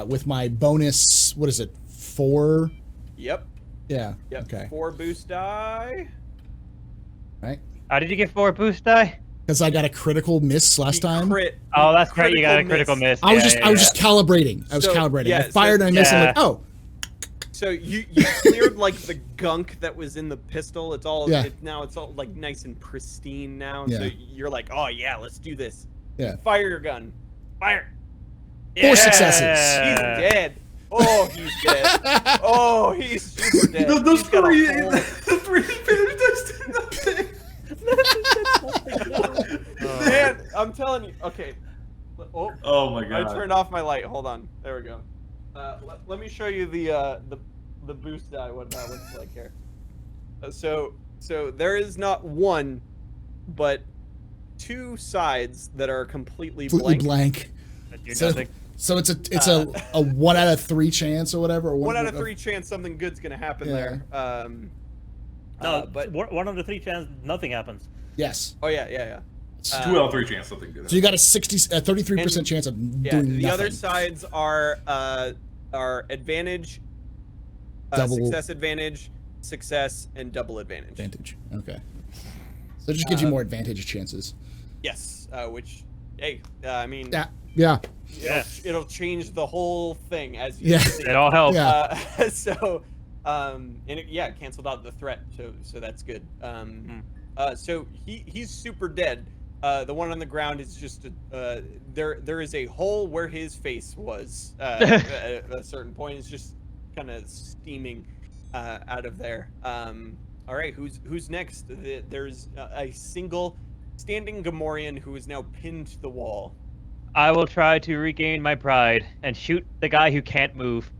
With my bonus. What is it? 4. Yep. Yeah. Yep. Okay. 4 boost die. Right. How did you get 4 boost die? Because I got a critical miss last time. Oh, that's right. You got a critical miss. I was Yeah, just calibrating. I was So, calibrating. yeah, I fired and I missed. I'm yeah. like, oh, So you cleared like the gunk that was in the pistol. It's all Yeah. now it's all like nice and pristine now. Yeah. So you're like, oh yeah, let's do this. Yeah. Fire your gun. Fire. 4 successes. He's dead. Oh, he's dead. Oh, he's super dead. Those He's got a 3 hole. the 3 advantage dice did nothing. Man, I'm telling you. Okay. Oh, Oh my I god. turned off my light. Hold on. There we go. Let me show you the boost die. What that looks like here. So there is not one, but 2 sides that are completely completely blank. blank. That do So, nothing. so it's a 1 out of 3 chance or whatever. Or 1 out of 3 chance something good's gonna happen Yeah. there. No, but 1 out of 3 chance nothing happens. Yes. oh yeah. 2 out of 3 chance something good. So you got a 33% And- chance of Yeah. doing The nothing. other sides are advantage, Double- success advantage, success, and double advantage. Advantage. Okay. So it just gives you more advantage chances. Yes, which Hey, I mean, Yeah. it'll change the whole thing as you see. It all helps. Yeah. So, and it canceled out the threat, so that's good. So he's super dead. The one on the ground is just there is a hole where his face was at a certain point. It's just kind of steaming out of there. All right, who's next? There's a single standing Gamorrean who is now pinned to the wall. I will try to regain my pride and shoot the guy who can't move.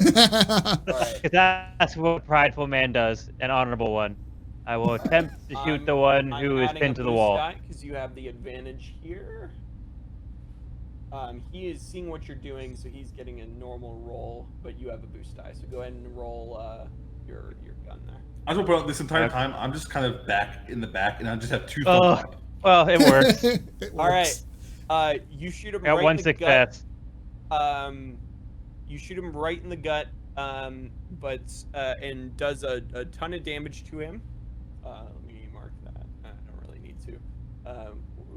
All right. 'Cause that's what a prideful man does, an honorable one. I will attempt to shoot the one who is pinned to the wall. Because you have the advantage here. He is seeing what you're doing, so he's getting a normal roll, but you have a boost die. So go ahead and roll your gun there. I just want to this entire time, I'm just kind of back in the back, and I just have 2 thumbs up. Well, it works. All right. You shoot him Got right one in the success. gut. You shoot him right in the gut, but and does a ton of damage to him. Let me mark that. I don't really need to.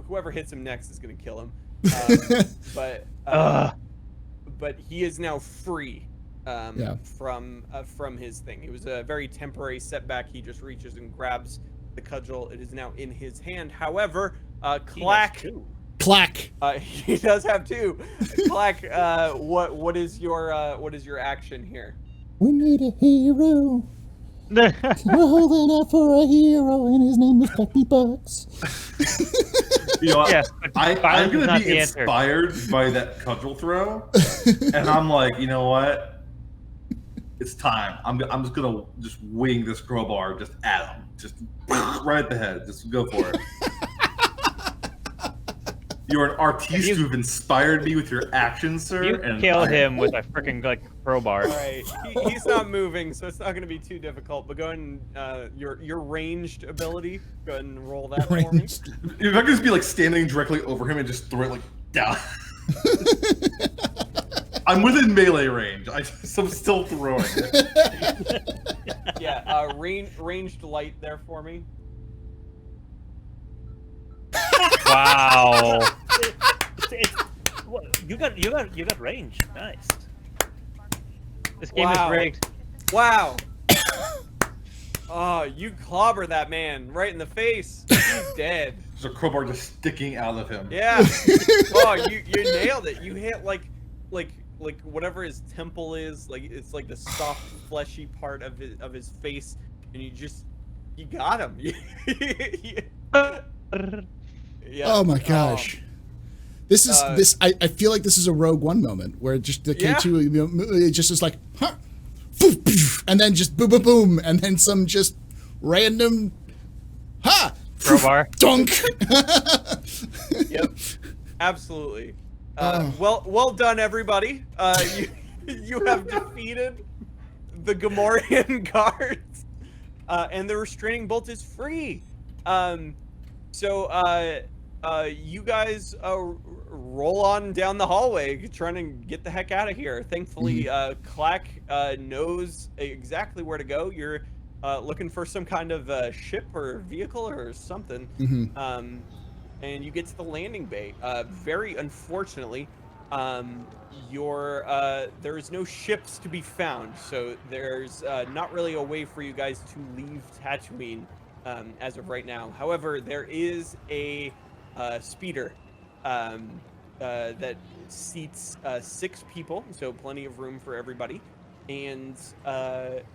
Whoever hits him next is gonna kill him. But he is now free from his thing. It was a very temporary setback. He just reaches and grabs the cudgel. It is now in his hand. However, Clack. He does have 2. Clack, what is your action here? We need a hero. We're holding out for a hero, and his name is Puppy Bucks. You know what? Yes, I'm gonna be inspired by that cudgel throw, and I'm like, you know what? It's time. I'm just gonna wing this crowbar just at him, just right at the head. Just go for it. You're an artiste who've inspired me with your actions, sir. You kill him with a freaking crowbar. All right, he's not moving, so it's not going to be too difficult. But go ahead and your ranged ability. Go ahead and roll that for me. If I could just be standing directly over him and just throw it down. I'm within melee range. I'm still throwing it. Yeah, ranged light there for me. Wow. You got range. Nice. This game is rigged. Wow. Oh, you clobber that man right in the face. He's dead. There's a crowbar just sticking out of him. Yeah. Oh, you nailed it. You hit like whatever his temple is. It's like the soft, fleshy part of his face, and you got him. Yeah. Oh my gosh. This is I feel like this is a Rogue One moment where just the K2 it just is like, huh, and then just boom, boom, boom, and then some just random, crowbar, dunk. Yep, absolutely. Well done, everybody. You have defeated the Gamorrean guards, and the restraining bolt is free. So you guys roll on down the hallway, trying to get the heck out of here. Thankfully, Clack knows exactly where to go. You're looking for some kind of ship or vehicle or something. And you get to the landing bay. Very unfortunately, there's no ships to be found, so there's not really a way for you guys to leave Tatooine as of right now. However, there is a speeder that seats 6 people, so plenty of room for everybody, and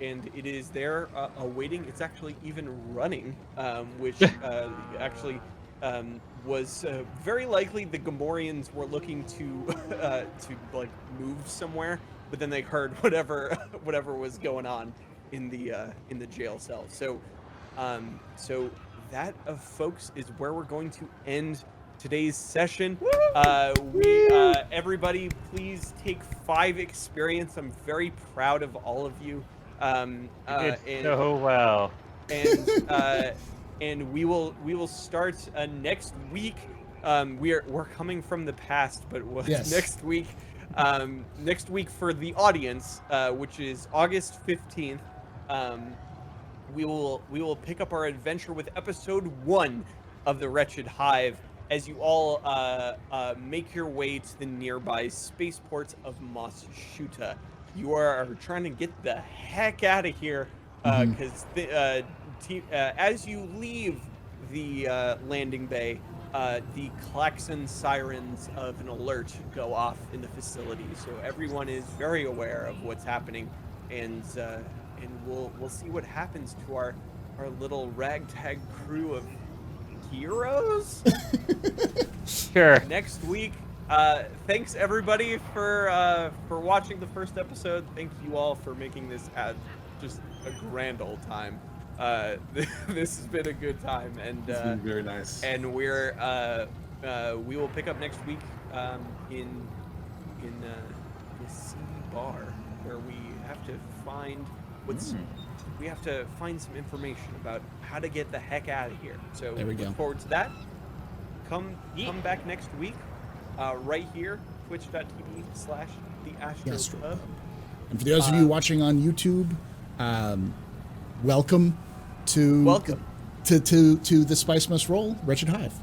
it is there awaiting. It's actually even running, which actually was very likely the Gamorreans were looking to move somewhere, but then they heard whatever was going on in the jail cell. So that, folks, is where we're going to end today's session. Everybody, please take 5 experience. I'm very proud of all of you. You did so well. And we will start next week. We're coming from the past, but yes. Next week for the audience, which is August 15th. We will pick up our adventure with episode 1 of the Wretched Hive. as you all make your way to the nearby spaceports of Moschuta. You are trying to get the heck out of here because as you leave the landing bay, the klaxon sirens of an alert go off in the facility. So everyone is very aware of what's happening, and we'll see what happens to our little ragtag crew of heroes Sure. next week. Thanks everybody for watching the first episode. Thank you all for making this just a grand old time. This has been a good time, and It's been very nice. and we will pick up next week in the sea bar, where we have to find we have to find some information about how to get the heck out of here. So There we go. look forward to that. Come back next week, right here, twitch.tv/theastropub. And for those of you watching on YouTube, welcome to the Spice Must Roll Wretched Hive.